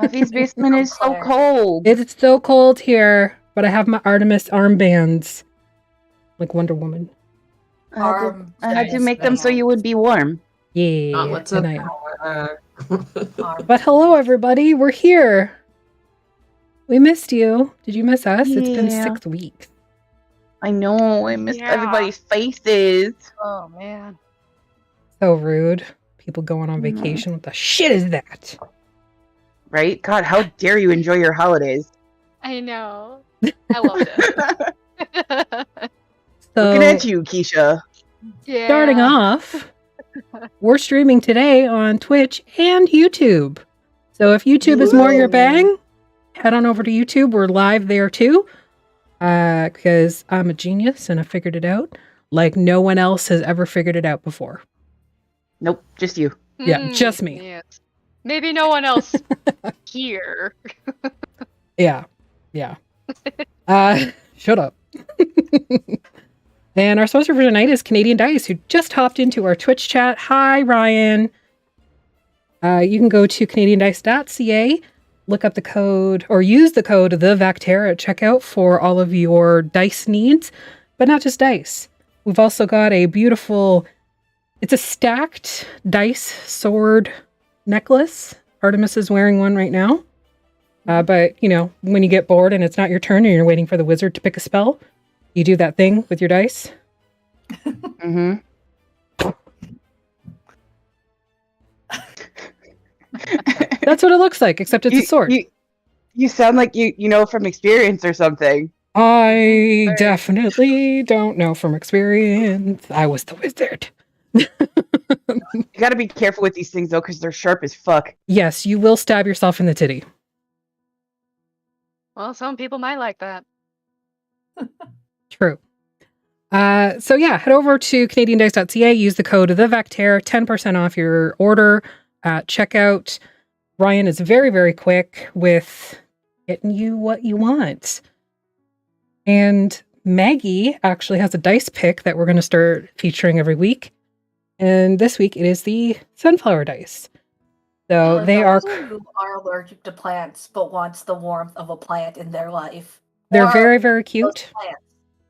Buffy's basement is so Claire. cold. It's so cold here, but I have my Artemis armbands. Like Wonder Woman. I had to make them so you would be warm. Yeah, What's and up? I am. Arm But hello, everybody. We're here. We missed you. Did you miss us? It's been Yeah. 6 weeks. I know. I missed everybody's faces. Oh man. So rude. People going on No. vacation. What the shit is that? Right? God, how dare you enjoy your holidays? I know. I loved it. So, Looking at you, Keisha. Yeah. starting off, we're streaming today on Twitch and YouTube. So if YouTube is more your bang, head on over to YouTube. We're live there too. Because I'm a genius and I figured it out like no one else has ever figured it out before. Nope, just you. Yeah, just me. Yes. Maybe no one else here. Yeah. Shut up. And our sponsor for tonight is Canadian Dice, who just hopped into our Twitch chat. Hi, Ryan. You can go to canadiandice.ca, look up the code, or use the code TheVactera at checkout for all of your dice needs, but not just dice. We've also got a beautiful, it's a stacked dice sword necklace. Artemis is wearing one right now. But, you know, when you get bored and it's not your turn and you're waiting for the wizard to pick a spell, you do that thing with your dice. Mm-hmm. That's what it looks like, except it's a sword. You sound like you know from experience or something. I definitely don't know from experience. I was the wizard. You gotta be careful with these things though, because they're sharp as fuck. Yes, you will stab yourself in the titty. Well, some people might like that. True. So yeah, head over to canadiandice.ca, use the code TheVactera, 10% off your order at checkout. Ryan is very, very quick with getting you what you want. And Maggie actually has a dice pick that we're going to start featuring every week. And this week it is the sunflower dice. So For they are... those who are allergic to plants but wants the warmth of a plant in their life. They're or very, very those cute. plants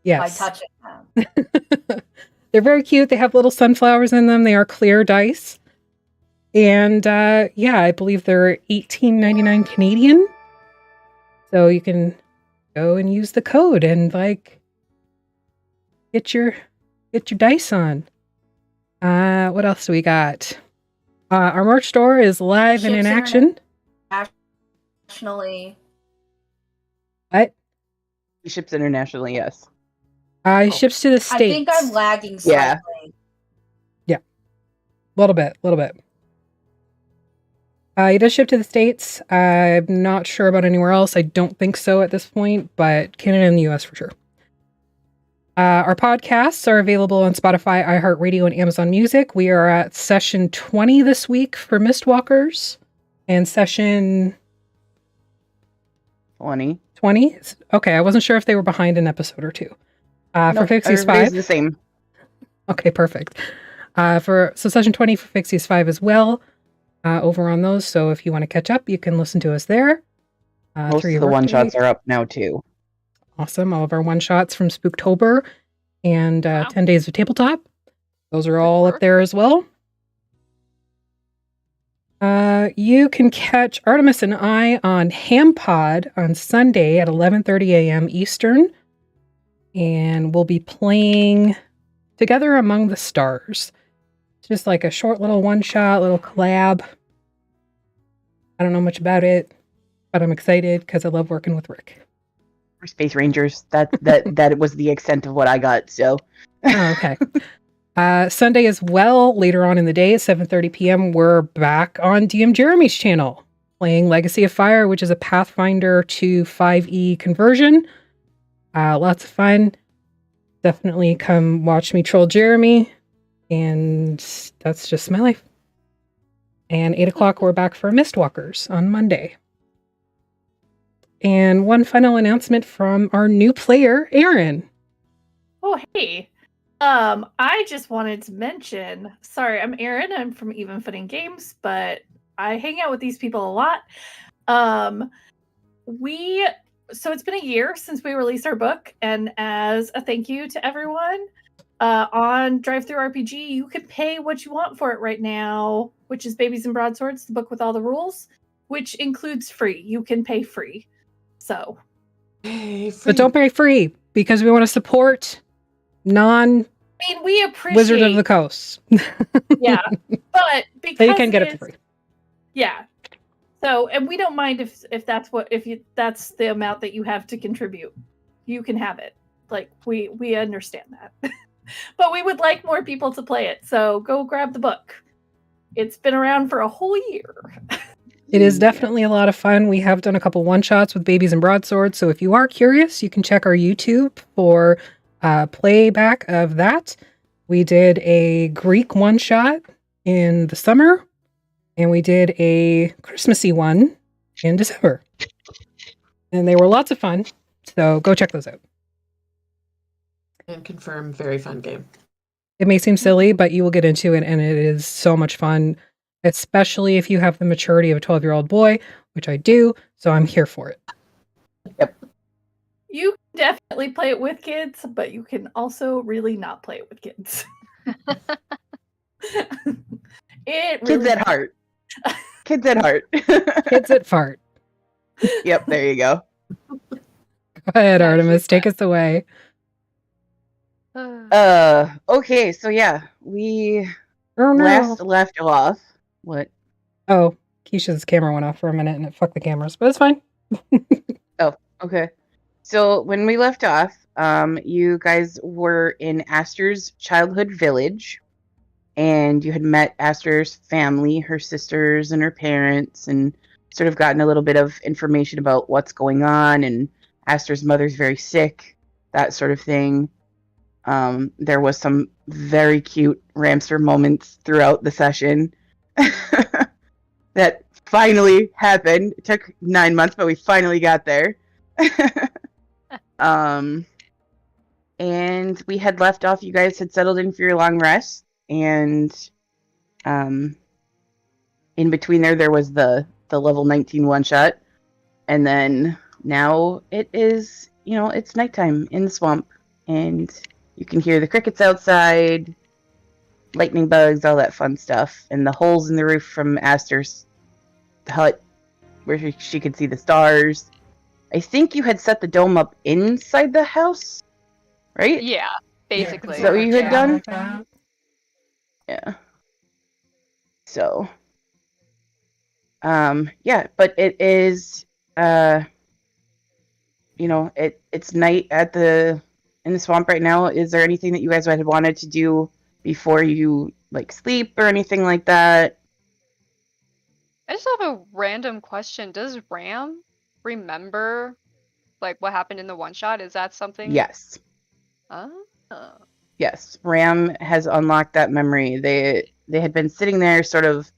Yes. by touching them. They're very cute. They have little sunflowers in them. They are clear dice. And yeah, I believe they're $18.99 Canadian. So you can go and use the code and like get your dice on. What else do we got? Our merch store is live and in Ships action. Internationally. What? He ships internationally, yes. Ships to the States. I think I'm lagging Yeah. slightly. A little bit. It does ship to the States. I'm not sure about anywhere else. I don't think so at this point, but Canada and the US for sure. Our podcasts are available on Spotify, iHeartRadio, and Amazon Music. We are at session 20 this week for Mistwalkers and session 20. 20. Okay, I wasn't sure if they were behind an episode or two. For Phixius 5. The same. Okay, perfect. So session 20 for Phixius 5 as well. Over on those. So if you want to catch up, you can listen to us there. Most of the one-shots are up now, too. Awesome. All of our one-shots from Spooktober and Wow. 10 Days of Tabletop. Those are all up there as well. You can catch Artemis and I on HamPod on Sunday at 11:30 a.m. Eastern. And we'll be playing Together Among the Stars. It's just like a short little one-shot, little collab. I don't know much about it, but I'm excited because I love working with Rick. For Space Rangers, that was the extent of what I got, so. Oh, okay. Sunday as well, later on in the day at 7:30 p.m., we're back on DM Jeremy's channel, playing Legacy of Fire, which is a Pathfinder to 5e conversion. Lots of fun. Definitely come watch me troll Jeremy. And that's just my life. And 8 o'clock, we're back for Mistwalkers on Monday. And one final announcement from our new player, Aaron. Oh, hey. I just wanted to mention, sorry, I'm Erin. I'm from Even Footing Games, but I hang out with these people a lot. So it's been a year since we released our book, and as a thank you to everyone, on Drive Through RPG, you can pay what you want for it right now, which is Babies and Broadswords, the book with all the rules, which includes free. You can pay free. So, But don't pay free because we want to support non I mean, we appreciate Wizard of the Coast. yeah, but because So you can get it for free. Yeah. So, and we don't mind if that's the amount that you have to contribute. You can have it. Like we understand that. But we would like more people to play it. So go grab the book. It's been around for a whole year. It is definitely a lot of fun. We have done a couple one-shots with Babies and Broadswords, so if you are curious, you can check our YouTube for playback of that. We did a Greek one-shot in the summer, and we did a Christmassy one in December. And they were lots of fun, so go check those out. And confirm, very fun game. It may seem silly, but you will get into it, and it is so much fun, especially if you have the maturity of a 12-year-old boy, which I do, so I'm here for it. Yep. You can definitely play it with kids, but you can also really not play it with kids. Kids at heart. Kids at heart. Kids at fart. Yep, there you go. Go ahead, Artemis, take us away. Okay, so yeah, we Oh, no. last left off. What? Oh, Keisha's camera went off for a minute and it fucked the cameras, but it's fine. Okay. So when we left off, you guys were in Aster's childhood village, and you had met Aster's family, her sisters and her parents, and sort of gotten a little bit of information about what's going on, and Aster's mother's very sick, that sort of thing. There was some very cute Ramster moments throughout the session that finally happened. It took 9 months, but we finally got there. And we had left off, you guys had settled in for your long rest, and in between there was the level 19 one-shot, and then now it is, it's nighttime in the swamp, and you can hear the crickets outside, lightning bugs, all that fun stuff, and the holes in the roof from Aster's hut where she could see the stars. I think you had set the dome up inside the house, right? Yeah, basically. Is that what you had done? Yeah. So, yeah, but it is, it's night in the swamp right now. Is there anything that you guys had wanted to do before you sleep or anything like that? I just have a random question. Does Ram remember what happened in the one shot? Is that something? Yes. Oh. Yes. Ram has unlocked that memory. They had been sitting there sort of,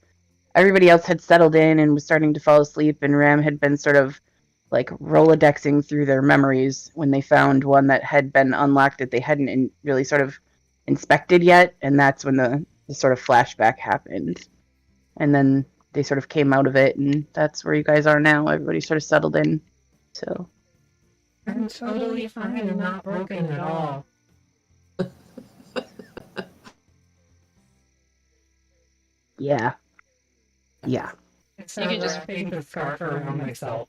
everybody else had settled in and was starting to fall asleep, and Ram had been sort of Rolodexing through their memories when they found one that had been unlocked that they hadn't really sort of inspected yet, and that's when the sort of flashback happened. And then they sort of came out of it, and that's where you guys are now. Everybody sort of settled in. So I'm totally fine and not broken at all. yeah. You can just wrapping the scarf around myself.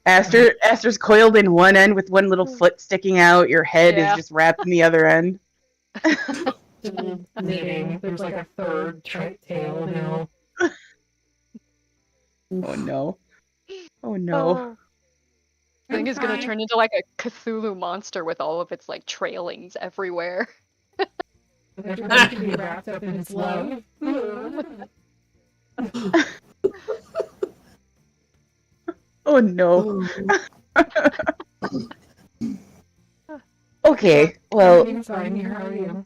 Aster's coiled in one end with one little foot sticking out. Your head is just wrapped in the other end. Knitting. There's a third tail now. Oh no. Oh no. I think it's gonna turn into a Cthulhu monster with all of its trailings everywhere. Everybody can be wrapped up in its love. Oh no. Okay, well. Everything's fine here. How are you?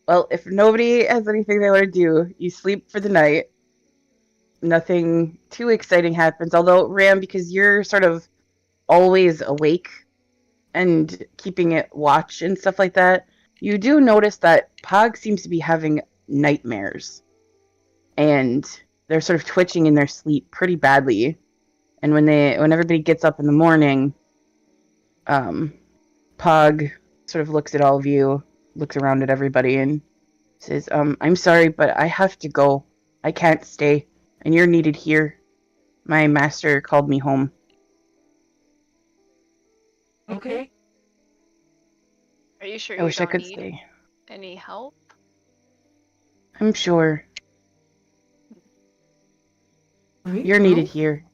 Well, if nobody has anything they want to do, you sleep for the night. Nothing too exciting happens. Although, Ram, because you're sort of always awake and keeping it watch and stuff like that, you do notice that Pog seems to be having nightmares. And they're sort of twitching in their sleep pretty badly. And when everybody gets up in the morning, Pog sort of looks at all of you, looks around at everybody, and says, I'm sorry, but I have to go. I can't stay, and you're needed here. My master called me home. Okay. Are you sure I you wish I don't could need stay. any help? I'm sure. Right, You're needed well, here.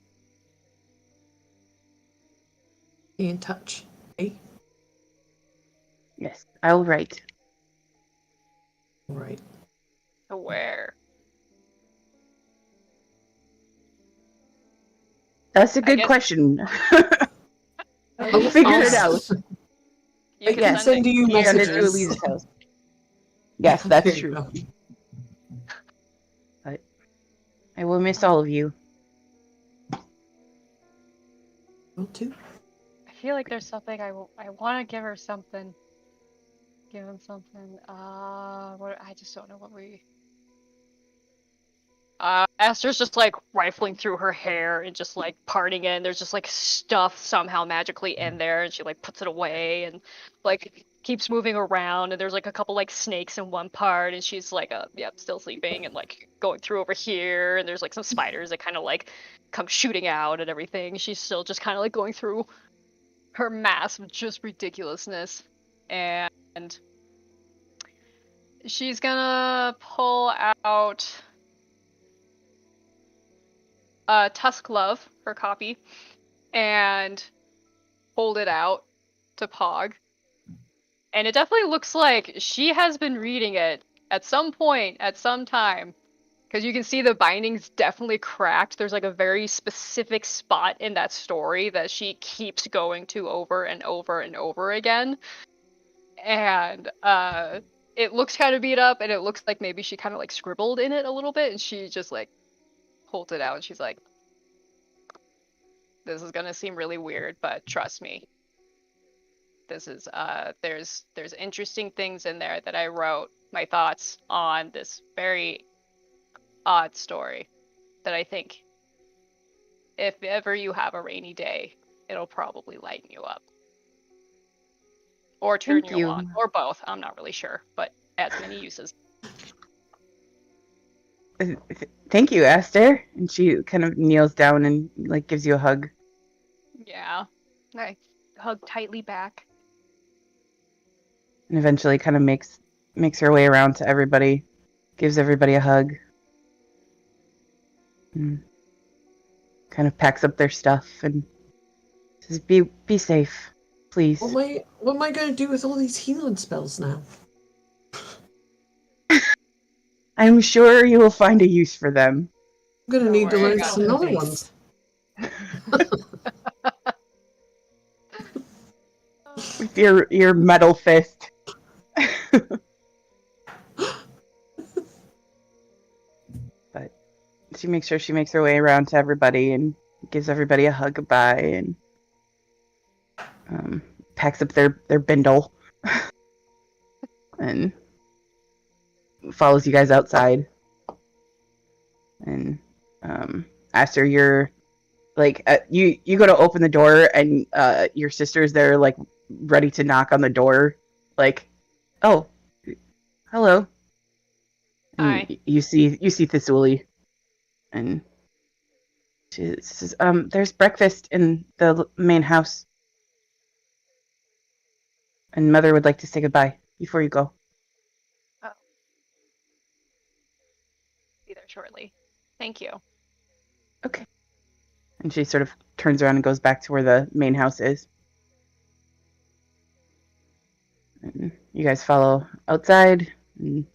be in touch. Okay? Yes, I'll write. All right. To where? That's a I good guess- question. I'll I'll just figure it ask- out. You I can can send you Send it to messages. Elise's house. Yes, that's There you true. go. But I will miss all of you. Will too. I feel like there's something I want to give her something. Give him something. What I just don't know what we. Esther's just like rifling through her hair and just like parting it. And there's just like stuff somehow magically in there, and she like puts it away and like keeps moving around. And there's like a couple like snakes in one part, and she's like, yep, still sleeping and like going through over here. And there's like some spiders that kind of like come shooting out and everything. She's still just kind of like going through her mass of just ridiculousness, and she's gonna pull out Tusk Love, her copy, and hold it out to Pog. And it definitely looks like she has been reading it at some point, at some time. Because you can see the binding's definitely cracked. There's like a very specific spot in that story that she keeps going to over and over and over again. And it looks kind of beat up, and it looks like maybe she kind of like scribbled in it a little bit, and she just like holds it out, and she's like, this is gonna seem really weird, but trust me. This is there's interesting things in there that I wrote my thoughts on this very odd story that I think if ever you have a rainy day, it'll probably lighten you up. Or turn Thank you you. on. Or both. I'm not really sure, but adds many uses. Thank you, Esther. And she kind of kneels down and like gives you a hug. Yeah. I hug tightly back. And eventually kind of makes her way around to everybody, gives everybody a hug. And kind of packs up their stuff and says, be safe, please. What am I going to do with all these healing spells now? I'm sure you will find a use for them. I'm going to Don't need to worry, I learn got some this. other ones. With your metal fist. But she makes sure she makes her way around to everybody and gives everybody a hug goodbye and packs up their bindle and follows you guys outside. And after you're like you go to open the door and your sister's there like ready to knock on the door, like, oh, hello. And Hi. you see Thesuli, and she says, there's breakfast in the main house, and Mother would like to say goodbye before you go. Be there shortly. Thank you. Okay. And she sort of turns around and goes back to where the main house is. And you guys follow outside, and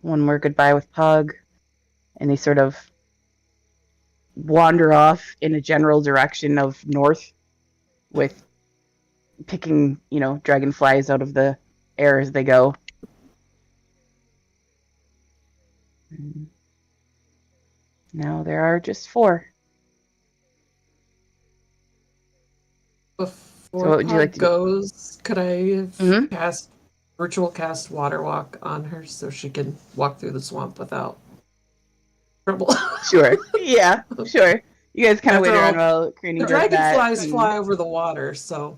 one more goodbye with Pug, and they sort of wander off in a general direction of north, with picking dragonflies out of the air as they go. And now there are just 4. Before So what would you like to do? goes, could I have Mhm. cast virtual cast water walk on her so she can walk through the swamp without trouble. Sure. Yeah, sure. You guys kind of wait After around all, while Cranny the does that. dragonflies and fly over the water, so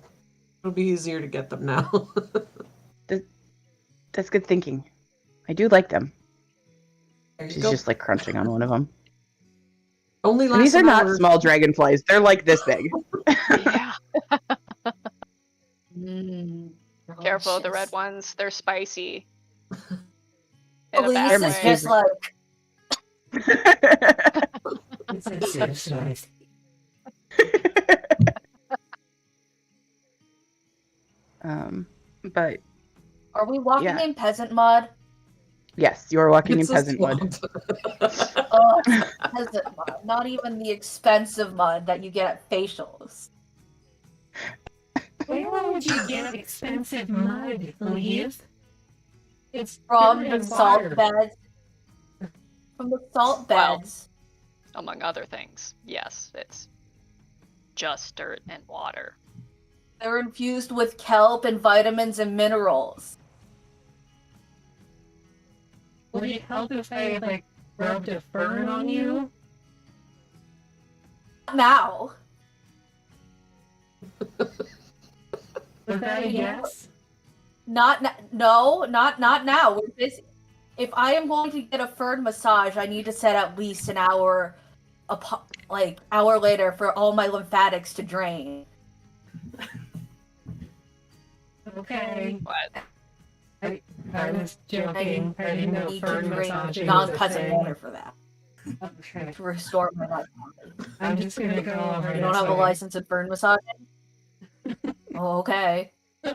it'll be easier to get them now. That's good thinking. I do like them. There you She's go. just like crunching on one of them. Only And lasts these are an not hour. small dragonflies. They're like this big. Yeah. Careful of the red delicious. ones. They're spicy. In a Police bad They're my is way. just like, It's a suicide. But are we walking Yeah. in peasant mud? yes, you are walking It's in a peasant mud. swamp. Oh, it's peasant mud, not even the expensive mud that you get at facials. Where would you get expensive mud, Leaf? It's From dirt the and salt water. beds. From the salt Well. beds. Among other things. Yes, it's just dirt and water. They're infused with kelp and vitamins and minerals. Would it help if I, like, rubbed a fern on you? Now. Was that a yes? Not now. We're busy. If I am going to get a fern massage, I need to set at least an hour, hour later for all my lymphatics to drain. Okay. What? I was joking. I didn't know need to fern drink massaging was a non-peasant thing. water for that Okay. to restore my life. I'm just gonna go over You don't this have a way. license in fern massaging? Oh, okay. No,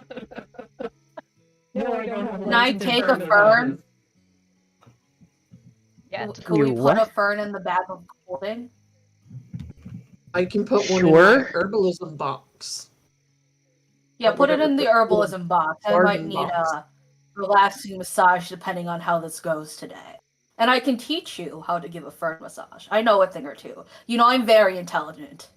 I don't have a Can I license in take a fern fern? massages. Yet. Can we You put a what? fern in the bag of holding? I can put one in Sure. my herbalism box. Yeah, put it in the Whatever. herbalism box. I Garden might need box. a relaxing massage depending on how this goes today. And I can teach you how to give a fern massage. I know a thing or two. You know, I'm very intelligent.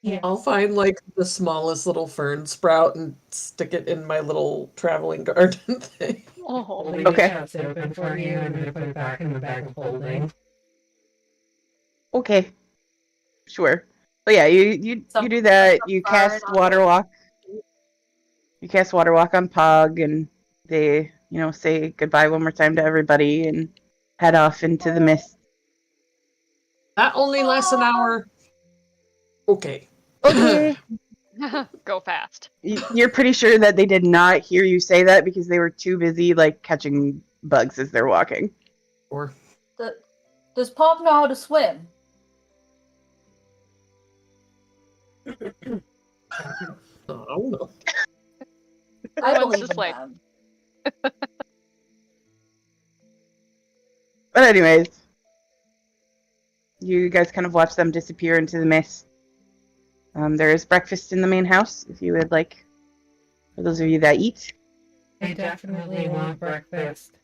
Yes. I'll find like the smallest little fern sprout and stick it in my little traveling garden thing. Oh, Leave Okay. the chest open for you and then put it back in the bag of holding. Okay. Sure. But yeah, you Some- do that. some You fern cast on water the- walk. You cast water walk on Pog, and they, say goodbye one more time to everybody and head off into the mist. That only lasts an hour. Okay. Okay. go fast. You're pretty sure that they did not hear you say that because they were too busy like catching bugs as they're walking. Or Does Pog know how to swim? I don't know. I Everyone's believe just in like, them. But anyways, you guys kind of watch them disappear into the mist. There is breakfast in the main house if you would like, for those of you that eat. I definitely want breakfast.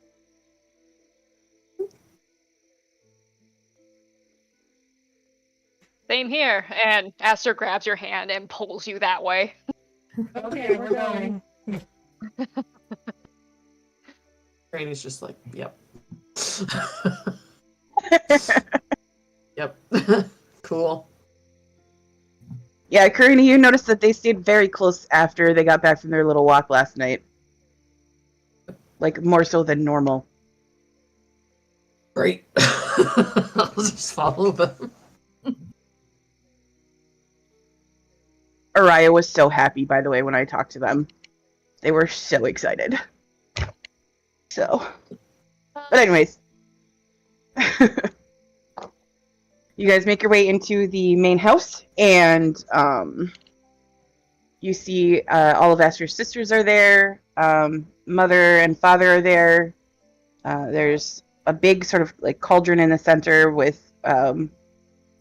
same here. And Aster grabs your hand and pulls you that way. Okay, we're going. Granny's just like, yep. Yep. Cool. Yeah, Karina, you noticed that they stayed very close after they got back from their little walk last night. Like, more so than normal. Great. I'll just follow them. Araya was so happy, by the way, when I talked to them. They were so excited. So. But anyways. You guys make your way into the main house, and you see all of Aster's sisters are there. Mother and father are there. There's a big sort of like cauldron in the center with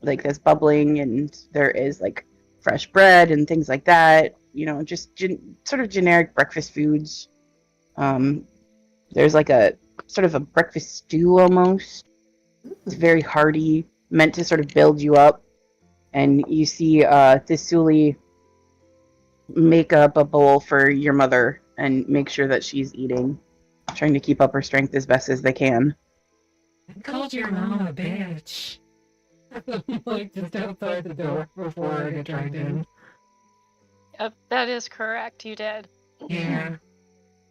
like this bubbling, and there is like fresh bread and things like that. Just sort of generic breakfast foods. There's like a sort of a breakfast stew almost. It's very hearty, meant to sort of build you up. And you see Thesuli make up a bowl for your mother and make sure that she's eating, trying to keep up her strength as best as they can. I called your mom a bitch. Like just outside the door before I get dragged in. Yep, that is correct. You did. Yeah.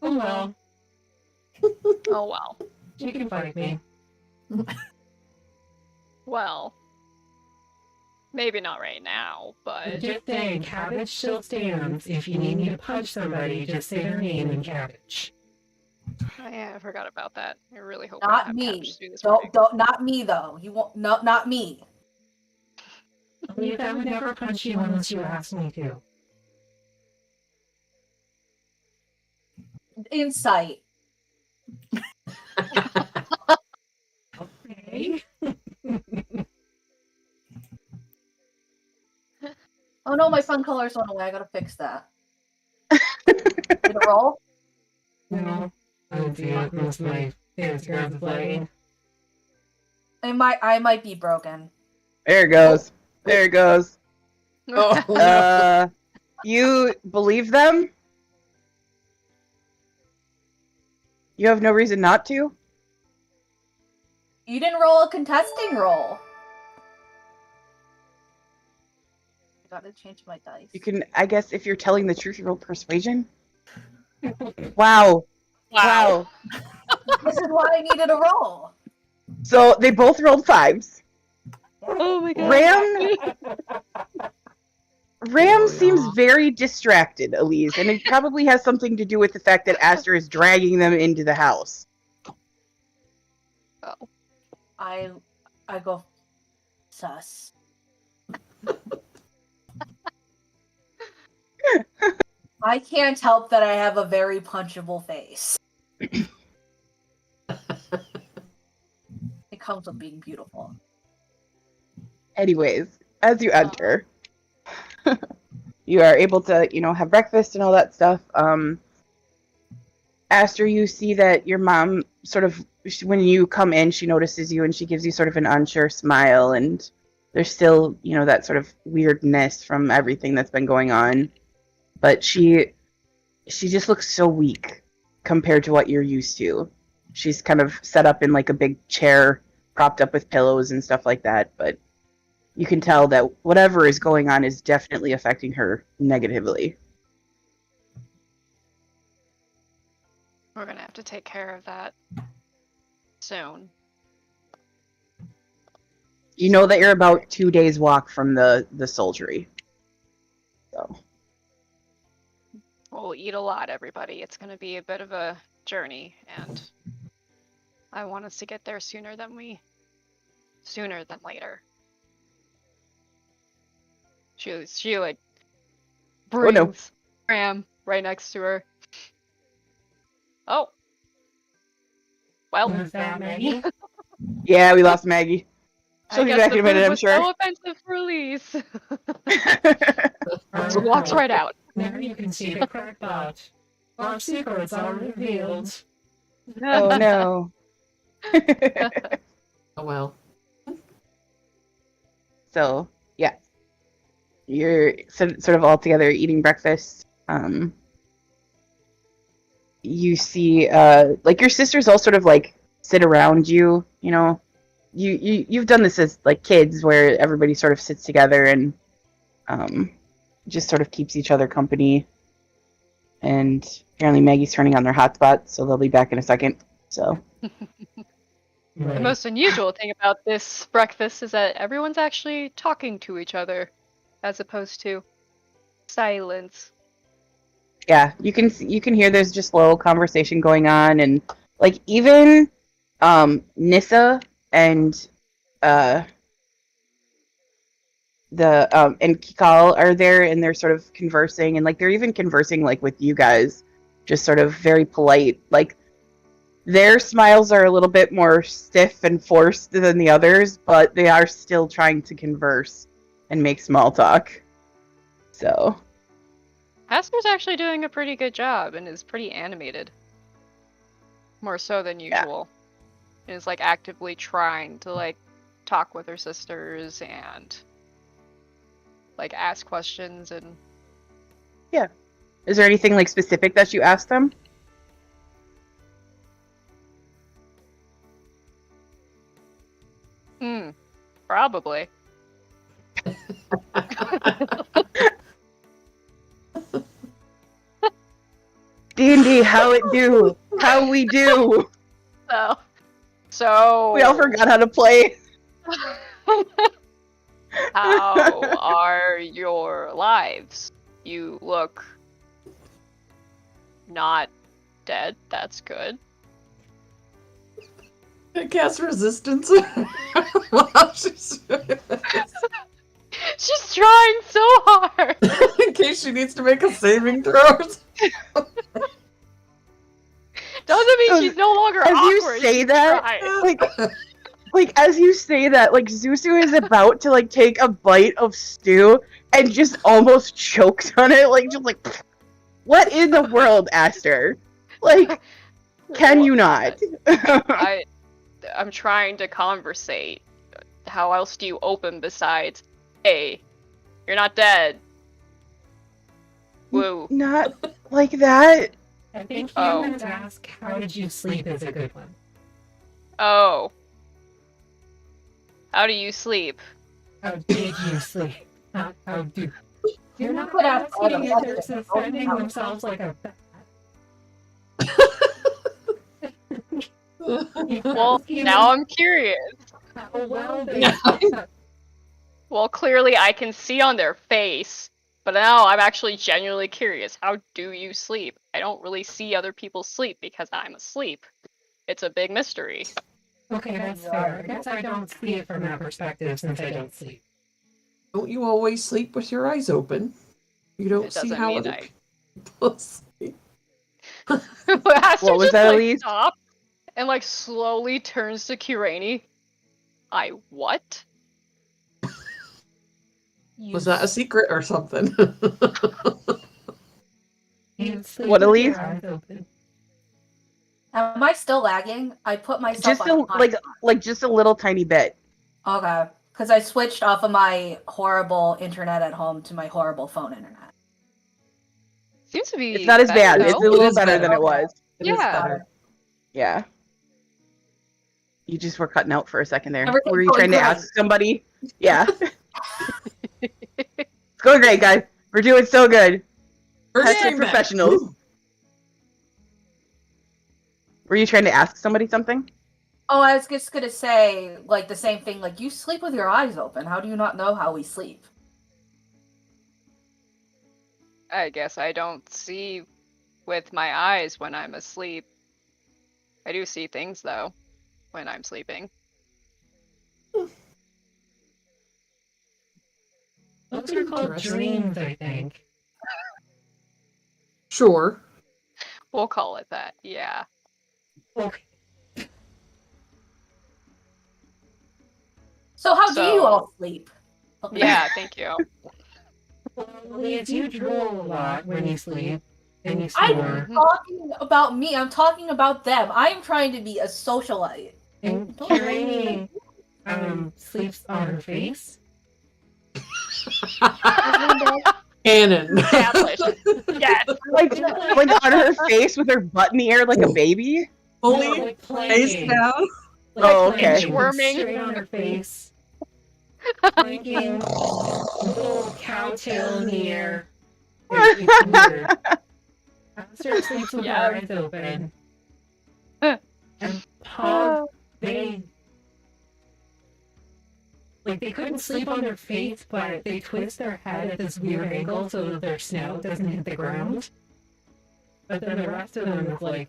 Oh well, Oh well. she can fight me. Well, maybe not right now, but Just saying, cabbage still stands. If you need me to punch somebody, just say their name in cabbage. oh, yeah, I forgot about that. I really hope I Not have me. Cabbage do this for me. Don't. Not me though. You won't. No, not me. Leave, I would never punch you unless you asked me to. Insight. Okay. Oh no, my fun colors went away. I gotta fix that. Did it roll? No, I don't see it. Most of my favorite cards are flagging. I might be broken. There it goes. There it goes. Oh, no. You believe them? You have no reason not to? You didn't roll a contesting roll. I gotta change my dice. You can, I guess, if you're telling the truth, you roll persuasion? Wow. Wow. This is why I needed a roll. So they both rolled 5s. Oh my god. Ram Oh, seems yeah. very distracted, Elise, and it probably has something to do with the fact that Aster is dragging them into the house. Oh. I go sus. I can't help that I have a very punchable face. It comes with being beautiful. Anyways, as you enter, you are able to, have breakfast and all that stuff. Aster, you see that your mom sort of, when you come in, she notices you and she gives you sort of an unsure smile, and there's still, that sort of weirdness from everything that's been going on. But she just looks so weak compared to what you're used to. She's kind of set up in like a big chair, propped up with pillows and stuff like that, but you can tell that whatever is going on is definitely affecting her negatively. We're gonna have to take care of that soon. You know that you're about 2 days walk from the soldiery. So We'll eat a lot, everybody. It's gonna be a bit of a journey, and I want us to get there sooner than later. She like brings no. Ram right next to her. Oh. Well, Was that Maggie? yeah, we lost Maggie. She'll I be guess back the in a minute, food I'm was sure. so offensive for Elise. So walks right out. Now you can see the crackpot. Our secrets are revealed. Oh no. Oh, well. So yeah, you're sort of all together eating breakfast. You see, like your sisters all sort of like sit around you. You've done this as like kids, where everybody sort of sits together and just sort of keeps each other company. And apparently Maggie's turning on their hotspot, so they'll be back in a second. So The most unusual thing about this breakfast is that everyone's actually talking to each other, as opposed to silence. yeah, you can hear there's just little conversation going on, and like even Nissa and and Kikal are there, and they're sort of conversing, and like they're even conversing like with you guys, just sort of very polite. Like their smiles are a little bit more stiff and forced than the others, but they are still trying to converse and make small talk. So Asper's actually doing a pretty good job and is pretty animated. More so than usual. And is like actively trying to like talk with her sisters and like ask questions and Is there anything like specific that you asked them? Probably. D&D, how it do? How we do? So We all forgot how to play. How are your lives? You look not dead. That's good. I cast resistance. Wow, she's She's trying so hard. in case she needs to make a saving throw. Doesn't mean she's no longer As you awkward. say She's that, trying. like as you say that, like Zuzu is about to like take a bite of stew and just almost chokes on it, like just like, what in the world, Aster? Like, can you not? I'm trying to conversate. How else do you open besides, hey, you're not dead. Woo. Not like that. I think Oh. humans ask, how did you sleep is a good one. Oh. How do you sleep? How did you sleep? Not how do. You're not Put out all the asking if they're messages. defending themselves like a bat. You're Well, asking now I'm curious. how well they Well, clearly I can see on their face, but now I'm actually genuinely curious. How do you sleep? I don't really see other people sleep because I'm asleep. It's a big mystery. Okay, that's fair. I guess I don't see it from that perspective since I don't sleep. Don't you always sleep with your eyes open? You don't It see doesn't how mean other I- people sleep. Aster What was just, that, like, Elise? stops and like slowly turns to Kirani. I what? Was that a secret or something? You sleep What, with Elise? your eyes open. Am I still lagging? I put myself Just on like just a little tiny bit. Okay, because I switched off of my horrible internet at home to my horrible phone internet. Seems to be. It's not as better, bad. though. It's a little is better than better. it was. It is Yeah. better. Yeah. You just were cutting out for a second there. Everything's Were you going trying to great. ask somebody? Yeah. It's going great, guys. We're doing so good. First Hashtag stream back. professionals. Woo. Were you trying to ask somebody something? Oh, I was just gonna say like the same thing. Like you sleep with your eyes open. How do you not know how we sleep? I guess I don't see with my eyes when I'm asleep. I do see things though when I'm sleeping. Those are called Interesting. dreams, I think. Sure. We'll call it that. Yeah. Okay. So how do you So- all sleep? Yeah, thank you. Well, Elise, you drool a lot when you sleep, and you I'm snore. talking about me. I'm talking about them. I'm trying to be a socialite. And Kirani sleeps on her face. Canon. Established. Yes. Like on her face with her butt in the air like a baby? Only like face planking. down. Like Oh, okay. planking, Squirming. straight on her face. Planking. Little cow tail in the air. It's weird. Aster sleeps with Yeah. her eyes open. And Pog, they couldn't sleep on their face, but they twist their head at this weird angle so that their snout doesn't hit the ground. But then the rest of them is like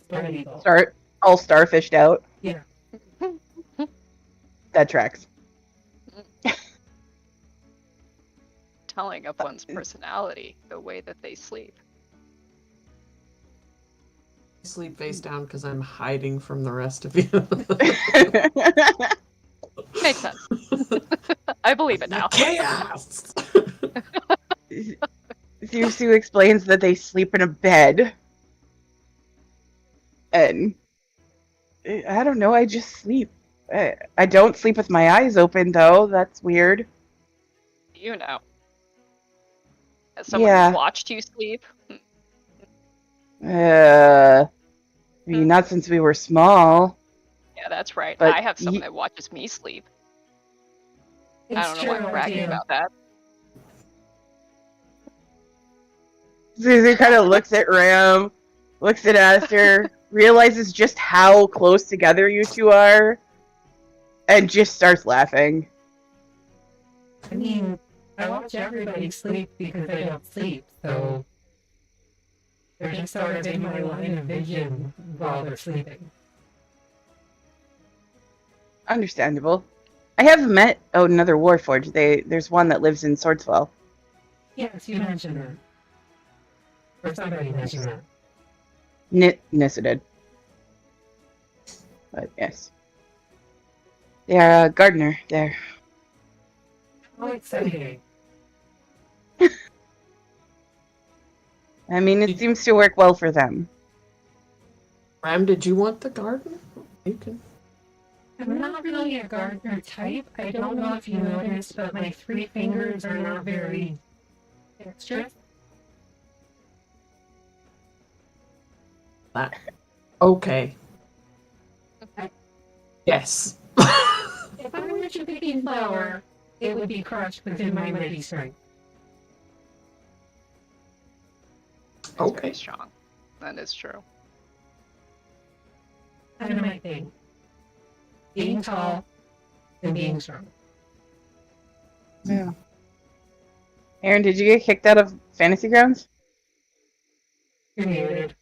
spread eagle. Start all starfished out. Yeah. That tracks. Telling of one's personality, the way that they sleep. Sleep face down because I'm hiding from the rest of you. Makes sense. I believe it now. Chaos. Zuzu explains that they sleep in a bed. And I don't know, I just sleep. I don't sleep with my eyes open though. That's weird. You know. Has someone Yeah. watched you sleep? I mean, not since we were small. Yeah, that's right. But I have someone that watches me sleep. I It's don't know why true, I'm bragging idea. about that. Susie kind of looks at Ram, looks at Aster, realizes just how close together you two are, and just starts laughing. I mean, I watch everybody sleep because they don't sleep, so they're just sort of in my line of vision while they're sleeping. Understandable. I have met another Warforged. There's one that lives in Swordswell. Yes, you mentioned that. Or somebody mentioned that. Nissa did. But yes. They're a gardener there. How exciting. I mean, it seems to work well for them. Ram, did you want the garden? You can. I'm not really a gardener type. I don't know if you noticed, but my 3 fingers are not very dexterous. Okay. I- Yes. If I were to picking flour, it would be crushed within my mighty strength. It's Okay. very strong. That is true. Kind of my thing. Being tall and being strong. Yeah. Aaron, did you get kicked out of Fantasy Grounds? You're muted.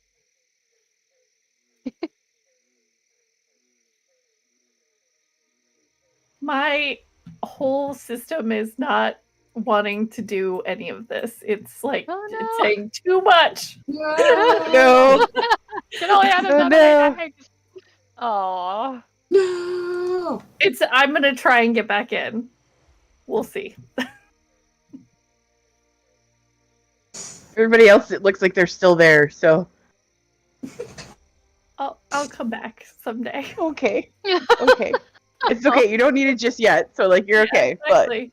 My whole system is not wanting to do any of this. It's like Oh, no. it's saying too much. No. Get all out of Oh, no. eggs. Aww. No. I'm gonna try and get back in. We'll see. Everybody else, it looks like they're still there, so. I'll come back someday. Okay. Okay. It's okay. You don't need it just yet, so, like, you're okay. Exactly.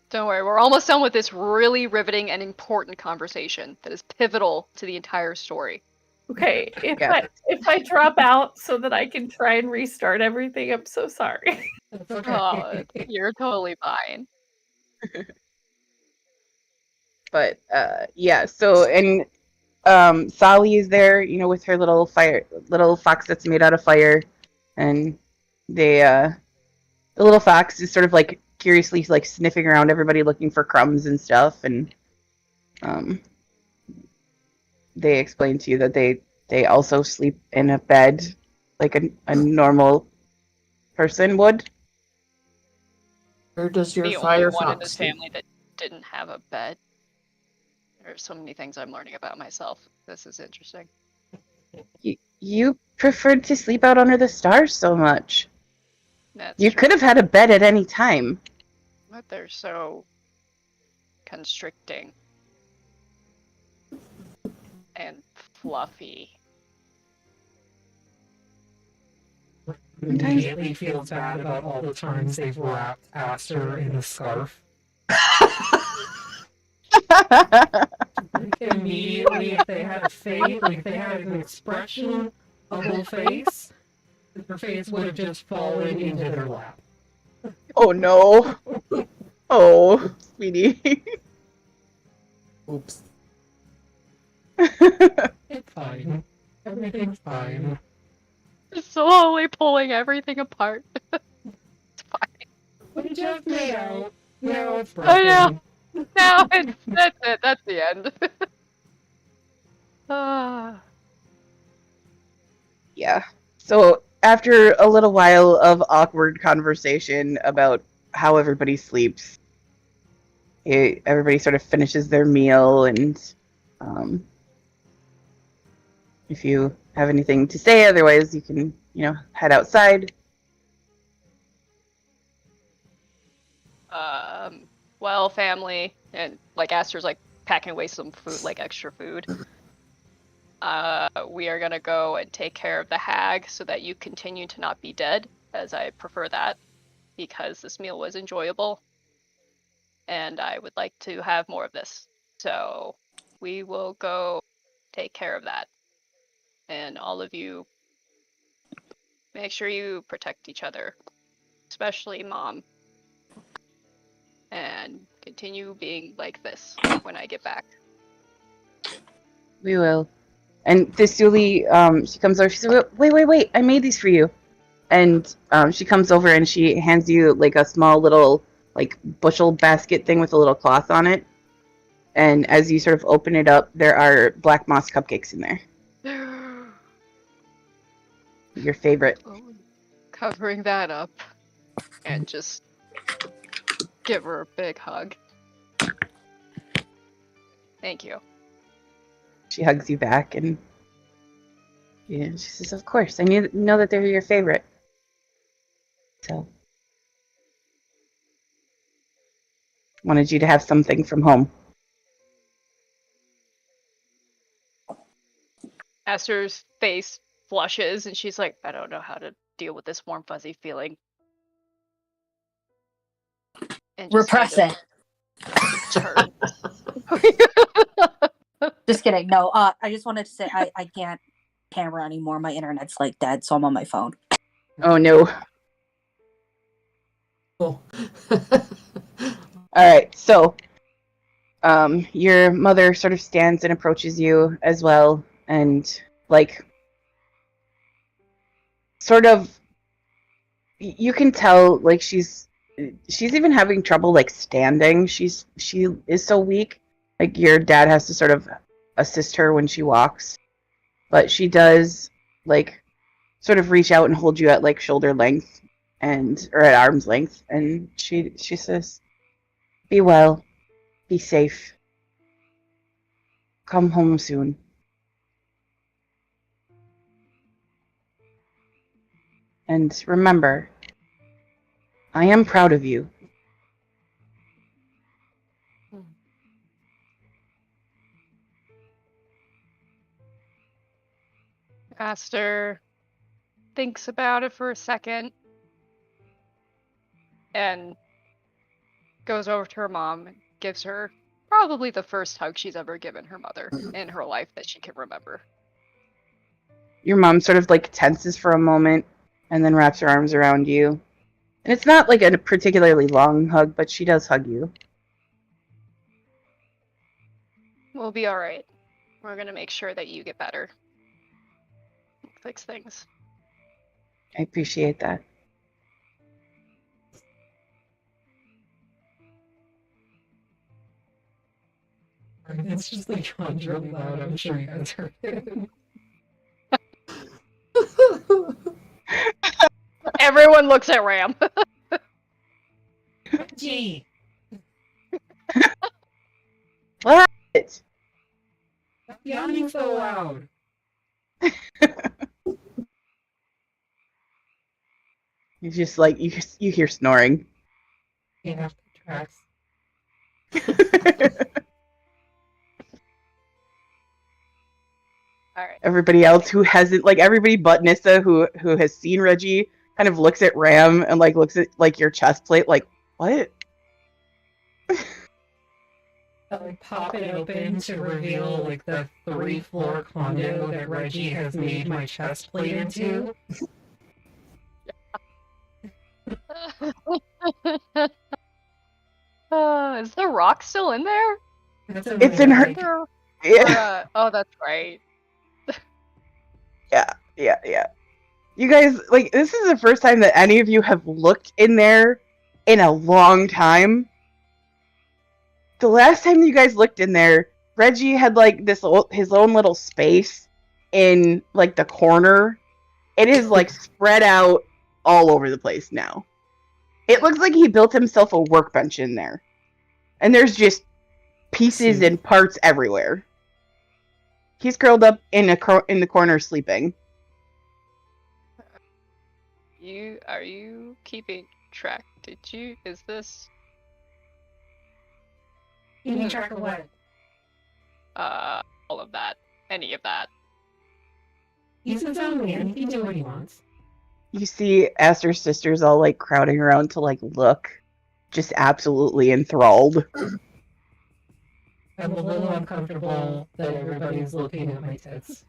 Don't worry, we're almost done with this really riveting and important conversation that is pivotal to the entire story. Okay, Yeah. if I drop out so that I can try and restart everything, I'm so sorry. It's okay. Oh, you're totally fine. But, yeah, so, and, Sally is there, you know, with her little fox that's made out of fire, and the little fox is sort of, like, curiously, like, sniffing around everybody looking for crumbs and stuff, and, they explain to you that they also sleep in a bed like a normal person would. Where does your The only one in Firefox this sleep? family that didn't have a bed. There's so many things I'm learning about myself. This is interesting. You preferred to sleep out under the stars so much. That's You true, could have had a bed at any time. but they're so constricting and fluffy. Immediately feels bad about all the times they've wrapped Aster in a scarf. Like, immediately, if they had a face, like they had an expression, a whole face, their face would have just fallen into their lap. Oh no. Oh, sweetie. Oops. It's fine. Everything's fine. Slowly pulling everything apart. It's fine. We just made out. Now it's I know. broken. Now that's it. That's the end. Ah. Yeah. So after a little while of awkward conversation about how everybody sleeps, everybody sort of finishes their meal, and if you have anything to say, otherwise you can, head outside. Well, family, and like Aster's like packing away some food, like extra food. We are gonna go and take care of the hag so that you continue to not be dead, as I prefer that, because this meal was enjoyable, and I would like to have more of this. So we will go take care of that. And all of you, make sure you protect each other, especially Mom. And continue being like this when I get back. We will. And Thistuli, she comes over. She says, "Wait! I made these for you." And she comes over and she hands you like a small little like bushel basket thing with a little cloth on it. And as you sort of open it up, there are black moss cupcakes in there. Your favorite. Covering that up and just give her a big hug. Thank you. She hugs you back and she says, "Of course, I know that they're your favorite." So wanted you to have something from home. Esther's face flushes and she's like, I don't know how to deal with this warm fuzzy feeling. And just Repress kind it. of Just kidding. No, I just wanted to say I can't camera anymore. My internet's like dead, so I'm on my phone. Oh no. Oh. All right, so your mother sort of stands and approaches you as well, and like sort of you can tell like she's even having trouble like standing. She is so weak. Like your dad has to sort of assist her when she walks, but she does like sort of reach out and hold you at like shoulder length or at arm's length, and she says, "Be well. Be safe. Come home soon." And remember, I am proud of you. Aster thinks about it for a second and goes over to her mom and gives her probably the first hug she's ever given her mother in her life that she can remember. Your mom sort of like tenses for a moment and then wraps her arms around you. And it's not like a particularly long hug, but she does hug you. We'll be all right. We're going to make sure that you get better. Fix things. I appreciate that. It's just like John's really loud. I'm sure you guys heard it. Everyone looks at Ram. Gee. What? Stop yawning so loud. You just like you hear snoring. Yeah, tracks. All right. Everybody else who hasn't, like everybody but Nissa who has seen Reggie kind of looks at Ram and like looks at like your chest plate like, what? I like pop it open to reveal like the 3-floor condo that Reggie has made my chest plate into. Is the rock still in there? It's in her. Yeah. Oh, that's right. Yeah. You guys, like, this is the first time that any of you have looked in there in a long time. The last time you guys looked in there, Reggie had like his own little space in like the corner. It is like spread out all over the place now. It looks like he built himself a workbench in there. And there's just pieces and parts everywhere. He's curled up in the corner sleeping. Are you keeping track? Is this Keeping track of what? all of that? Any of that? He's his own man. He can do what he wants. You see Aster's sisters all like crowding around to like look, just absolutely enthralled. I'm a little uncomfortable that everybody's looking at my tits.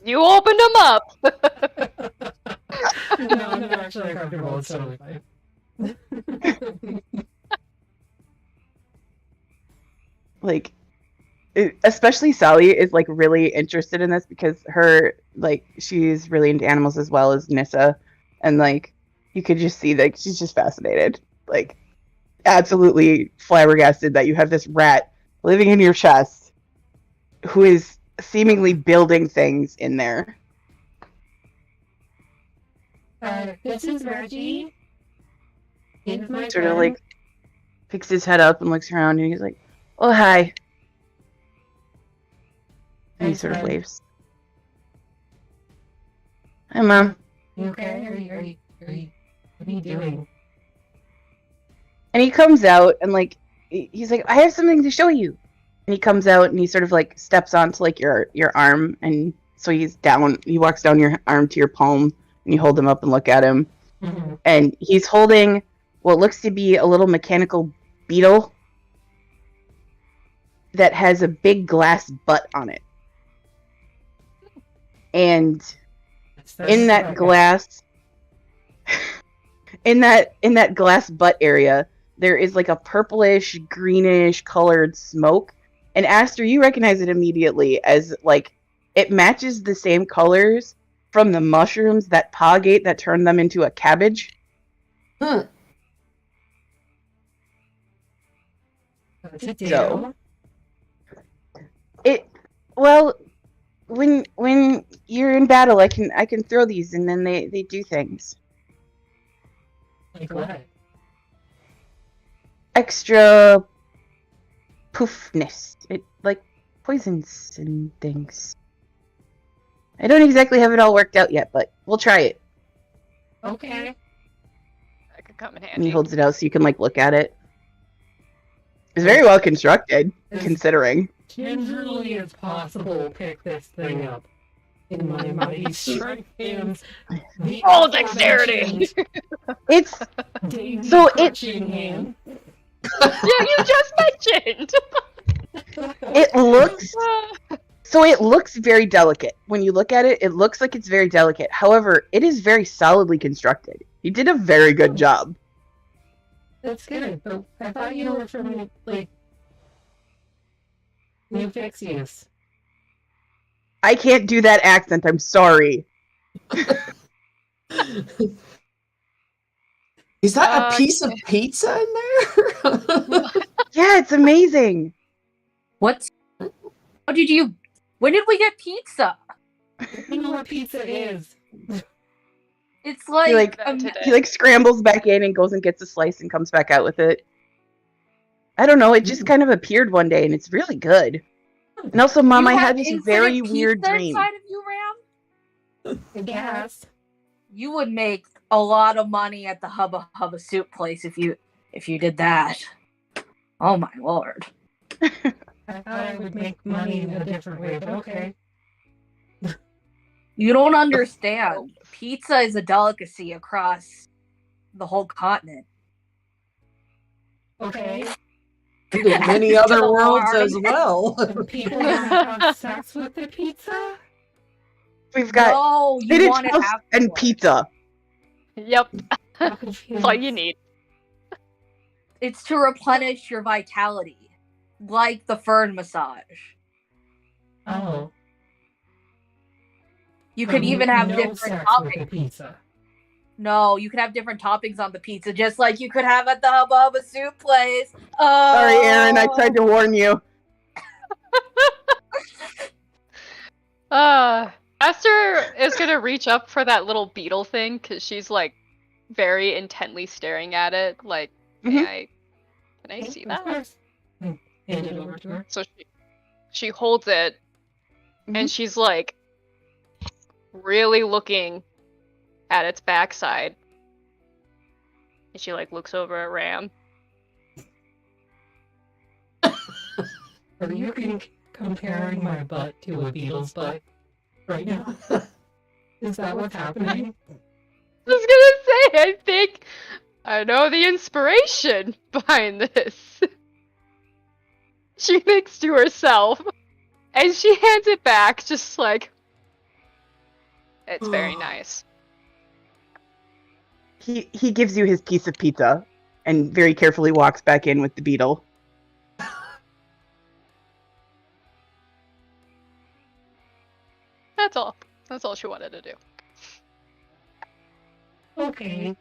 You opened them up. No, I'm not actually uncomfortable. It's totally fine. Like, especially Sally is like really interested in this because she's really into animals as well as Nissa, and like you could just see that she's just fascinated, like absolutely flabbergasted that you have this rat living in your chest who is seemingly building things in there. This is Reggie. He's my Sort of friend. like picks his head up and looks around, and he's like, "Oh, hi." And he Thanks, sort of bud. waves. Hi, Mom. You okay? What are you doing? And he comes out and like he's like, "I have something to show you." And he comes out and he sort of like steps onto like your arm, and so he walks down your arm to your palm, and you hold him up and look at him. Mm-hmm. And he's holding what looks to be a little mechanical beetle that has a big glass butt on it. And in that glass in that glass butt area, there is like a purplish greenish colored smoke. And Aster, you recognize it immediately as like it matches the same colors from the mushrooms that Pog ate that turned them into a cabbage. What's it do? So when you're in battle, I can throw these and then they do things. Like what? Extra poofness. It like poisons and things. I don't exactly have it all worked out yet, but we'll try it. Okay. That could come in And he handy. holds it out so you can like look at it. It's very well constructed, considering. Gingerly as possible, pick this thing up in my mighty strength hands. The Roll dexterity! It's dainty So it- clutching hand. Yeah, you just mentioned. it looks very delicate. When you look at it, it looks like it's very delicate. However, it is very solidly constructed. You did a very good job. That's good, but I thought you were from, like, New Phixius. I can't do that accent, I'm sorry. Is that a piece of pizza in there? Yeah, it's amazing. What? How did you? When did we get pizza? You know what pizza is. It's like, He like Invented he it. like scrambles back in and goes and gets a slice and comes back out with it. I don't know, it just kind of appeared one day and it's really good. And also, Mom, you I have had this infinite very weird pizza dream. inside of you, Ram? Yes. You would make a lot of money at the Hubba Hubba soup place if you did that. Oh my lord. I thought I would make money in a different way, but okay. You don't understand. Pizza is a delicacy across the whole continent. Okay. In many other To worlds learn. as well. And people don't have sex with the pizza? We've got No, you spinach want it toast and afterwards. pizza. Yep, I'm that's confused. all you need. It's to replenish your vitality, like the fern massage. Oh. You could even have no different sex with the toppings. pizza. No, you could have different toppings on the pizza, just like you could have at the Hubba Hubba soup place. Oh. Sorry, Aaron, I tried to warn you. Esther is gonna reach up for that little beetle thing because she's like very intently staring at it. Like, Mhm. can I see Of that? course. Hand it over to her. So she holds it, and she's like really looking at its backside. And she like looks over at Ram. Are you comparing my butt to a beetle's butt right now? Is that what's happening? I was gonna say, I think I know the inspiration behind this. She thinks to herself, and she hands it back, just like, it's very nice. He gives you his piece of pizza and very carefully walks back in with the beetle. That's all. That's all she wanted to do. Okay.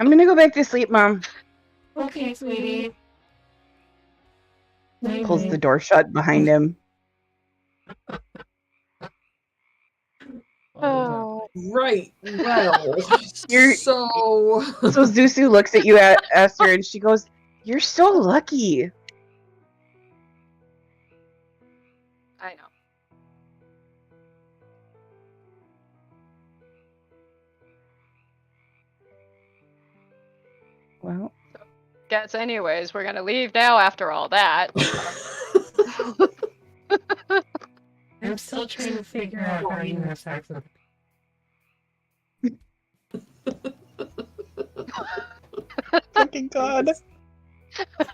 I'm gonna go back to sleep, Mom. Okay, sweetie. Pulls the door shut behind him. Oh. Right. Well, You're- so So Zusu looks at you, Esther, and she goes, "You're so lucky." I know. Well, Guess anyways, we're gonna leave now after all that. I'm still trying to figure out how you have sex with fucking God.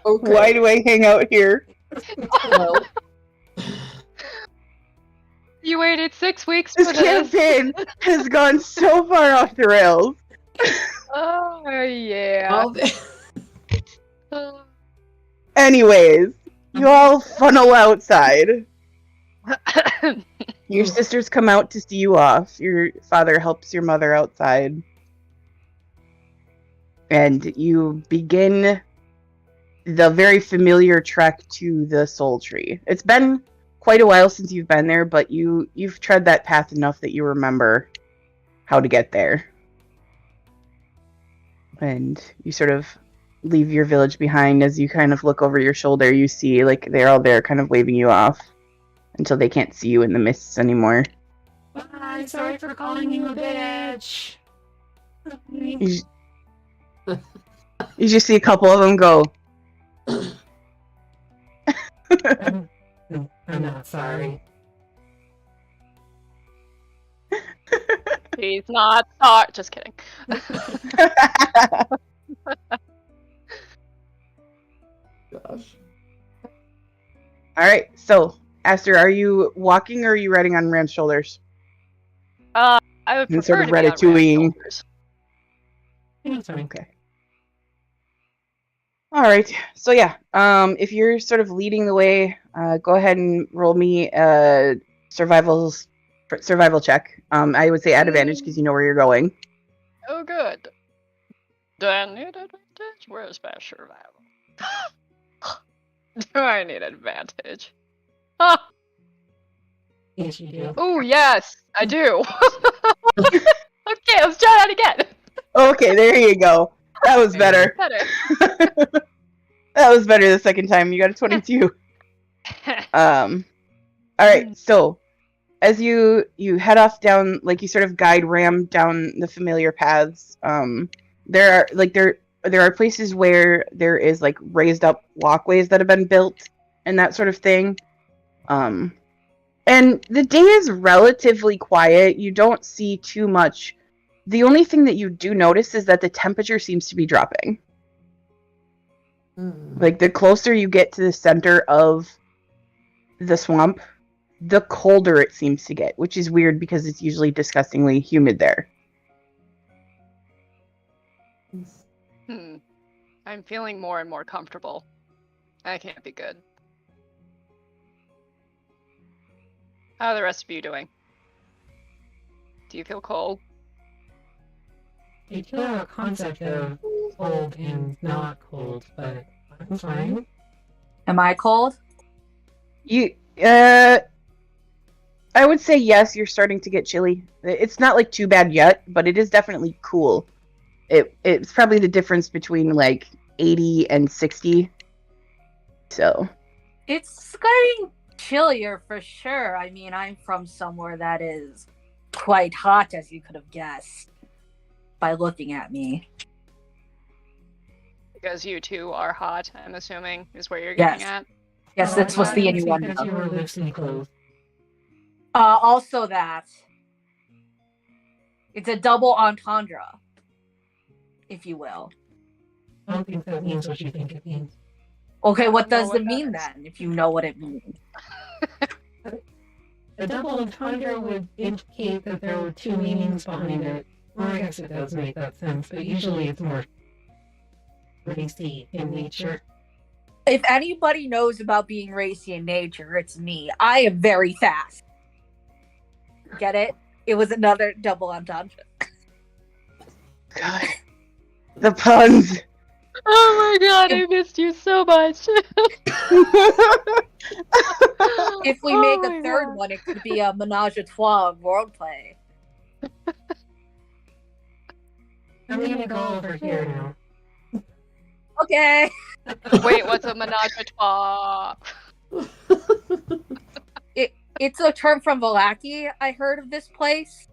okay. Why do I hang out here? Well, You waited 6 weeks for This this. campaign has gone so far off the rails. Oh yeah. well, Anyways, you all funnel outside. Your sisters come out to see you off. Your father helps your mother outside. And you begin the very familiar trek to the Soul Tree. It's been quite a while since you've been there, but you've tread that path enough that you remember how to get there. And you sort of leave your village behind. As you kind of look over your shoulder, you see like they're all there kind of waving you off until they can't see you in the mists anymore. Bye, sorry for calling you a bitch. You just see a couple of them go, I'm not sorry. He's not sorry. Just kidding. gosh. Alright, so Aster, are you walking or are you riding on Ram's shoulders? I would And prefer sort of to be on Ram's ratatouilleing. shoulders. It's fine. Okay. Alright, so yeah, if you're sort of leading the way, go ahead and roll me a survival check. I would say at advantage because you know where you're going. Oh, good. Do I need advantage? Where's my survival? Do I need advantage? Ah! Yes, you do. Oh, yes, I do. Okay, let's try that again. Okay, there you go. That was better. Better. That was better the second time. You got a 22. Alright, so as you head off down, like you sort of guide Ram down the familiar paths, there are places where there is like raised up walkways that have been built and that sort of thing. And the day is relatively quiet. You don't see too much. The only thing that you do notice is that the temperature seems to be dropping. Like the closer you get to the center of the swamp, the colder it seems to get, which is weird because it's usually disgustingly humid there. I'm feeling more and more comfortable. That can't be good. How are the rest of you doing? Do you feel cold? I do have a concept of cold and not cold, but I'm fine. Am I cold? I would say yes, you're starting to get chilly. It's not like too bad yet, but it is definitely cool. It's probably the difference between like 80 and 60. So It's getting chillier for sure. I mean, I'm from somewhere that is quite hot, as you could have guessed by looking at me. Because you two are hot, I'm assuming, is where you're getting at. Yes, that's what's the It's innuendo. because you were loosely clothed. Also that. It's a double entendre, if you will. I don't think that means what you think it means. Okay, what know does what it mean that then? If you know what it means. A double entendre would indicate that there were two meanings behind it. Well, I guess it does make that sense, but usually it's more racy in nature. If anybody knows about being racy in nature, it's me. I am very fast. Get it? It was another double entendre. God. The puns. Oh my god, I missed you so much. If we Oh make my a third God. one, it could be a menage a trois of roleplay. I'm gonna go over here now. Okay. Wait, what's a menage a trois? It's a term from Valaki. I heard of this place,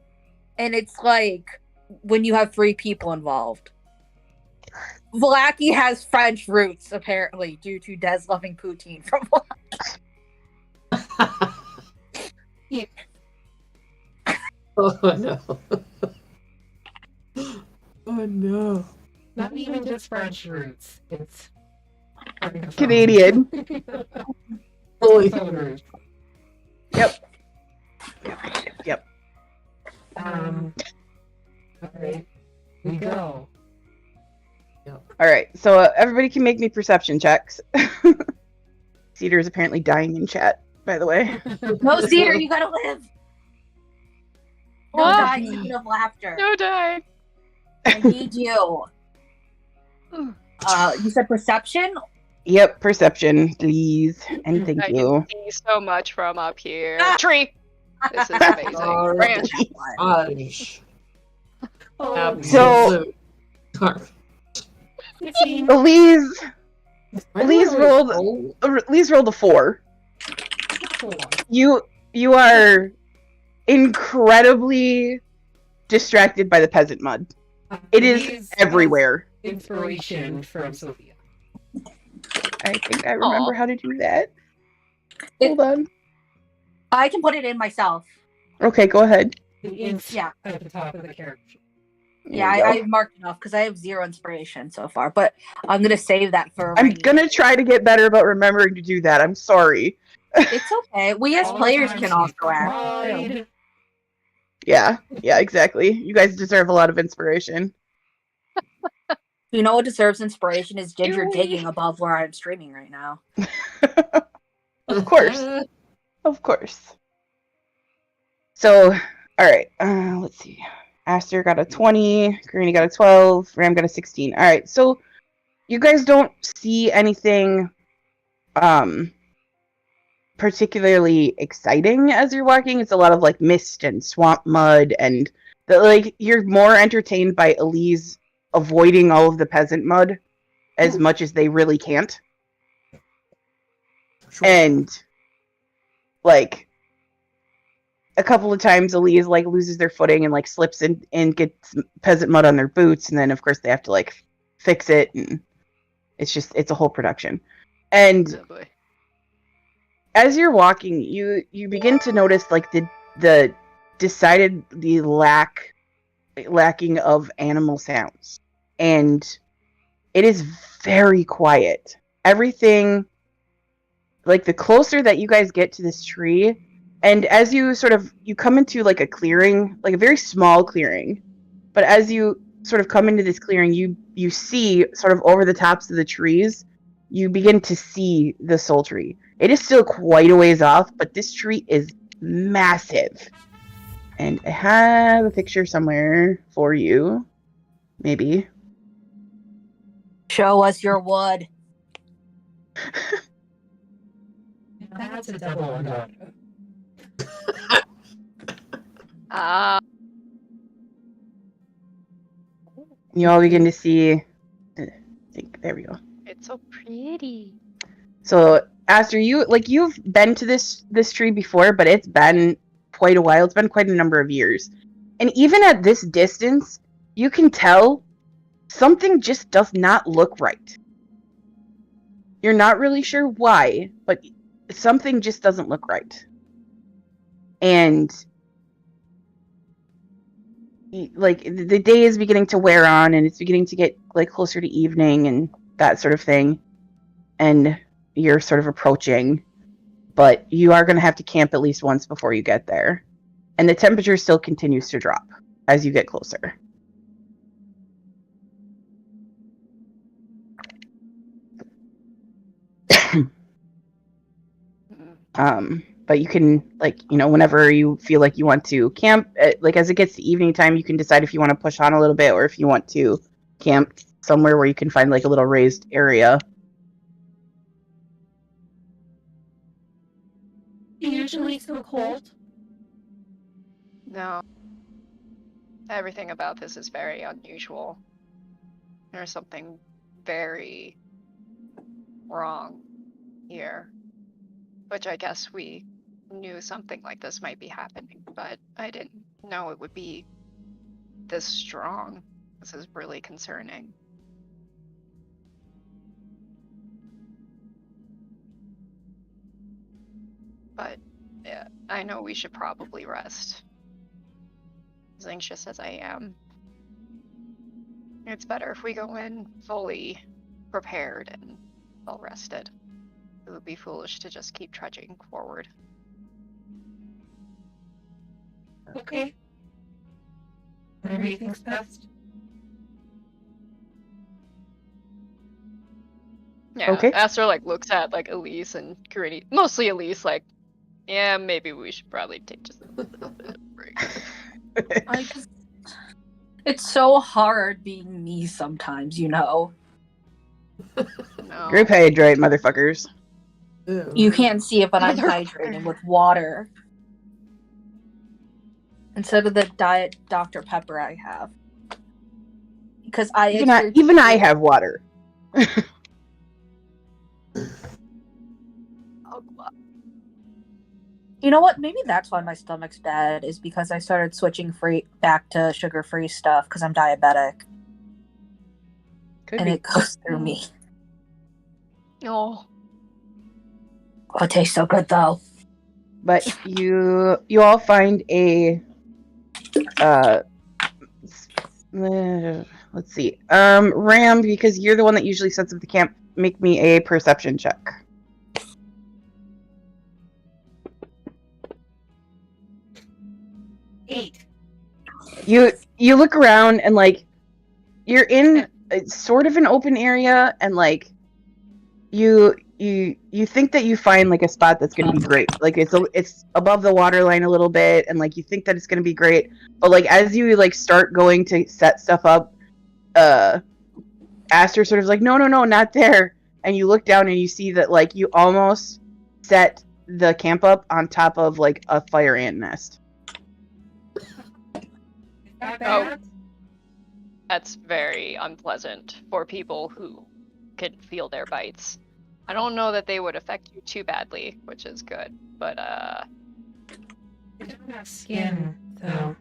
and it's like when you have 3 people involved. Valaki has French roots, apparently, due to Des loving poutine from Oh no. Oh no. Not even just French roots. It's Canadian. Holy. Roots. Yep. Alright. We go. All right, so everybody can make me perception checks. Cedar is apparently dying in chat, by the way. No, Cedar, you gotta live. No What? dying, speaking of laughter. No dying. I need you. You said perception? Yep, perception, please, and thank I you. can see so much from up here. Ah! Tree. This is amazing. Alright. Branch. Fudge. Oh, So- Absolute. Elise Elise rolled- Elise rolled a 4. You are incredibly distracted by the peasant mud. It is everywhere. Inspiration from Sophia. I think I remember Aw. how to do that. Hold on. I can put it in myself. Okay, go ahead. The ink Yeah. at the top of the character. Yeah, There you go. I've marked enough because I have 0 inspiration so far, but I'm gonna save that for. I'm rainy gonna day. try to get better about remembering to do that. I'm sorry. It's okay. We as All the players time can she's also act. cried. Yeah, exactly. You guys deserve a lot of inspiration. You know what deserves inspiration is Ginger Ew. digging above where I'm streaming right now. Of course. Of course. So, alright, let's see. Aster got a 20, Granny got a 12, Ram got a 16. Alright, so you guys don't see anything particularly exciting as you're walking. It's a lot of like mist and swamp mud, and you're more entertained by Elise avoiding all of the peasant mud as much as they really can't. And like a couple of times Elise like loses their footing and like slips in and gets peasant mud on their boots, and then of course they have to like fix it, and it's a whole production. And Oh boy. as you're walking, you begin to notice like the decidedly lacking of animal sounds, and it is very quiet. Everything, like the closer that you guys get to this tree, and as you you come into like a clearing, like a very small clearing, but as you sort of come into this clearing, you see sort of over the tops of the trees, you begin to see the soul tree. It is still quite a ways off, but this tree is massive. And I have a picture somewhere for you. Maybe. Show us your wood. That's a double entendre. Ah. You all begin to see. There we go. It's so pretty. So, Aster, you've been to this tree before, but it's been quite a while. It's been quite a number of years. And even at this distance, you can tell something just does not look right. You're not really sure why, but something just doesn't look right. And like the day is beginning to wear on, and it's beginning to get like closer to evening and that sort of thing, and you're sort of approaching, but you are going to have to camp at least once before you get there, and the temperature still continues to drop as you get closer. But you can, like, whenever you feel like you want to camp, like as it gets to evening time, you can decide if you want to push on a little bit or if you want to camp somewhere where you can find like a little raised area. Usually so cold. No. Everything about this is very unusual. There's something very wrong here. Which I guess we knew something like this might be happening, but I didn't know it would be this strong. This is really concerning. But yeah, I know we should probably rest. As anxious as I am, it's better if we go in fully prepared and well rested. It would be foolish to just keep trudging forward. Okay. Whatever you think's best. Yeah, Okay. Aster looks at Elise and Karini, mostly Elise, yeah, maybe we should probably take just a little bit of a break. It's so hard being me sometimes, No. Group hydrate, motherfuckers. Ew. You can't see it, but I'm Motherfucker. hydrating with water. Instead of the Diet Dr. Pepper I have. Because Even I have water. You know what? Maybe that's why my stomach's bad, is because I started switching back to sugar-free stuff because I'm diabetic. Could And be. it goes through me. Oh. Oh, it tastes so good, though. But you all find a let's see. Ram, because you're the one that usually sets up the camp, make me a perception check. 8. You look around and you're in sort of an open area, and you think that you find a spot that's going to be great. It's above the water line a little bit, and you think that it's going to be great. But as you start going to set stuff up, Aster sort of no, not there. And you look down and you see that you almost set the camp up on top of a fire ant nest. That bad? That's very unpleasant for people who can feel their bites. I don't know that they would affect you too badly, which is good, but They don't have skin, so.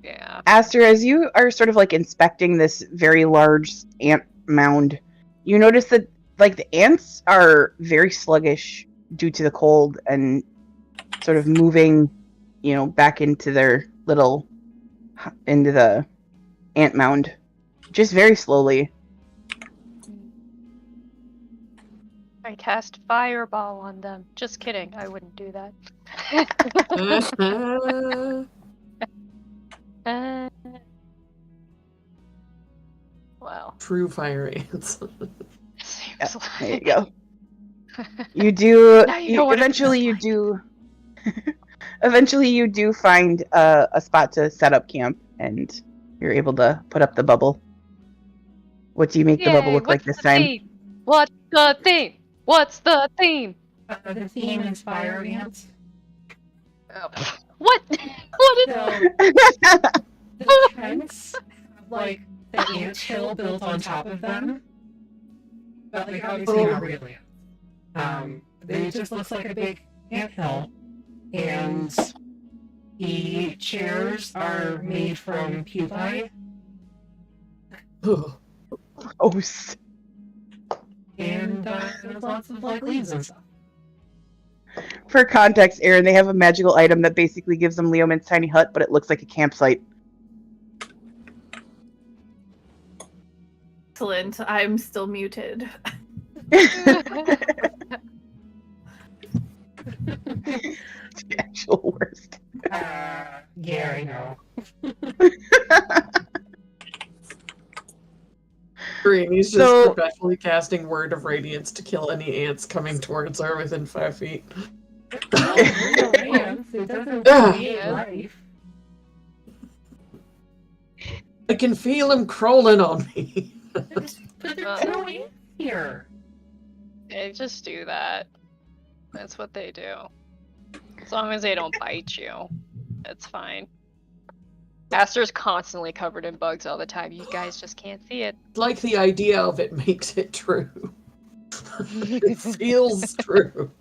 yeah. Aster, as you are sort of inspecting this very large ant mound, you notice that the ants are very sluggish due to the cold and sort of moving, back into the ant mound, just very slowly. I cast fireball on them. Just kidding, I wouldn't do that. Well, True fire ants. seems There you like go. You do. Now you know what it Eventually, you feels do. Eventually, you do find a spot to set up camp, and you're able to put up the bubble. What do you make the bubble look like this time? Theme? What's the theme? What's the theme? The theme is fire ants. Oh, what? What is So, the tents have, the ant hill built on top of them. But, obviously not really. It just looks like a big ant hill. And the chairs are made from pupae. Ugh. Gross. And there's lots of, leaves and stuff. For context, Aaron, they have a magical item that basically gives them Leomund's tiny hut, but it looks like a campsite. Excellent. I'm still muted. The actual worst. Yeah, I know. He's just So- perpetually casting Word of Radiance to kill any ants coming towards her within 5 feet. Well, real ants, it doesn't Ah. create life. I can feel him crawling on me. But there's no ants here. They just do that. That's what they do. As long as they don't bite you, it's fine. Aster's constantly covered in bugs all the time. You guys just can't see it. Like the idea of it makes it true. It feels true.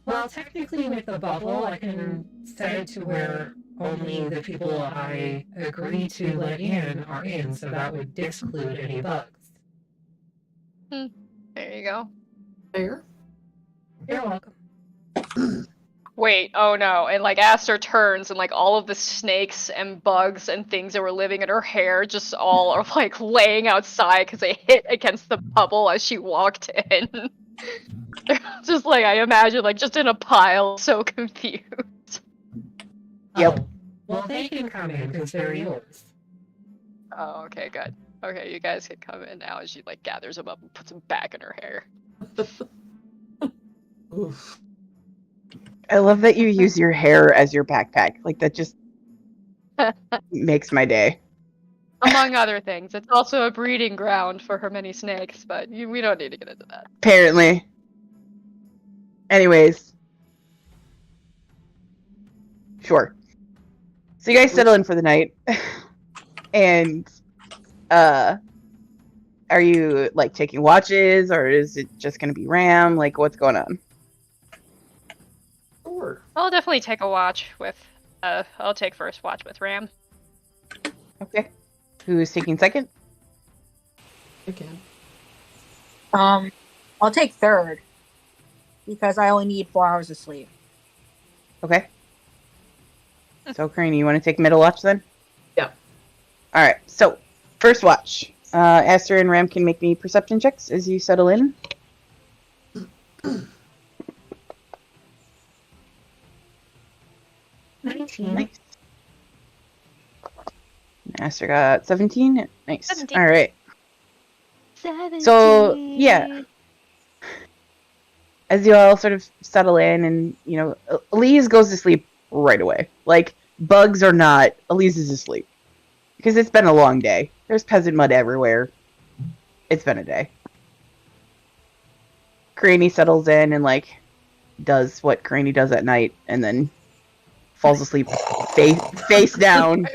Well, technically with the bubble, I can set it to where only the people I agree to let in are in, so that would disclude any bugs. There you go. Fair. You're welcome. Wait, oh no. And like Aster turns and like all of the snakes and bugs and things that were living in her hair just all are like laying outside because they hit against the bubble as she walked in. They're just like, I imagine, like just in a pile, so confused. Yep. Oh, well, they can come in because they're yours. Oh, okay, good. Okay, you guys can come in now as she like gathers them up and puts them back in her hair. Oof. I love that you use your hair as your backpack. Like, that just makes my day. Among other things. It's also a breeding ground for her many snakes, but we don't need to get into that. Apparently. Anyways. Sure. So you guys settle in for the night. And, are you, like, taking watches, or is it just gonna be Ram? Like, what's going on? Sure. I'll definitely take a watch with, I'll take first watch with Ram. Okay. Who's taking second? Again. I'll take third because I only need 4 hours of sleep. Okay. So, Crane, you want to take middle watch then? Yeah. All right. So, first watch. Aster and Ram can make me perception checks as you settle in. 19. Nice. Aster got 17. Nice. 17. All right. So, yeah. As you all sort of settle in and, you know, Elise goes to sleep right away. Like, bugs or not, Elise is asleep. Because it's been a long day. There's peasant mud everywhere. It's been a day. Craney settles in and, like, does what Craney does at night and then falls asleep face down.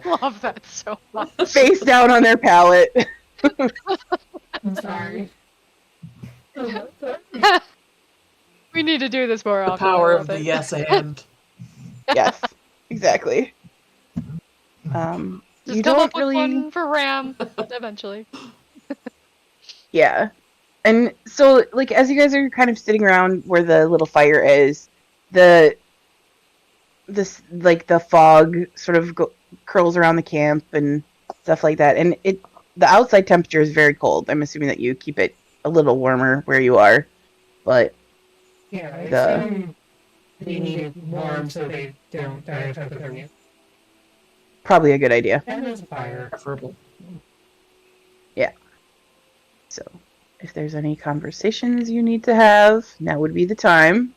I love that so much. Face down on their pallet. I'm sorry. We need to do this more The often. power I of love the it. yes and. Yes, exactly. Just You come don't up with really... one for Ram eventually. Yeah. And so, like, as you guys are kind of sitting around where the little fire is, the fog sort of curls around the camp and stuff like that. And the outside temperature is very cold. I'm assuming that you keep it a little warmer where you are. But Yeah, I The- assume they need it warm so they don't die of hypothermia. probably a good idea. And there's a fire. Preferable. So, if there's any conversations you need to have, now would be the time.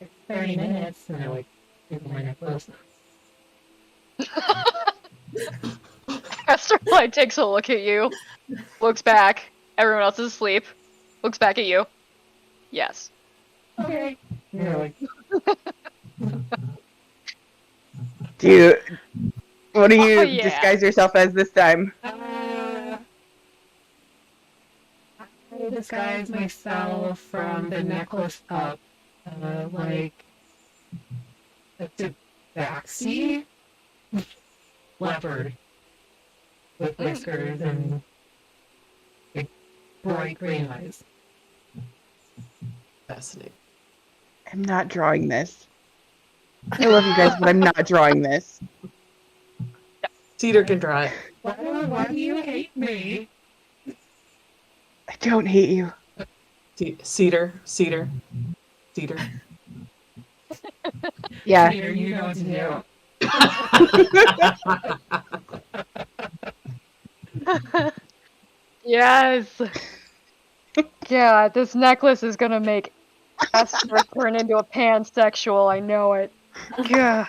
It's 30 minutes, and I like people might not close. Esther like takes a look at you, looks back. Everyone else is asleep. Looks back at you. Yes. Okay. Yeah, like, What do you Oh, yeah. disguise yourself as this time? I disguise myself from the necklace up, like a tabaxi leopard with whiskers and big bright green eyes. Fascinating. I'm not drawing this. I love you guys, but I'm not drawing this. Cedar can draw it. Why do you hate me? I don't hate you. Cedar. Yeah. Peter, you know what to do. Yes. Yeah, this necklace is gonna make Esther turn into a pansexual. I know it. Yeah.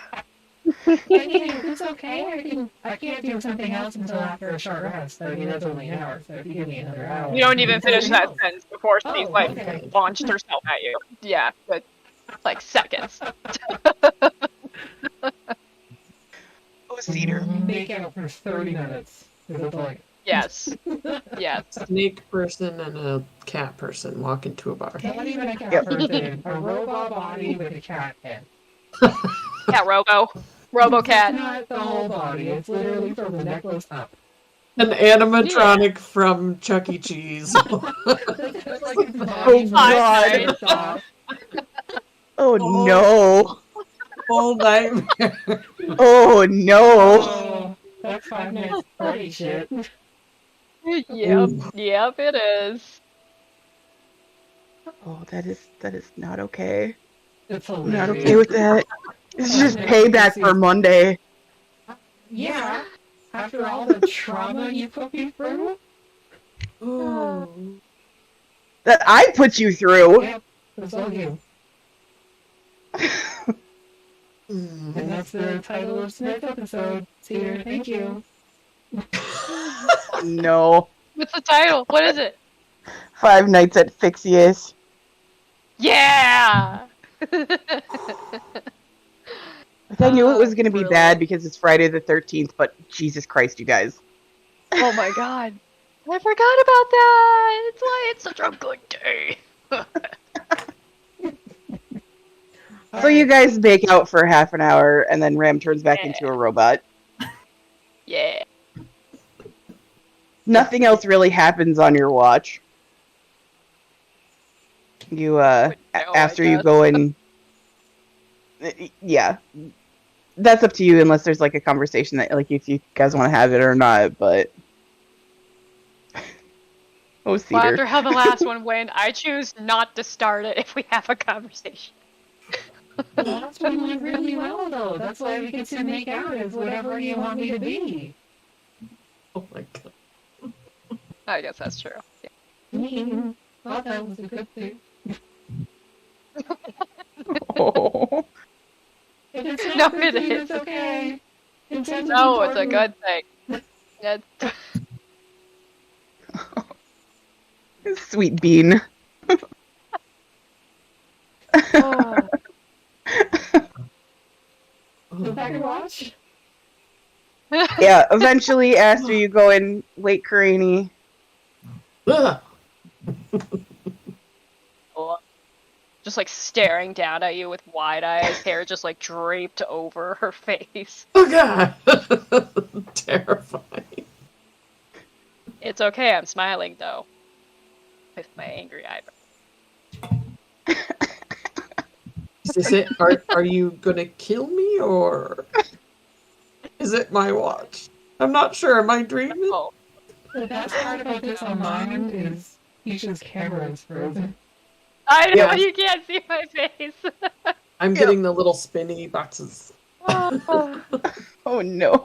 I mean, it's okay. I can't do something else until after a short rest. I mean, that's only an hour, so if you give me another hour. You don't even do finish something that else. sentence before she's Oh, like okay. launched herself at you. Yeah, but like seconds. Oh, Cedar. Make out for 30 minutes. Is it like, Yes. Yes. Snake person and a cat person walk into a bar. not even a cat Yep. person, a robot body with a cat head. Cat Robo. Robocat. It's not the whole body, it's literally from the necklace up. An animatronic from Chuck E. Cheese. It's like its Oh, body's God. ripped off. Oh, no. Full nightmare. Oh, no. Oh, that's 5 minutes party shit. Yep. Yep, it is. Oh, that is not okay. It's I'm hilarious. not okay with that. This is just payback for Monday. Yeah, after all the trauma you put me through. Ooh. That I put you through. Yep, that's all you. And that's the title of tonight's episode. Cedar, thank you. No. What's the title? What is it? 5 Nights at Phixius. Yeah! Like, I knew it was going to be Brilliant. bad because it's Friday the 13th, but Jesus Christ, you guys. Oh my god. I forgot about that! It's why it's such a good day. So you guys make out for half an hour, and then Ram turns back into a robot. Yeah. Nothing else really happens on your watch. You, Wouldn't know, I after you guess. go in... Yeah. That's up to you, unless there's, like, a conversation that, like, if you guys want to have it or not, but... Oh, Well, Cedar. after how the last one went, I choose not to start it if we have a conversation. The last one went really well, though. That's why we get to make out as whatever you want me to be. Oh my god. I guess that's true. Yeah. Thought that was a good thing. Oh. If it's No, not a good it thing, is. it's okay. Intent is No, it's a important. good thing. That's- Sweet bean. oh. Go back and watch. Yeah, eventually, after you go in, wake Karini. Ugh. Just like staring down at you with wide eyes, hair just like draped over her face. Oh god. Terrifying. It's okay, I'm smiling though. With my angry eyebrow. Is it? Are you gonna kill me or is it my watch? I'm not sure. Am I dreaming? Oh. The best part about this on mine is Keisha's camera is frozen. I know Yeah. you can't see my face. I'm getting the little spinny boxes. Oh. Oh no.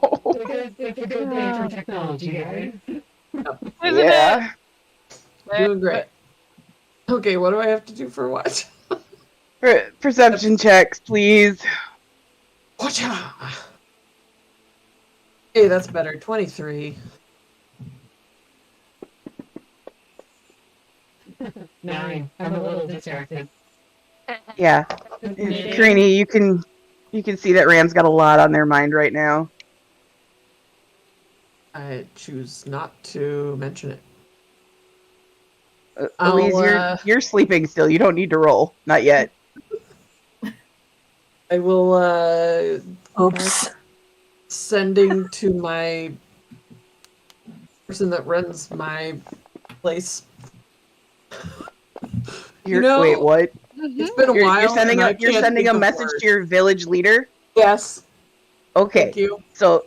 It's a good day for technology, guys. Isn't Yeah. Doing great. Okay, what do I have to do for what? Perception checks, please. Watcha! Hey, that's better. 23. 9. I'm a little distracted. Yeah. Karini, you can see that Ram's got a lot on their mind right now. I choose not to mention it. Elise, you're sleeping still. You don't need to roll. Not yet. I will Oops. sending to my person that runs my place. You're, know- wait, what? It's been a while. You're sending and I a you're can't sending think a of message words. to your village leader. Yes. Okay, Thank you. so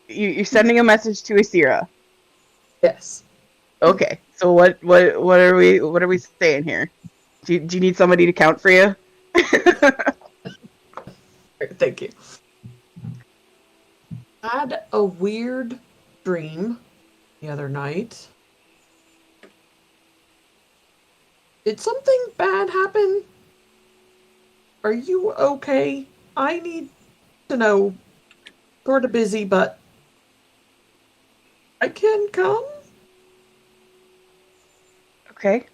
you're sending a message to Asira. Yes. Okay, so what are we saying here? Do you need somebody to count for you? Thank you. I had a weird dream the other night. Did something bad happen? Are you okay? I need to know. Sort of busy, but I can come. Okay.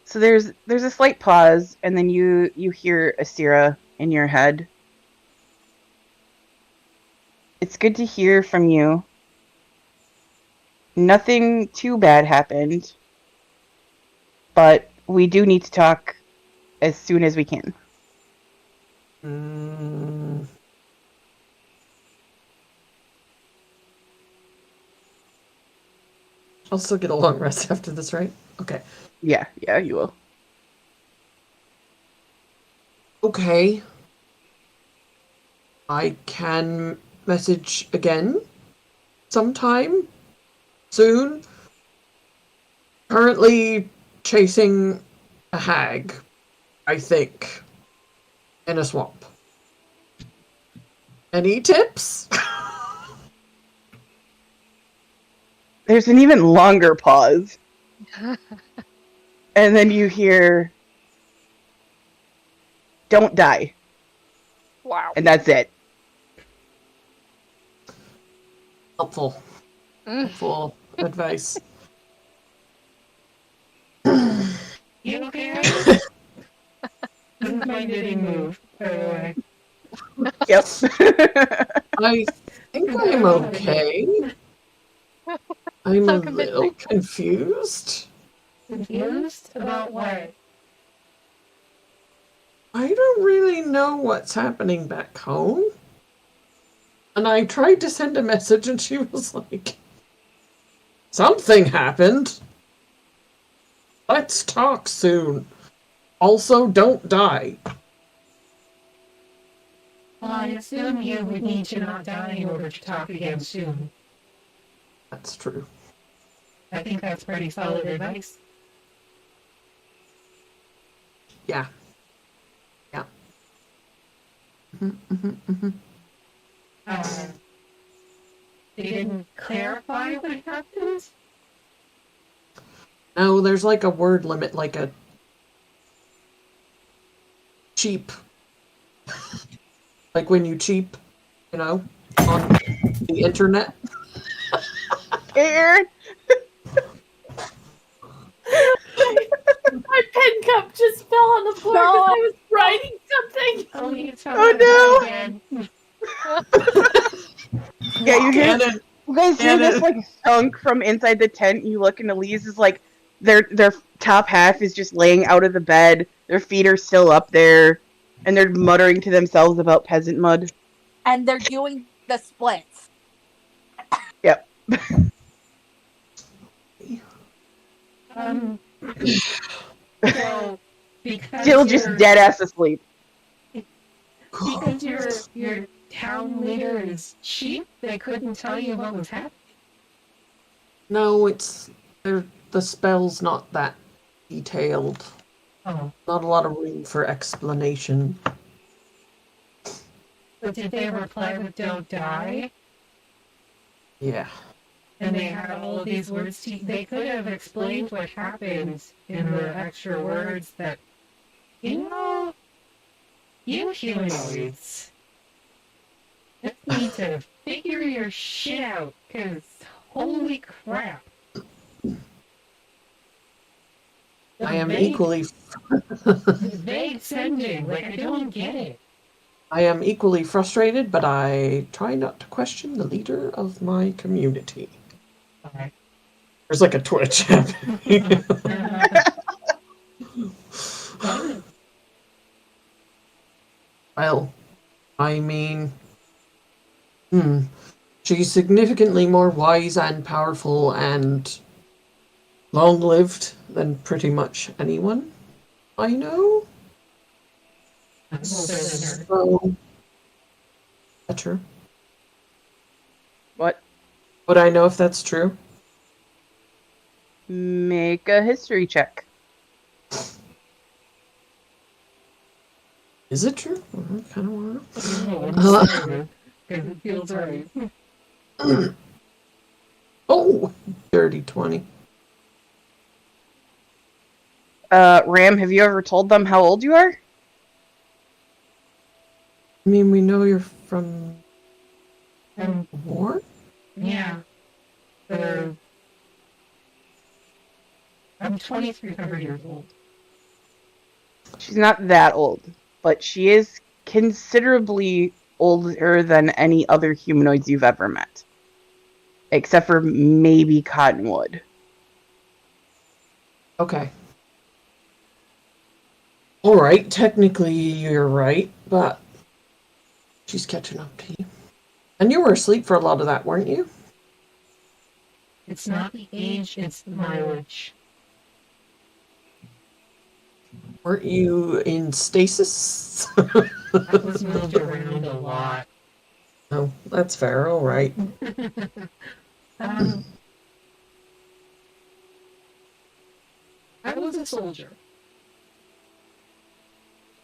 So there's a slight pause, and then you hear Asira in your head. It's good to hear from you. Nothing too bad happened, but we do need to talk as soon as we can. I'll still get a long rest after this, right? Okay. Yeah, you will. Okay. I can message again sometime soon. Currently chasing a hag, I think, in a swamp. Any tips? There's an even longer pause. And then you hear, "Don't die." Wow. And that's it. Helpful. Helpful advice. You okay? This is my knitting move, by the way. Yep. I think I'm okay. I'm So a little confused. Confused about what? I don't really know what's happening back home. And I tried to send a message and she was like, something happened. Let's talk soon. Also, don't die. Well, I assume you would need to not die in order to talk again soon. That's true. I think that's pretty solid advice. Yeah. Yeah. They didn't clarify what happened? No, there's like a word limit, like a cheap. Like when you cheap, you know, on the internet. Aaron, My pen cup just fell on the floor because I was writing something. Oh, you Oh, no. again. yeah, you hear. Cannon. You guys hear this Cannon. like thunk from inside the tent. You look, and Elise is like, their top half is just laying out of the bed. Their feet are still up there, and they're muttering to themselves about peasant mud. And they're doing the splits. Yep. So, because Still just you're- dead ass asleep. Because your town leader is cheap, they couldn't tell you what was happening. No, it's the spell's not that detailed. Oh, Not a lot of room for explanation. but did they reply with "Don't die"? Yeah. And they had all of these words. They could have explained what happened in the extra words that, you know, you humanoids just need to figure your shit out, because holy crap. I am Vague- equally Vague sending, like, I don't get it. I am equally frustrated, but I try not to question the leader of my community. Okay. There's like a twitch happening. Well, I mean, she's significantly more wise and powerful and long-lived than pretty much anyone I know. I'm older than her. So, that's true. What? Would I know if that's true? Make a history check. Is it true? I kind of want Because it feels right. to. Oh, dirty 20. Ram, have you ever told them how old you are? I mean, we know you're from war? Yeah. I'm 2,300 years old. She's not that old, but she is considerably older than any other humanoids you've ever met. Except for maybe Cottonwood. Okay. Alright, technically you're right, but she's catching up to you. And you were asleep for a lot of that, weren't you? It's not the age, it's the mileage. Weren't you in stasis? I was moved around a lot. Oh, that's fair, alright. I was a soldier.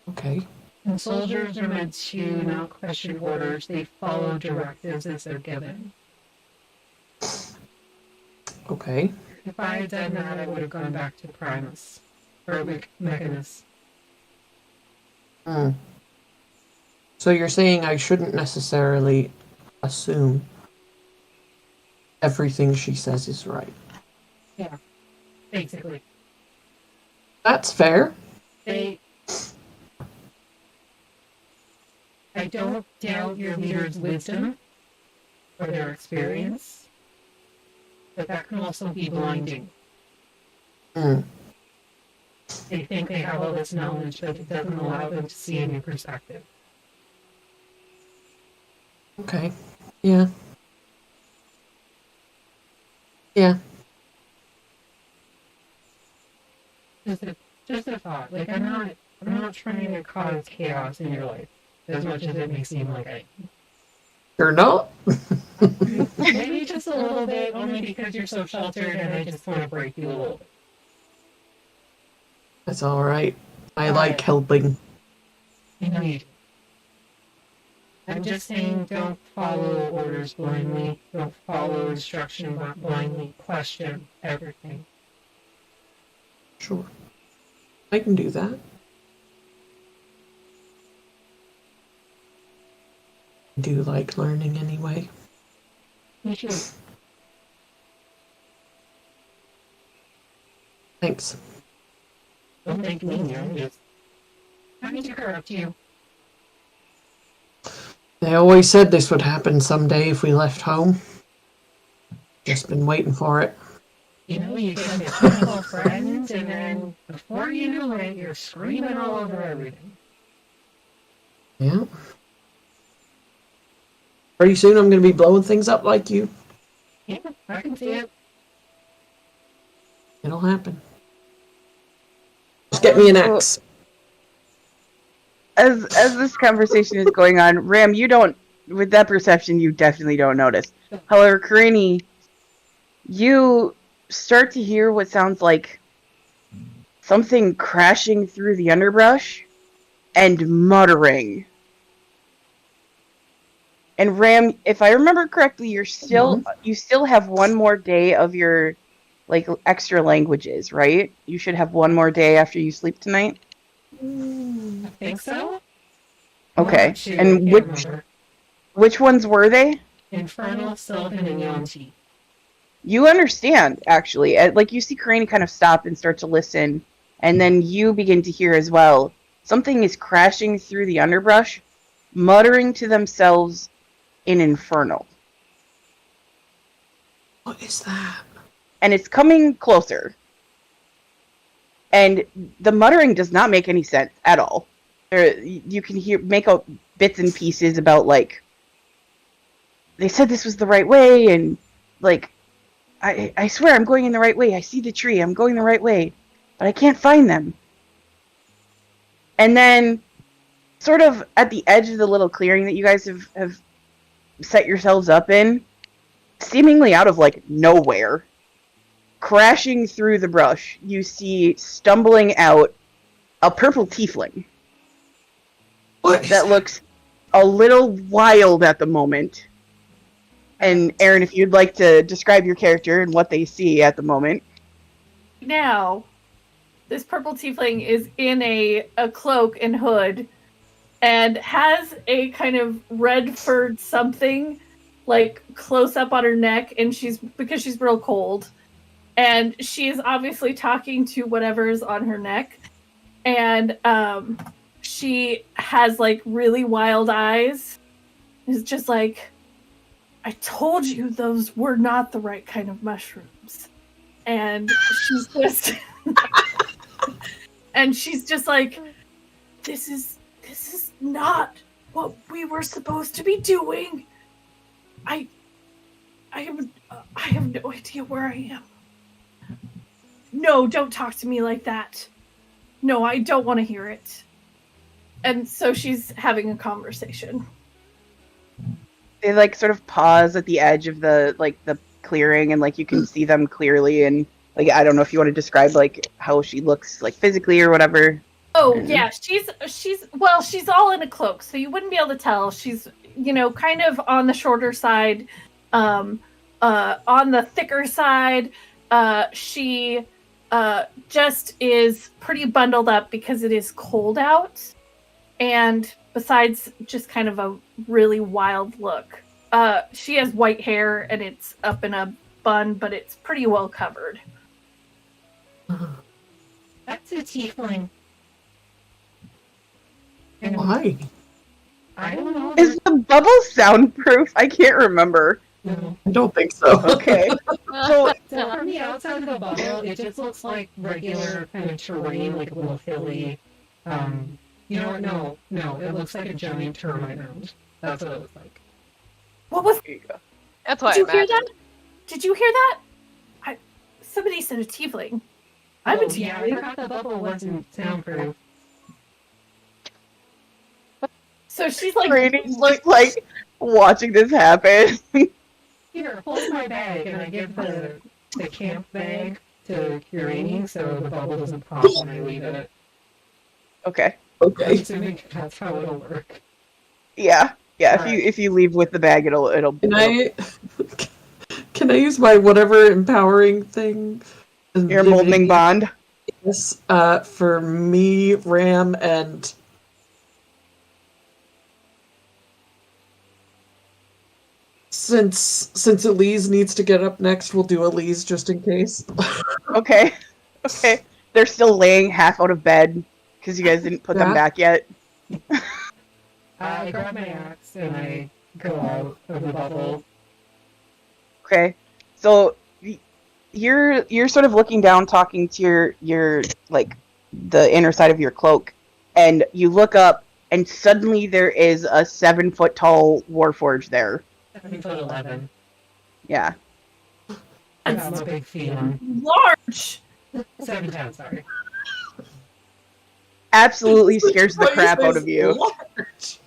Okay. And soldiers are meant to not question orders. They follow directives as they're given. Okay. If I had done that, I would have gone back to Primus. Or Mechanus. Hmm. So you're saying I shouldn't necessarily assume everything she says is right. Yeah. Basically. That's fair. I don't doubt your leader's wisdom or their experience, but that can also be blinding. Hmm. They think they have all this knowledge, but it doesn't allow them to see a new perspective. Okay. Yeah. Yeah. Just a thought. Like I'm not trying to cause chaos in your life as much as it may seem like I am. You're not? Maybe just a little bit, only because you're so sheltered and I just want to break you a little bit. That's alright. I like helping. I know you do. I'm just saying don't follow orders blindly. Don't follow instruction blindly. Question everything. Sure. I can do that. I do like learning anyway. Me too. Thanks. Don't thank me, I'm just trying to correct you. They always said this would happen someday if we left home. Just been waiting for it. You know, you get a couple of friends, and then before you know it, you're screaming all over everything. Yeah. Pretty soon I'm going to be blowing things up like you. Yeah, I can see it. It'll happen. Just get me an axe. As this conversation is going on, Ram, you don't, with that perception, you definitely don't notice. However, Karini, you start to hear what sounds like something crashing through the underbrush and muttering. And Ram, if I remember correctly, you still have one more day of your extra languages, right? You should have one more day after you sleep tonight. I think so. Okay. And which ones were they? Infernal, Sylvan, and Yonti. You understand, actually. You see Karini kind of stop and start to listen, and then you begin to hear as well. Something is crashing through the underbrush, muttering to themselves in Infernal. What is that? And it's coming closer. And the muttering does not make any sense at all. You can make out bits and pieces about, they said this was the right way, and, I swear I'm going in the right way. I see the tree. I'm going the right way. But I can't find them. And then sort of at the edge of the little clearing that you guys have set yourselves up in, seemingly out of like nowhere, crashing through the brush, you see stumbling out a purple tiefling that looks a little wild at the moment. And Aaron, if you'd like to describe your character and what they see at the moment. Now, this purple tiefling is in a cloak and hood and has a kind of red furred something like close up on her neck, and because she's real cold. And she is obviously talking to whatever is on her neck. And she has like really wild eyes. It's just like, I told you those were not the right kind of mushrooms. And she's just and she's just like, this is not what we were supposed to be doing. I have no idea where I am. No, don't talk to me like that. No, I don't want to hear it. And so she's having a conversation. They like sort of pause at the edge of the clearing, and like you can see them clearly, and like I don't know if you want to describe like how she looks like physically or whatever. Oh yeah, she's all in a cloak, so you wouldn't be able to tell. She's, you know, kind of on the shorter side, on the thicker side. She just is pretty bundled up because it is cold out, and besides just kind of a really wild look. She has white hair and it's up in a bun, but it's pretty well covered. That's a tiefling. Why? I don't know. Is the bubble soundproof? I can't remember. No. I don't think so. Okay. So from the outside of the bubble, it just looks like regular kind of terrain, like a little hilly. You know what? No. It looks like a giant termite mound. That's what it looks like. What was? There you go. That's why Did you I hear imagined. that? Did you hear that? Somebody said a tiefling. I'm a Oh, yeah, I tiefling. forgot the bubble wasn't soundproof. So she's like, Brady's just like watching this happen. Here, hold my bag, and I give the camp bag to Curani so the bubble doesn't pop when I leave it. Okay. I'm Okay. assuming that's how it'll work. Yeah. Yeah. Alright. If you leave with the bag, it'll. Can I use my whatever empowering thing? Your molding bond. Yes, for me, Ram, and since Elise needs to get up next, we'll do Elise just in case. Okay. Okay. They're still laying half out of bed because you guys didn't put them Yeah. back yet. I grab my axe and I go out of the bubble. Okay. So you're sort of looking down, talking to your like the inner side of your cloak, and you look up, and suddenly there is a 7-foot tall warforge there. 7'11". Yeah. I'm a big fan. large. 7'10", sorry. Absolutely scares the crap out of you. Large.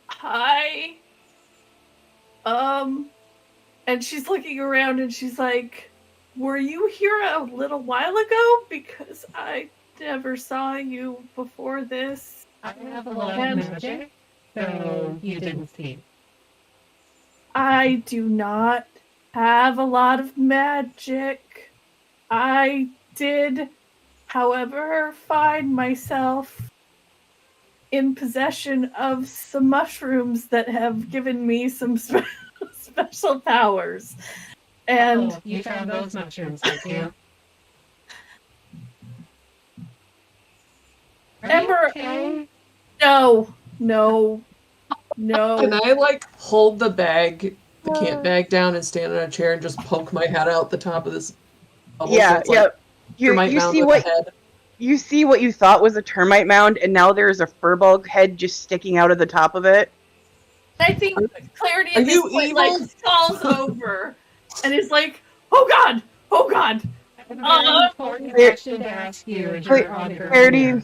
Hi. And she's looking around and she's like, were you here a little while ago? Because I never saw you before this. I have a lot of magic, so you didn't see. I do not have a lot of magic. I did, however, find myself in possession of some mushrooms that have given me some special powers. And You found those mushrooms, did you? Are you Ember- okay? no. Can I like hold the camp bag down and stand on a chair and just poke my head out the top of this bubble? Yeah. So it's Yeah. like termite You mound see with what a head. you see what you thought was a termite mound, and now there is a furbug head just sticking out of the top of it. I think Clarity Are at this you point evil? like falls over and is like, oh god. I have a very important question to ask you, and you're on your own Clarity, here.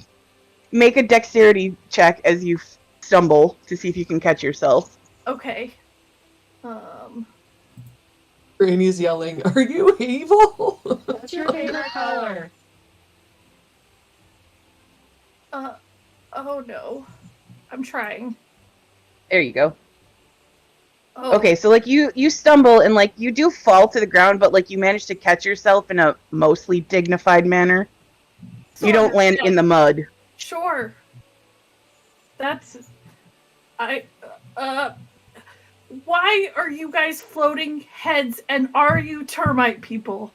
make a dexterity check as you stumble to see if you can catch yourself. Okay. Granny's yelling, "Are you evil?" What's your favorite color? Oh no. I'm trying. There you go. Oh, Okay, so like you stumble and like you do fall to the ground, but like you manage to catch yourself in a mostly dignified manner. You don't land in the mud. Sure. Why are you guys floating heads and are you termite people?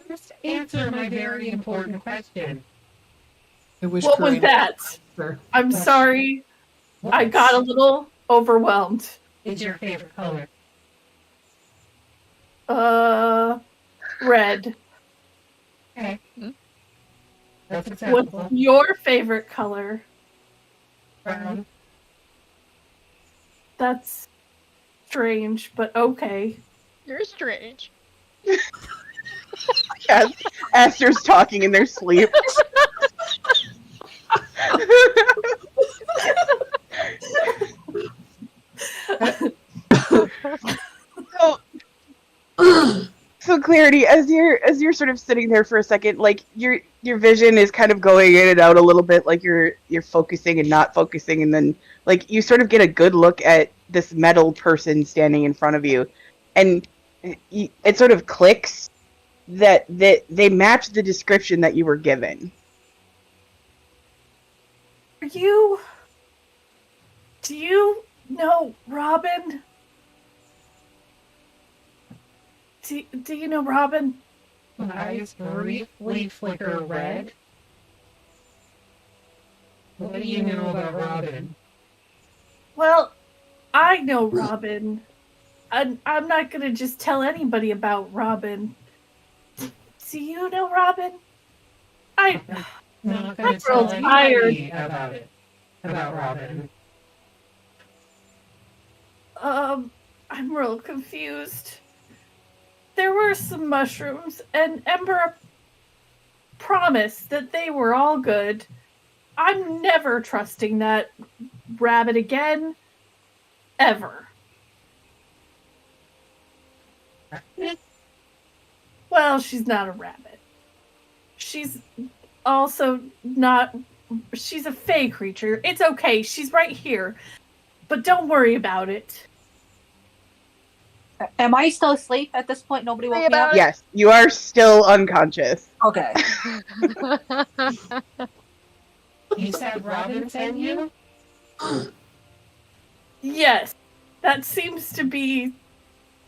First, answer my very important question. I wish What was Corinne- that? I'm sorry. I got a little overwhelmed. Is your favorite color? Red. Okay. That's What's acceptable. your favorite color? Brown. That's strange, but okay. You're strange. Aster's talking in their sleep. So Clarity, as you're sort of sitting there for a second, like your vision is kind of going in and out a little bit, like you're focusing and not focusing, and then like you sort of get a good look at this metal person standing in front of you, and it sort of clicks that they match the description that you were given. Do you know Robin? Do you know Robin? Eyes briefly flicker red. What do you know about Robin? Well, I know Robin. I'm not gonna just tell anybody about Robin. Do you know Robin? Not gonna I'm tell real tired. anybody about it. About Robin. I'm real confused. There were some mushrooms, and Ember promised that they were all good. I'm never trusting that rabbit again. Ever. Well, she's not a rabbit. She's also not... She's a fey creature. It's okay. She's right here. But don't worry about it. Am I still asleep at this point? Nobody woke me up? Yes, you are still unconscious. Okay. You said Robin sent you? Yes, that seems to be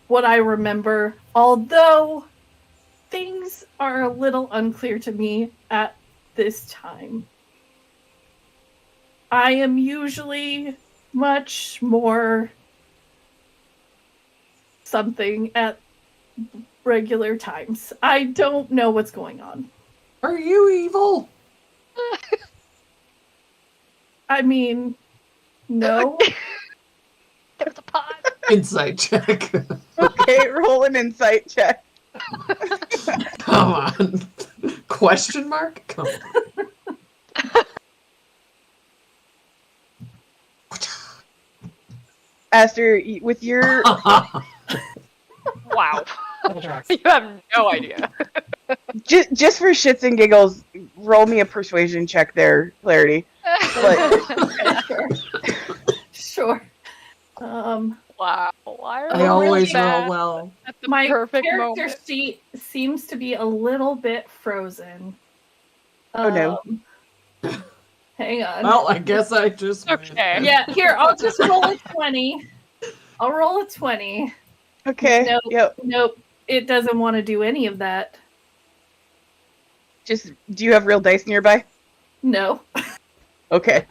what I remember. Although things are a little unclear to me at this time. I am usually much more something at regular times. I don't know what's going on. Are you evil? I mean, no. There's a pod. Insight check. Okay, roll an insight check. Come on. Question mark? Come on. Aster, with your Wow. Double tracks. You have no idea. just for shits and giggles, roll me a persuasion check there, Clarity. Sure. Wow. Why are I we always really roll bad well. at the My perfect character moment? sheet seems to be a little bit frozen. Oh, no. Hang on. Well, I guess I just went. Okay. Yeah, here, I'll just roll a 20. I'll roll a 20. Okay. Nope. Yep. Nope. It doesn't want to do any of that. Just, do you have real dice nearby? No. Okay.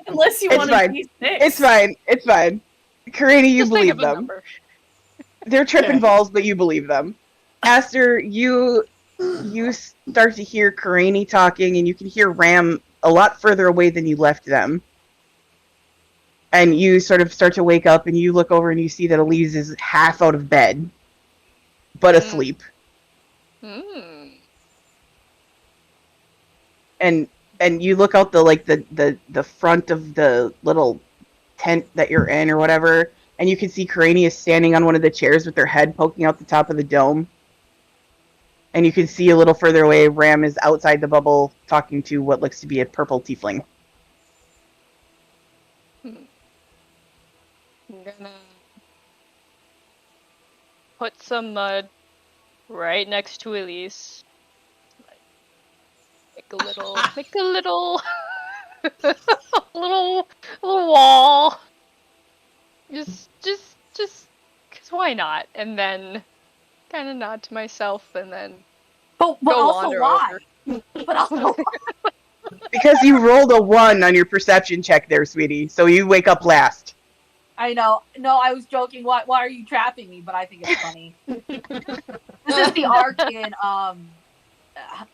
Unless you It's want fine. to d6. It's fine. It's fine. Karini, you Just think believe of a them. number. They're tripping Okay. balls, but you believe them. Aster, you start to hear Karini talking, and you can hear Ram a lot further away than you left them. And you sort of start to wake up, and you look over and you see that Elise is half out of bed, but asleep. Hmm. and you look out the front of the little tent that you're in or whatever, and you can see Karania standing on one of the chairs with their head poking out the top of the dome. And you can see a little further away, Ram is outside the bubble talking to what looks to be a purple tiefling. I'm gonna put some mud right next to Elise. Make a little, little wall. Just, cause why not? And then kind of nod to myself, and then But go also wander why? over. But also Because you rolled a 1 on your perception check there, sweetie, so you wake up last. I know. No, I was joking. Why are you trapping me? But I think it's funny. This is the arc in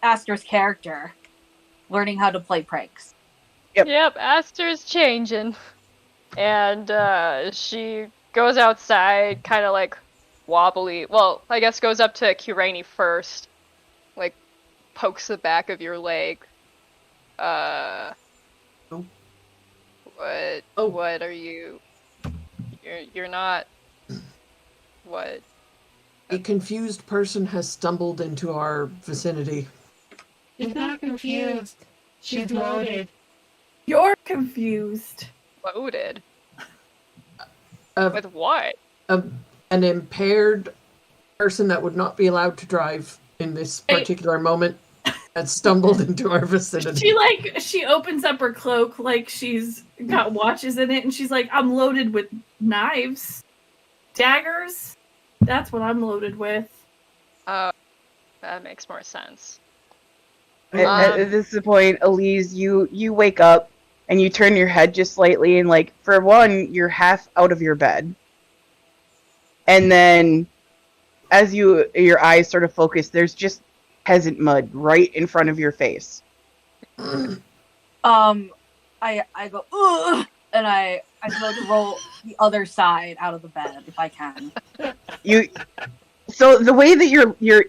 Aster's character learning how to play pranks. Yep, Aster's changing. And she goes outside, kind of like wobbly. Well, I guess goes up to Kirani first. Like, pokes the back of your leg. Oh. What are you? You're not. What? A confused person has stumbled into our vicinity. She's not confused. She's loaded. You're confused. Loaded? Uh, With what? An impaired person that would not be allowed to drive in this particular moment has stumbled into our vicinity. She opens up her cloak like she's got watches in it, and she's like, I'm loaded with knives, daggers. That's what I'm loaded with. That makes more sense. At this point, Elise, you wake up and you turn your head just slightly, and like for one, you're half out of your bed, and then as your eyes sort of focus, there's just peasant mud right in front of your face. I go ugh, and I go to roll the other side out of the bed if I can. So the way that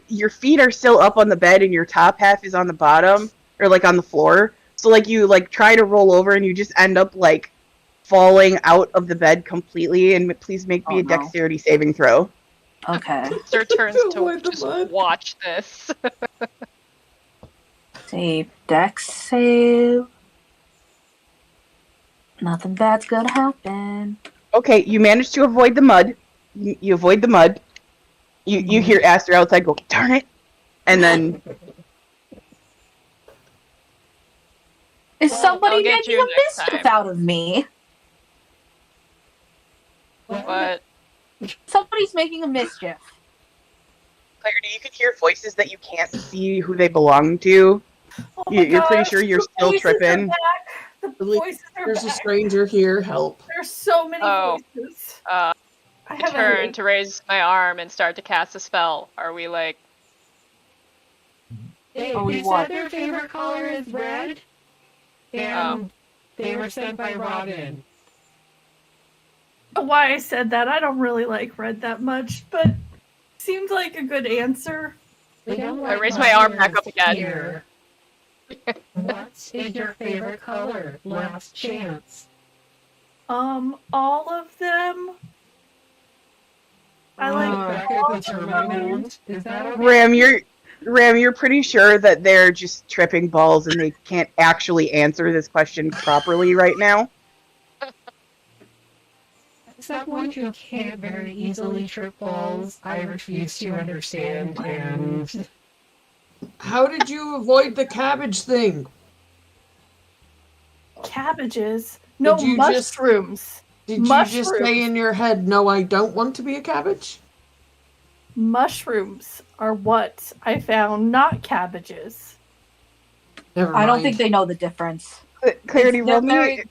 your feet are still up on the bed and your top half is on the bottom or like on the floor. So like you like try to roll over and you just end up like falling out of the bed completely. And please make me a dexterity saving throw. Okay. Sir turns to just watch this. Save dex save. Nothing bad's gonna happen. Okay, you managed to avoid the mud. You avoid the mud. You hear Aster outside go, darn it! And then... Is somebody I'll get making you a next mischief time. out of me? What? Somebody's making a mischief. Clarity, you can hear voices that you can't see who they belong to. Oh my You're pretty gosh, sure you're the still voices are tripping. back. The voices are There's a back. stranger here, help. There's so many voices. I I have a turn headache. to raise my arm and start to cast a spell. Are we like... They we said what? their favorite color is red, and they were sent by Robin. Why I said that, I don't really like red that much, but seemed like a good answer. They don't I like raise my arm back up colors again. here. What is your favorite color? Last chance. All of them. I like Back all at the of turbine them. mound. Is that okay? Ram, you're pretty sure that they're just tripping balls and they can't actually answer this question properly right now. Someone who can't very easily trip balls, I refuse to understand, and... How did you avoid the cabbage thing? Cabbages. No, Did you just- mushrooms. Did you just say in your head, no, I don't want to be a cabbage? Mushrooms are what I found, not cabbages. Never mind. I don't think they know the difference. Clarity, They're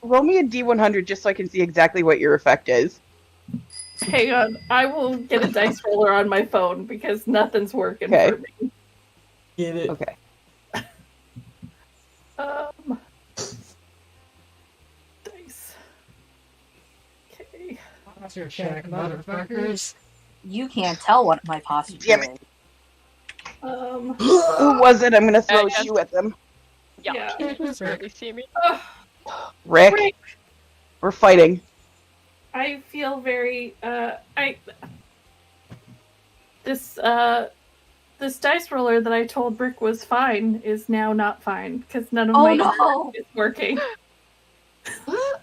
roll me a D100 just so I can see exactly what your effect is. Hang on, I will get a dice roller on my phone because nothing's working Okay. for me. Get it. Okay. Dice. Okay. Posture check, motherfuckers. You can't tell what my posture Damn it. is. Who was it? I'm gonna throw a guess- shoe at them. Yuck. Yeah. It was Really see me. Ugh, Rick, Rick, we're fighting. I feel very this dice roller that I told Rick was fine is now not fine because none of Oh, my no. is working. What?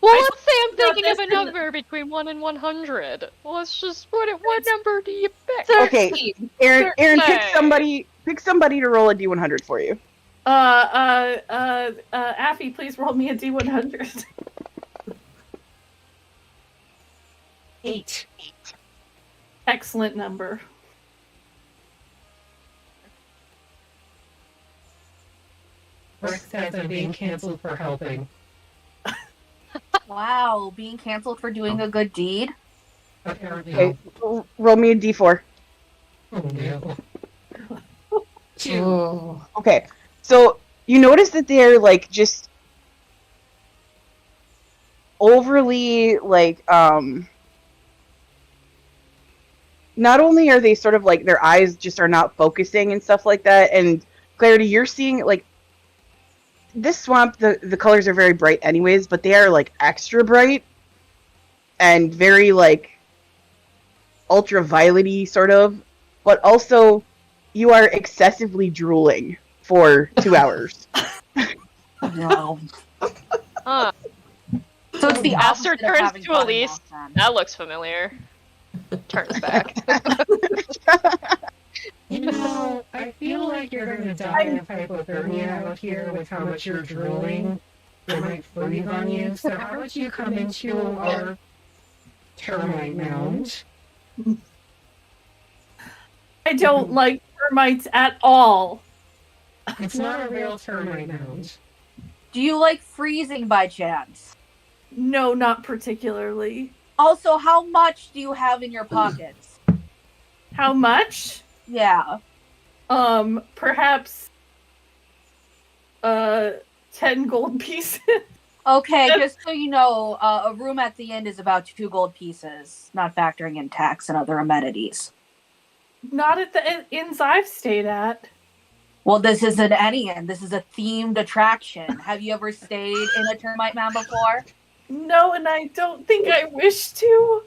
Well, I let's say I'm thought thinking of this a in the- number between 1 and 100. Let's just what number do you pick? Okay, 13. Aaron, pick Hey. somebody to roll a d100 for you. Affy, please roll me a D100. 8. Excellent number. Rick says I'm being canceled for helping. Wow, being canceled for doing a good deed? Apparently. Okay, roll me a d4. Oh no. 2. Oh. Okay, so you notice that they're like just overly like not only are they sort of like their eyes just are not focusing and stuff like that, and Clarity, you're seeing like this swamp, the colors are very bright anyways, but they are like extra bright and very like ultraviolet-y sort of, but also you are excessively drooling for 2 hours. No. Huh. So it's the Aster opposite of turns having to fun Elise. enough, then. That looks familiar. Turns back. You know, I feel like you're gonna die of hypothermia out here with how much you're drooling. They might freeze on you. So how about you come into our termite mound? I don't like termites at all. It's not a real termite mound. Do you like freezing by chance? No, not particularly. Also, how much do you have in your pockets? How much? Yeah. Perhaps 10 gold pieces. Okay, just so you know, a room at the inn is about 2 gold pieces, not factoring in tax and other amenities. Not at the inns I've stayed at. Well, this isn't any inn. This is a themed attraction. Have you ever stayed in a termite mound before? No, and I don't think I wish to.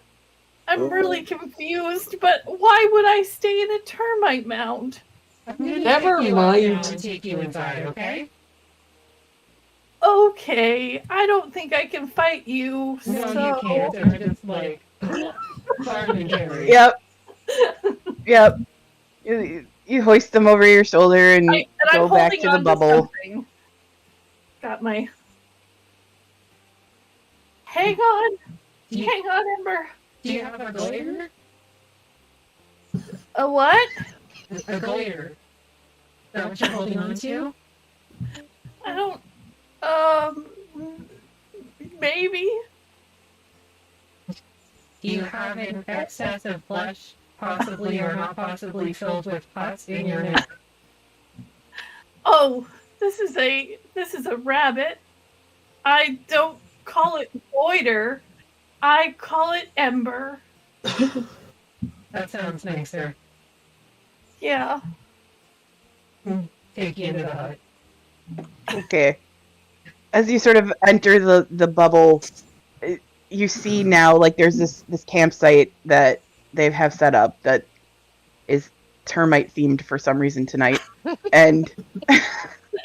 I'm really confused, but why would I stay in a termite mound? I'm gonna Never pick you up mind. now and take you inside, okay? Okay, I don't think I can fight you, No, so... you can't. They're just like fragmentary. Yep. You hoist them over your shoulder and I'm go back holding to the on bubble. something. Got my... Hang on! Do you, Hang on, Ember! do you have a glider? A what? A glider. Is that what you're holding on to? I don't... Maybe? Do you have an excess of flesh, possibly or not possibly filled with pus in your neck? Oh, this is a rabbit. I don't call it goiter. I call it Ember. That sounds nicer. Yeah. Take you into the hut. Okay. As you sort of enter the bubble, you see now like there's this campsite that they have set up that is termite themed for some reason tonight, and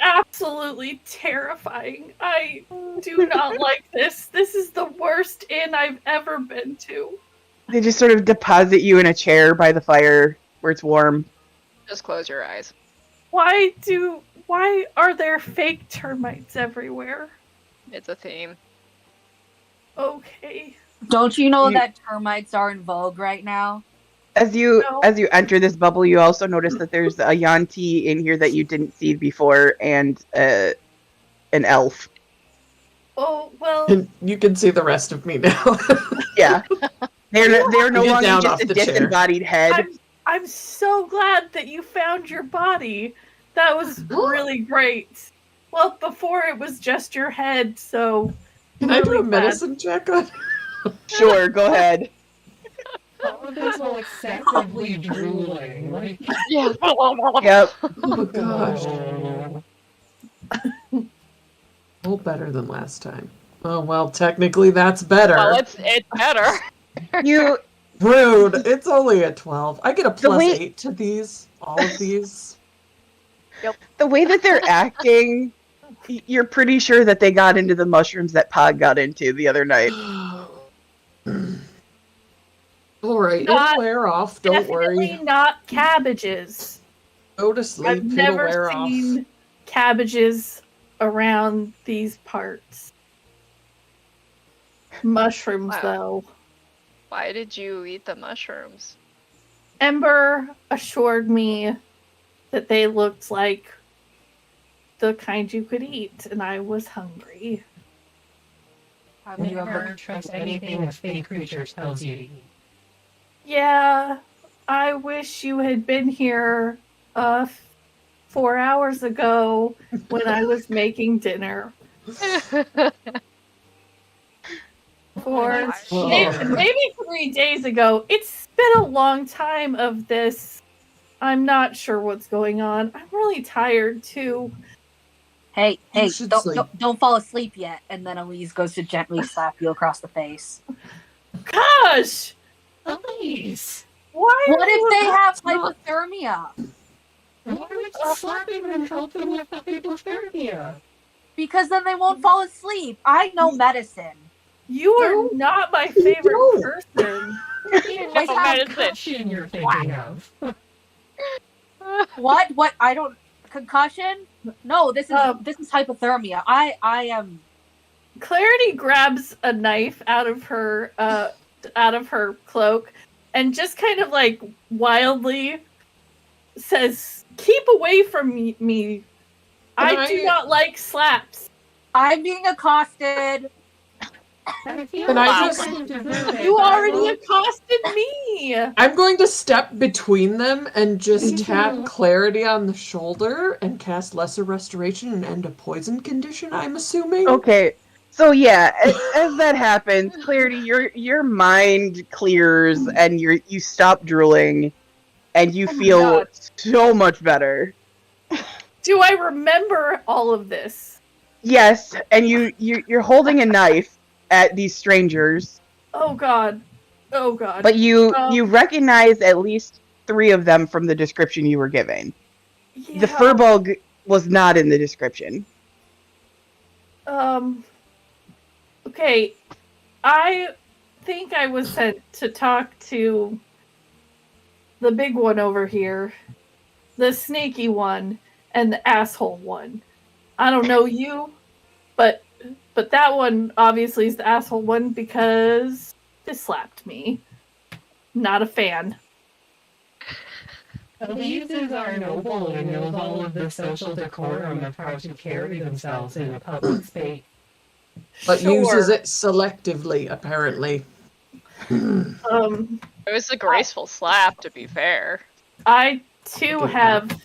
Absolutely terrifying. I do not like this. This is the worst inn I've ever been to. they just sort of deposit you in a chair by the fire where it's warm. Just close your eyes. Why are there fake termites everywhere? It's a theme. Okay. Don't you know You- that termites are in vogue right now? As you No. enter this bubble, you also notice that there's a Yanti in here that you didn't see before, and an elf. Oh, well, And you can see the rest of me now. Yeah, they're no Get longer down just off a the chair. disembodied head. I'm so glad that you found your body. That was really great. Well, before it was just your head, so... Can I do really a glad. medicine check on? Sure, go ahead. All of this while excessively drooling. Like, Yeah. Yep. Oh gosh. Oh, better than last time. Oh, well, technically that's better. Well, it's better. You Rude. It's only a 12. I get a plus way- 8 to these. All of these. the way that they're acting, you're pretty sure that they got into the mushrooms that Pod got into the other night. Alright, Not- it'll wear off. Don't Definitely worry. not cabbages. Go to sleep. I've It'll never wear off. seen cabbages around these parts. Mushrooms, Wow. though. Why did you eat the mushrooms? Ember assured me that they looked like the kind you could eat, and I was hungry. Have You you ever? never trust anything a fake creature tells you to eat. Yeah, I wish you had been here 4 hours ago when I was making dinner. Or Oh. maybe 3 days ago. It's been a long time of this. I'm not sure what's going on. I'm really tired too. Hey, You should sleep. don't fall asleep yet. And then Elise goes to gently slap you across the face. Gosh! Elise! Why? What are you if they have not- hypothermia? Why would you slapping them help them with the hypothermia? Because then they won't fall asleep. I know medicine. You are not my favorite don't. person. You Like know how- concussion you're thinking of. What? What? I don't. Concussion? No, this is Um, this is hypothermia. I am. Clarity grabs a knife out of her cloak and just kind of like wildly says, "Keep away from me. I do not like slaps." I'm being accosted. I feel Can I like just- kind of deserve it, You but I already won't- accosted me. I'm going to step between them and just Me tap too. Clarity on the shoulder and cast Lesser Restoration and end a poison condition, I'm assuming? Okay, so yeah, as that happens, Clarity, your mind clears and you stop drooling, and you Oh my feel God. so much better. Do I remember all of this? Yes, and you're holding a knife at these strangers, Oh god. Oh god. but you Um, recognize at least 3 of them from the description you were given. yeah, The furbug was not in the description. Okay. I think I was sent to talk to the big one over here, the snaky one, and the asshole one. I don't know you, but that one obviously is the asshole one because this slapped me. Not a fan. Elise is our noble and knows all of the social decorum of how to carry themselves in a public space. But Sure. uses it selectively, apparently. It was a graceful slap, to be fair. I too Get have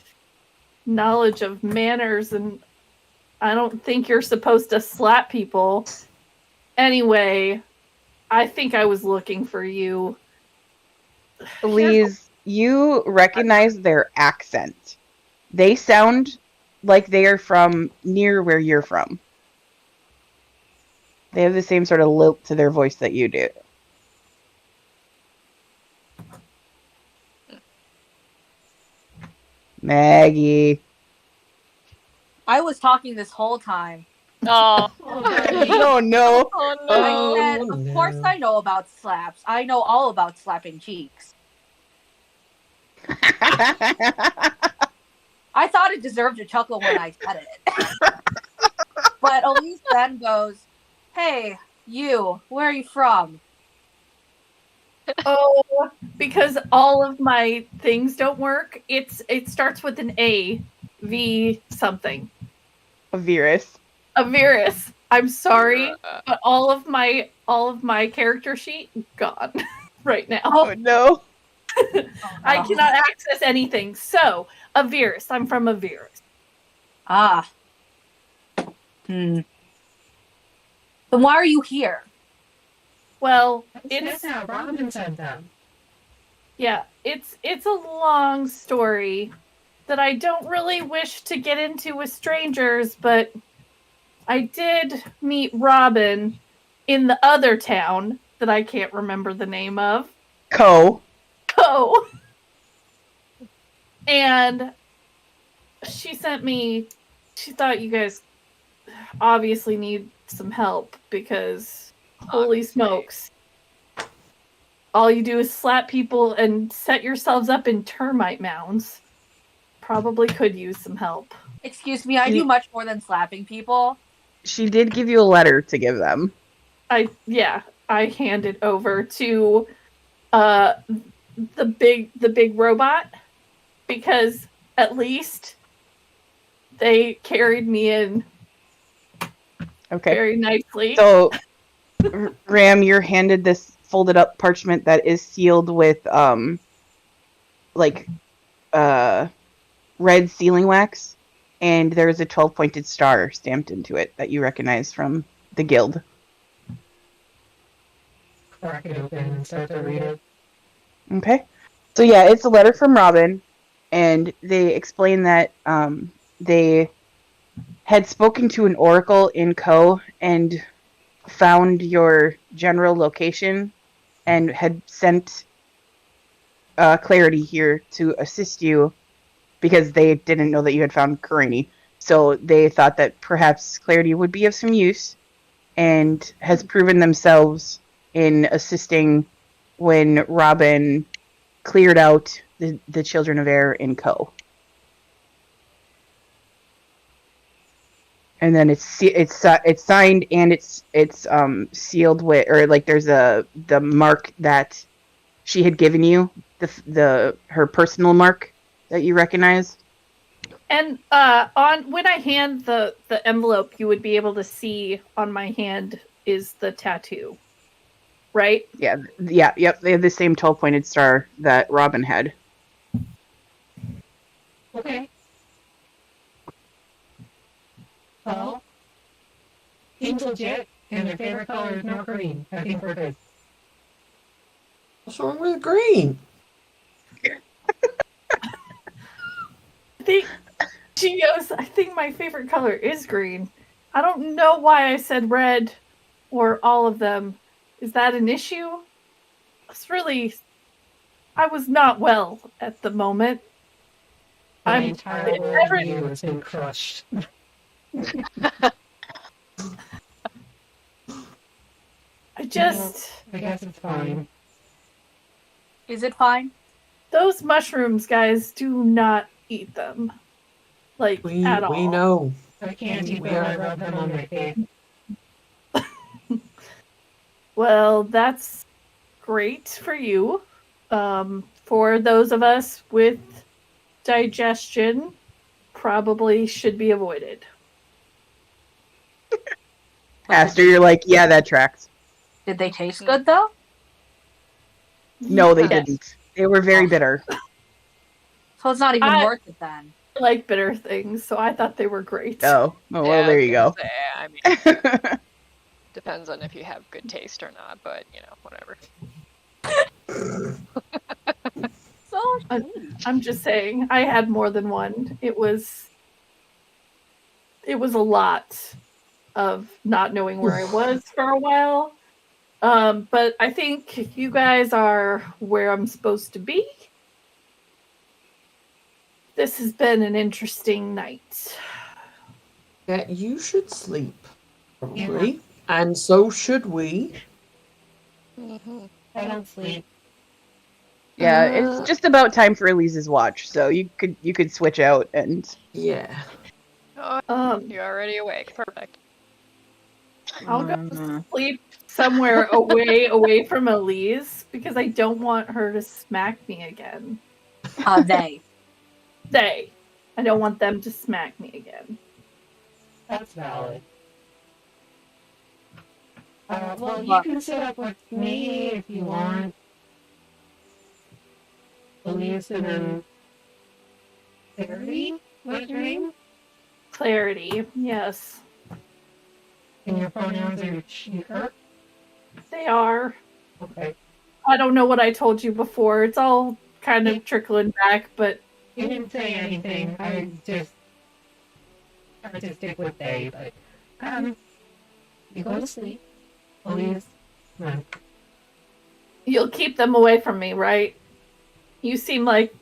knowledge of manners, and I don't think you're supposed to slap people. Anyway, I think I was looking for you. Elise, you recognize their accent. They sound like they are from near where you're from. They have the same sort of lilt to their voice that you do. Maggie. I was talking this whole time. Oh, Oh no. oh I no. said, Oh, of course no. I know about slaps. I know all about slapping cheeks. I thought it deserved a chuckle when I said it. But Elise then goes, "Hey, you, where are you from?" Oh, because all of my things don't work. It starts with an A, V something. Virus. A virus. I'm sorry, but all of my character sheet gone right now. Oh no. I cannot access anything. So, a virus. I'm from a virus. Ah. Then why are you here? Well, It's how Robin said them. yeah, it's a long story that I don't really wish to get into with strangers, but I did meet Robin in the other town that I can't remember the name of. Co. And she sent me, she thought you guys obviously need some help because holy smokes. All you do is slap people and set yourselves up in termite mounds. Probably could use some help. Excuse me, I do much more than slapping people. She did give you a letter to give them. I handed over to the big robot because at least they carried me in very nicely. So, Ram, you're handed this folded up parchment that is sealed with red sealing wax, and there's a 12-pointed star stamped into it that you recognize from the guild. Crack it open and start to read it. Okay. So yeah, it's a letter from Robin, and they explain that they had spoken to an oracle in Co and found your general location and had sent Clarity here to assist you because they didn't know that you had found Karini. So they thought that perhaps Clarity would be of some use and has proven themselves in assisting when Robin cleared out the Children of Air in Co. And then it's signed and it's sealed with, or like there's the mark that she had given you, her personal mark that you recognize. And on when I hand the envelope, you would be able to see on my hand is the tattoo, right? Yep. They have the same 12-pointed star that Robin had. Okay. Well, seems legit, and their favorite color is not green. I think we're good. What's wrong with green? I think my favorite color is green. I don't know why I said red or all of them. Is that an issue? I was not well at the moment. The entire world view has been crushed. I guess it's fine. Is it fine? Those mushrooms, guys, do not eat them. At all. We know. I can't eat them. I rub them on my face. Well, that's great for you. For those of us with digestion, probably should be avoided. Aster, you're like, yeah, that tracks. Did they taste good though? No, they Yes. didn't. They were very bitter. So it's not even worth it then. I like bitter things, so I thought they were great. Oh, well, there you go. I mean, depends on if you have good taste or not, but whatever. So I'm just saying, I had more than one. It was a lot of not knowing where I was for a while. But I think you guys are where I'm supposed to be. This has been an interesting night. Yeah, you should sleep, probably. Yeah. And so should we. Mm-hmm. I don't sleep. Yeah, it's just about time for Elise's watch, so you could switch out and... Yeah. Oh, you're already awake. Perfect. I'll go sleep somewhere away from Elise because I don't want her to smack me again. They. I don't want them to smack me again. That's valid. Well, you can sit up with me if you want. Elise and then Clarity? What's your name? Clarity, yes. And your pronouns are she, her? They are. Okay. I don't know what I told you before. It's all kind of trickling back, but... You didn't say anything. I just tried to stick with they, but You go to sleep. Please. Come on. You'll keep them away from me, right? You seem like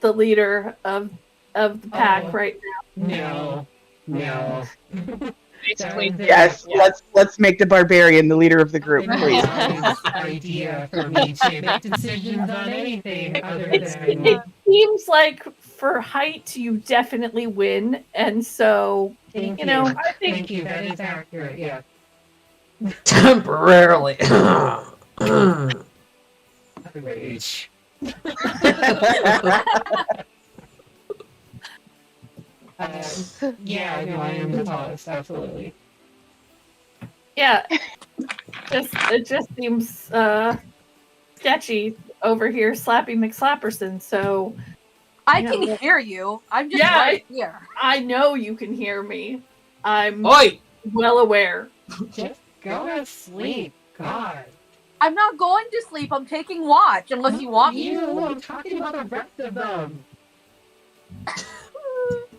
the leader of the pack Oh. right No. Basically, Yes, Yeah. let's make the barbarian the leader of the group, It's please. a wise idea for me to make decisions on anything other now. than It seems like for height, you definitely win, and so thank you know, I think Thank you. That is accurate. Yeah. Temporarily. Rage. Yeah, no, I am the tallest. Absolutely. yeah, it just seems sketchy over here, Slappy McSlapperson. So I Yeah, can well- hear you. I'm just Yeah, right here. I know you can hear me. I'm Oi! well aware. Just go to sleep. God. I'm not going to sleep. I'm taking watch unless you want me. You. I'm talking about the rest of them.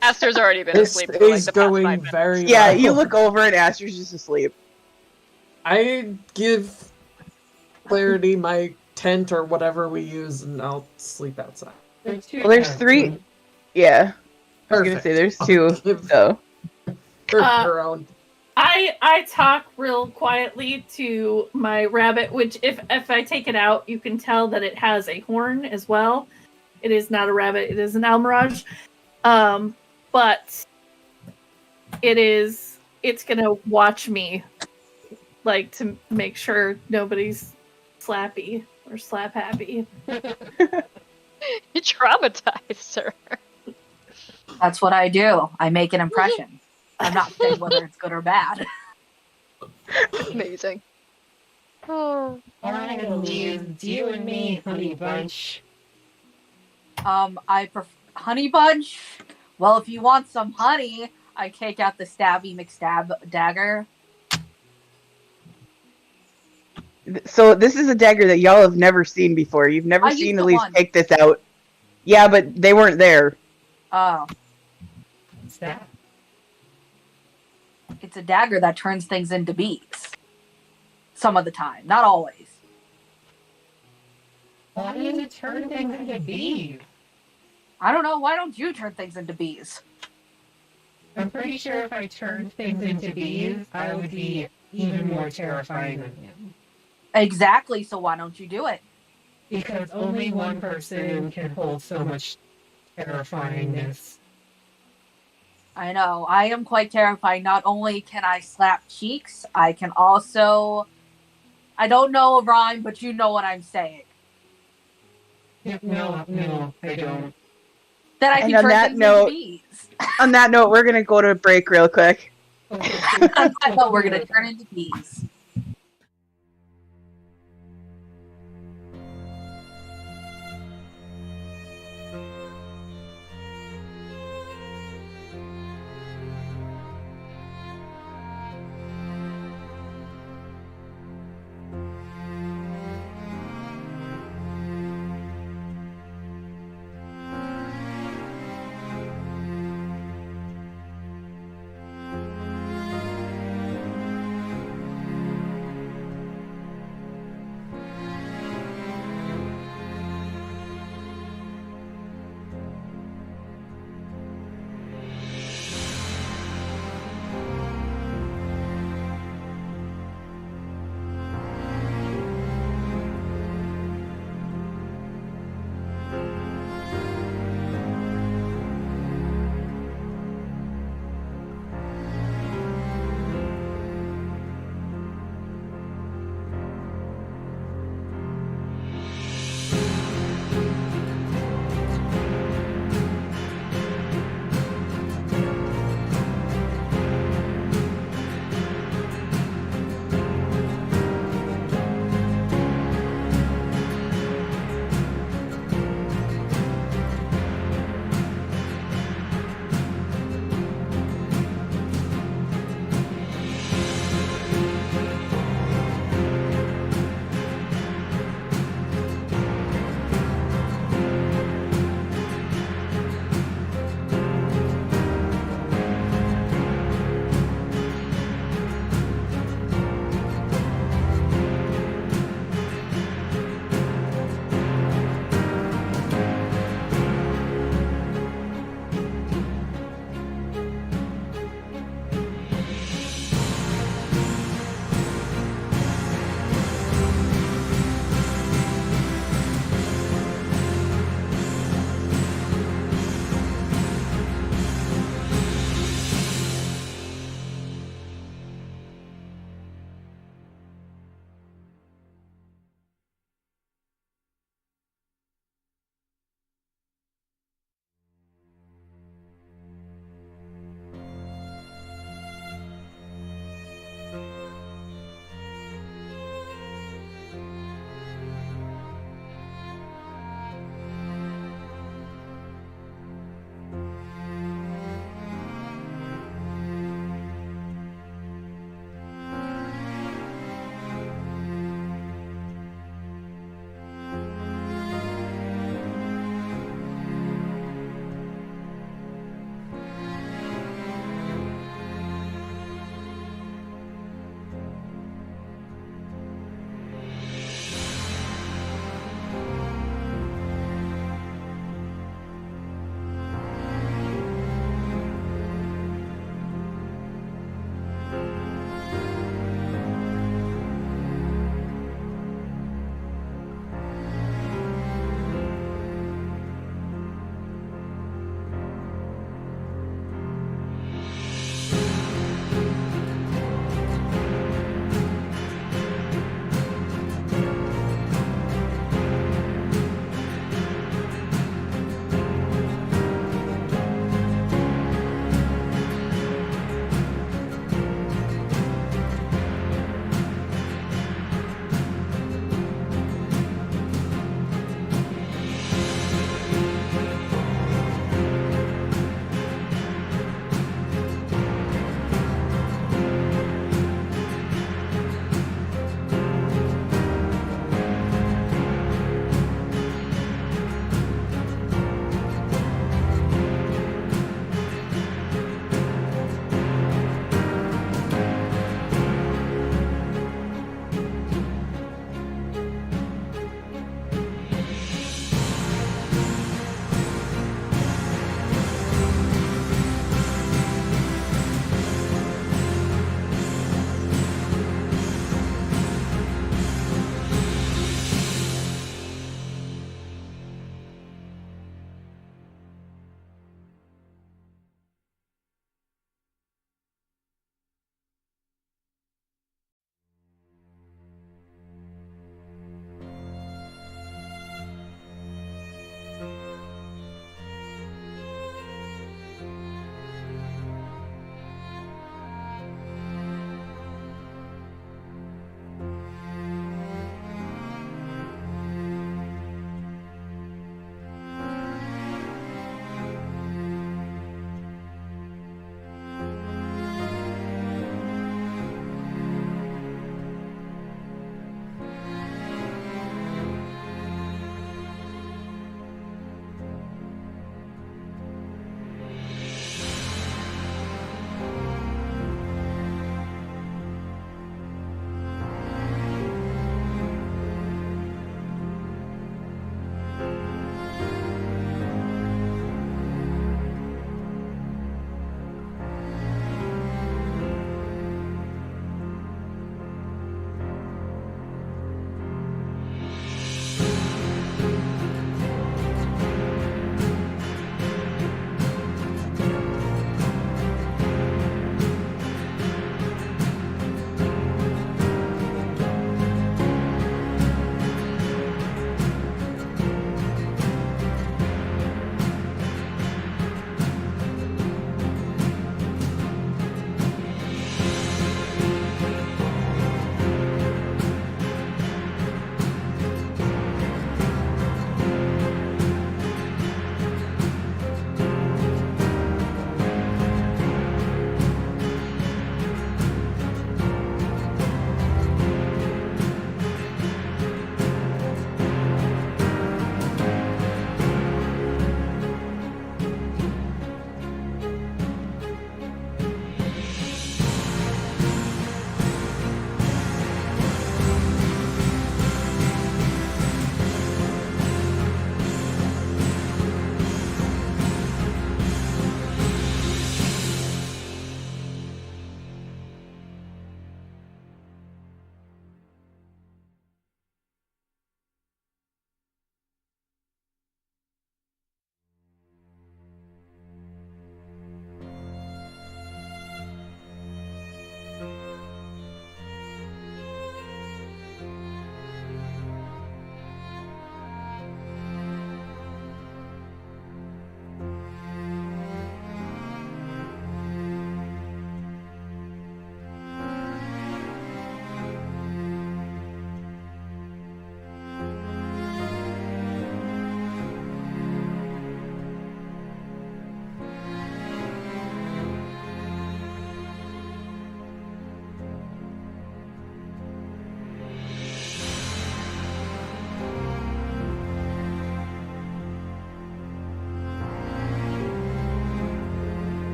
Aster's already been This asleep for like is the past 5 going minutes. very Yeah, well. you look over and Aster's just asleep. I give Clarity my tent or whatever we use, and I'll sleep outside. There's two Well, there's tents, 3. and Yeah, I was gonna Perfect. say there's I'll 2. give So her Uh, her own. I talk real quietly to my rabbit, which if I take it out, you can tell that it has a horn as well. It is not a rabbit; it is an almirage. But it's gonna watch me, like to make sure nobody's slappy or slap happy. You traumatized her. That's what I do. I make an impression. I'm not saying whether it's good or bad. Amazing. Oh. Alright, leave you and me, honey bunch. I prefer honey bunch. Well, if you want some honey, I take out the stabby McStab dagger. So this is a dagger that y'all have never seen before. You've never I used seen the Elise one. take this out. Yeah, but they weren't there. Oh, What's that? it's a dagger that turns things into bees. Some of the time, not always. Why do you turn things into bees? I don't know. Why don't you turn things into bees? I'm pretty sure if I turned things into bees, I would be even more terrifying than him. Exactly. So why don't you do it? Because only one person can hold so much terrifyingness. I know. I am quite terrifying. Not only can I slap cheeks, I can also. I don't know a rhyme, but you know what I'm saying. No, I don't. That I And can on turn that things note- into bees. On that note, we're gonna go to a break real quick. I thought we're gonna turn into bees.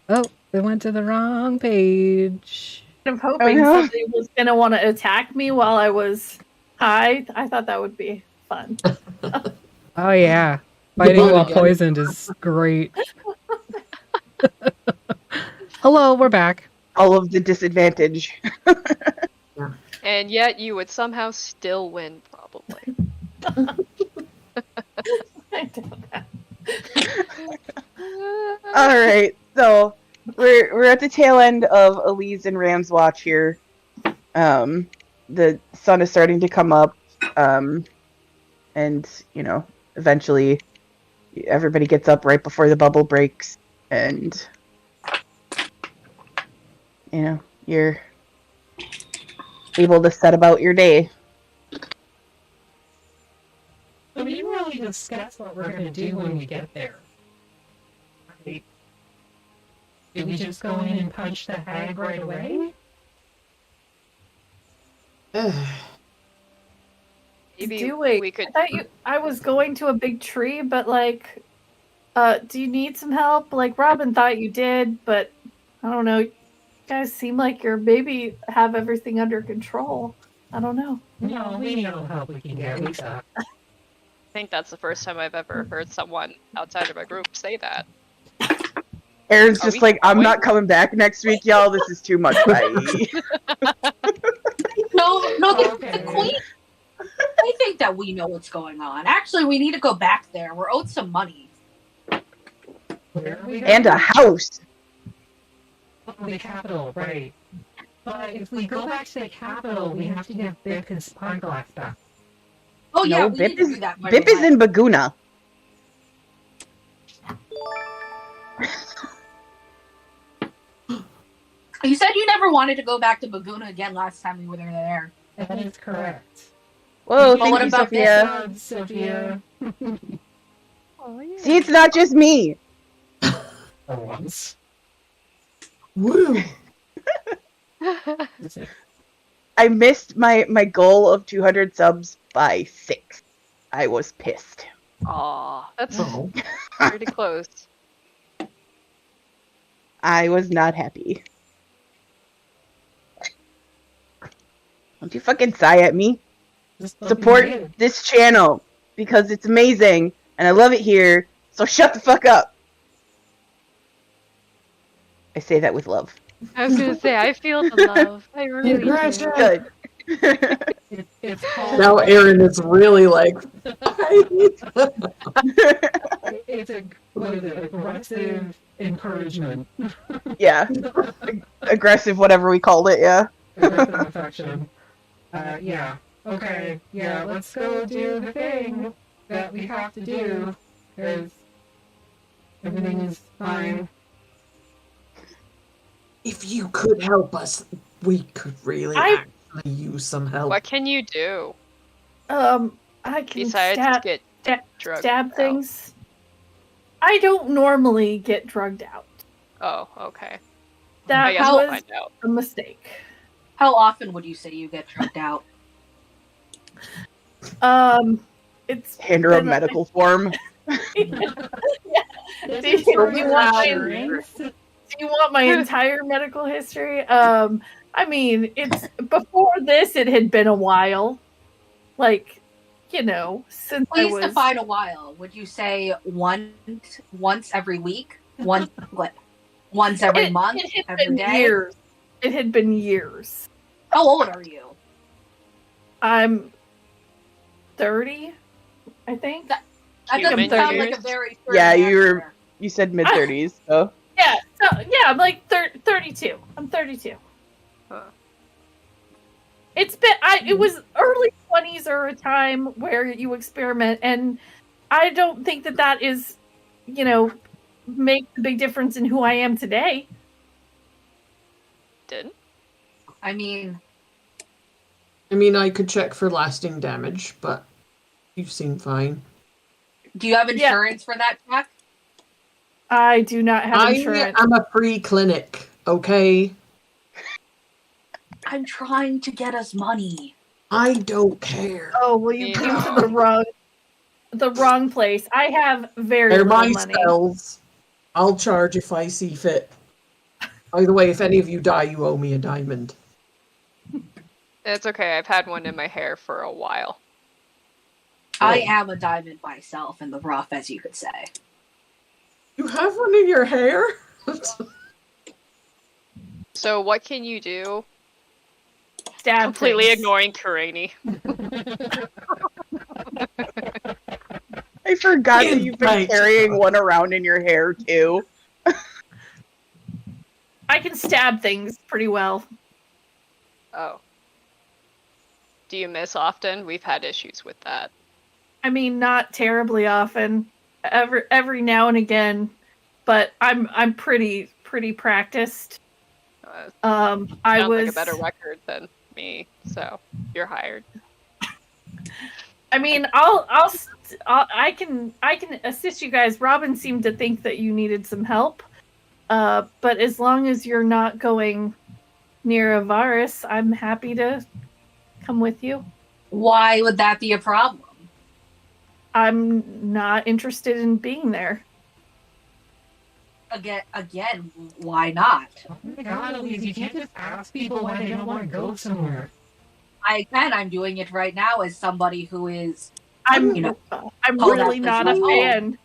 Oh, they went to the wrong page. I'm hoping no. somebody was gonna want to attack me while I was high. I thought that would be fun. Oh yeah, fighting Goodbye while again. poisoned is great. Hello, we're back. All of the disadvantage. And yet you would somehow still win, probably. I don't know. All right, so we're at the tail end of Elise and Ram's watch here. The sun is starting to come up, and eventually everybody gets up right before the bubble breaks, and you're able to set about your day. So we didn't really discuss what we're going to do when we get there. Right? Did we just go in and punch the hag right away? Maybe Doing. we could. I was going to a big tree, but like, do you need some help? Like Robin thought you did, but I don't know. You guys seem like you're maybe have everything under control. I don't know. No, we need all the help we can get. We suck. I think that's the first time I've ever heard someone outside of our group say that. Aaron's Are just we like, I'm going? not coming back next week, y'all. This is too much. Bye. No, the Okay. queen. I think that we know what's going on. Actually, we need to go back there. We're owed some money. Where are we And a going? house. Oh, the capital, right. But if we go back to the capital, we have to get Bip his spyglass back. Oh yeah, No, we Bip need to is do that. right Bip is away. in Baguna. You said you never wanted to go back to Baguna again last time we were there. That is correct. Whoa, But thank what you, about this Sophia. God, Sophia. Oh, yeah. See, it's not just me. For once. Woo! I missed my goal of 200 subs by 6. I was pissed. Aw, that's Oh. pretty close. I was not happy. Don't you fucking sigh at me. Just love Support you did. this channel because it's amazing and I love it here. So shut the fuck up. I say that with love. I was gonna say, I feel the love. I really do. Aggression. Good. It's called. Now Aaron is really like, It's a what is it? Aggressive encouragement. Yeah. Aggressive, whatever we called it, yeah. Aggressive affection. Yeah. Okay. Yeah. Let's go do the thing that we have to do because everything is fine. if you could help us, we could really actually use some help. What can you do I can besides get drugged stab out? things. I don't normally get drugged out. Oh, okay. I That guess we'll was find out. a mistake. How often would you say you get drugged out? It's Hand her a been medical form. Do you want my entire medical history? I mean, it's before this. It had been a while, like, you know, since Please I was. define a while. Would you say once every week? Once every month? It had Every been day? years. It had been years. How old are you? I'm 30, I think. That Human doesn't sound years? like a very Yeah, certain you were- answer. You said mid 30s, so Yeah, so, yeah, I'm like 32. I'm 32. Huh. It's been. It was early 20s are a time where you experiment, and I don't think that is, you know, make a big difference in who I am today. Didn't? I mean, I could check for lasting damage, but you seem fine. do you have Yeah. insurance for that check? I do not have insurance. I'm a free clinic, okay? I'm trying to get us money. I don't care. Oh, well, you Yeah. came to the wrong place. I have very They're little my money. spells. I'll charge if I see fit. By the way, if any of you die, you owe me a diamond. It's okay. I've had one in my hair for a while. I am a diamond myself in the rough, as you could say. You have one in your hair? So what can you do? Stab Completely things. ignoring Karani. I forgot that In you've been my carrying job. one around in your hair too. I can stab things pretty well. Oh. Do you miss often? We've had issues with that. I mean, not terribly often. Every now and again, but I'm pretty practiced. Sounds I like was a better record than me, so you're hired. I mean, I can assist you guys. Robin seemed to think that you needed some help, but as long as you're not going near Avaris, I'm happy to come with you. Why would that be a problem? I'm not interested in being there. Again, why not? Oh my god, Elise, you can't just ask people why they don't want to go somewhere. I'm doing it right now as somebody who is, I'm you know, I'm oh, really that's not a my fan.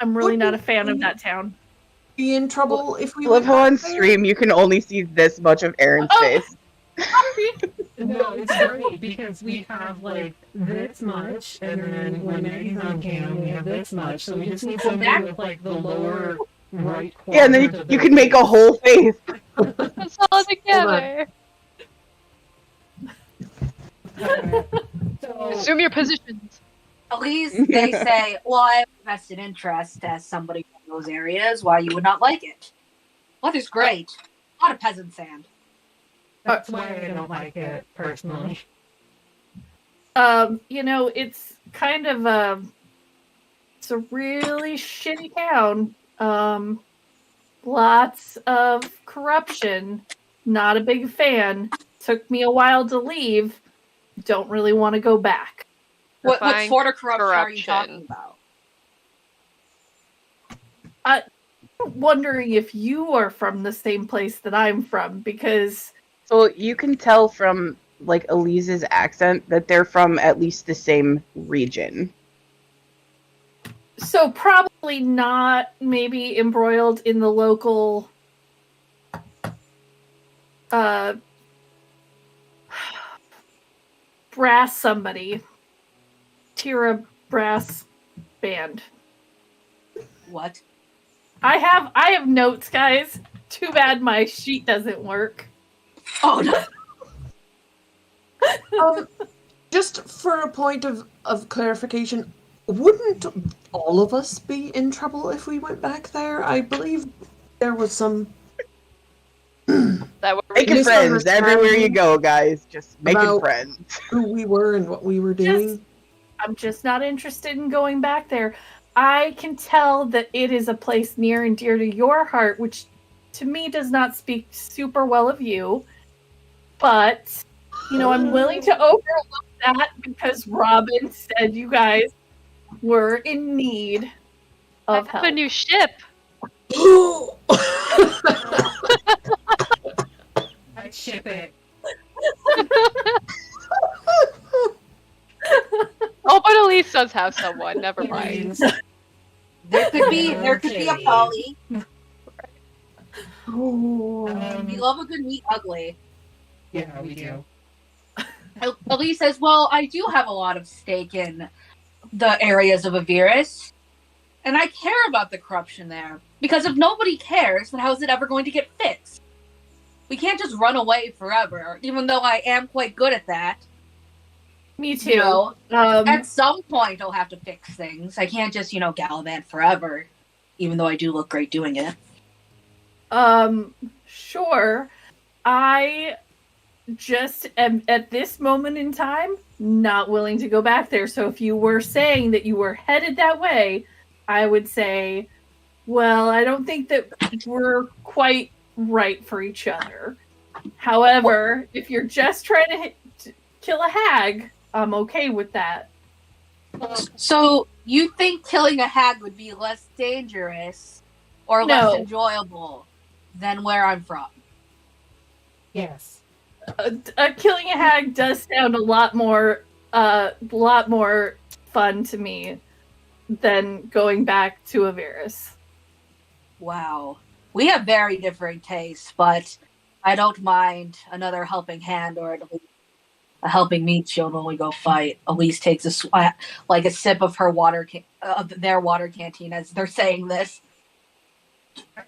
I'm really not a Wouldn't fan of we- that town. Be in trouble if we I love went how on back there? stream you can only see this much of Aaron's Oh. face. No, it's great because we have like this much, and then when Maggie's on cam, we have this much. So we just need somebody with like the lower right quadrant. Yeah, and then of you their can make a face. whole face. It's all together. So, Assume your positions. at least they say, well, I have a vested interest as somebody from those areas, why you would not like it. What is great? A lot of peasant sand. that's why I don't like it personally. It's kind of it's a really shitty town. Lots of corruption. Not a big fan. Took me a while to leave. Don't really want to go back. What Define sort of corruption are you corruption. talking about? I'm wondering if you are from the same place that I'm from, because So you can tell from like Elise's accent that they're from at least the same region. so probably not maybe embroiled in the local brass somebody. Tira brass band. What? I have notes, guys. Too bad my sheet doesn't work. Oh no! Just for a point of clarification, wouldn't all of us be in trouble if we went back there? I believe there was some That would Making friends Misunderstanding everywhere you go, guys. Just making about- friends. who we were and what we were doing. I'm just not interested in going back there. I can tell that it is a place near and dear to your heart, which to me does not speak super well of you. But, I'm willing to overlook that because Robin said you guys were in need of have help. a new ship. I ship it. Oh, but Elise does have someone. Never mind. Please. There could be a Okay. Polly. Oh. We love a good meat ugly. Yeah, we do. Elise says, well, I do have a lot of stake in the areas of Aviris, and I care about the corruption there. Because if nobody cares, then how is it ever going to get fixed? We can't just run away forever, even though I am quite good at that. Me too. You know, at some point I'll have to fix things. I can't just, gallivant forever, even though I do look great doing it. Sure. I just am at this moment in time not willing to go back there. So if you were saying that you were headed that way, I would say, well, I don't think that we're quite right for each other. However, if you're just trying to kill a hag, I'm okay with that. So you think killing a hag would be less dangerous or No. less enjoyable than where I'm from? Yes. Killing a hag does sound a lot more fun to me than going back to Avirus. Wow. We have very differing tastes, but I don't mind another helping hand or a helping meat shield when we go fight. Elise takes a sip of her their water canteen as they're saying this.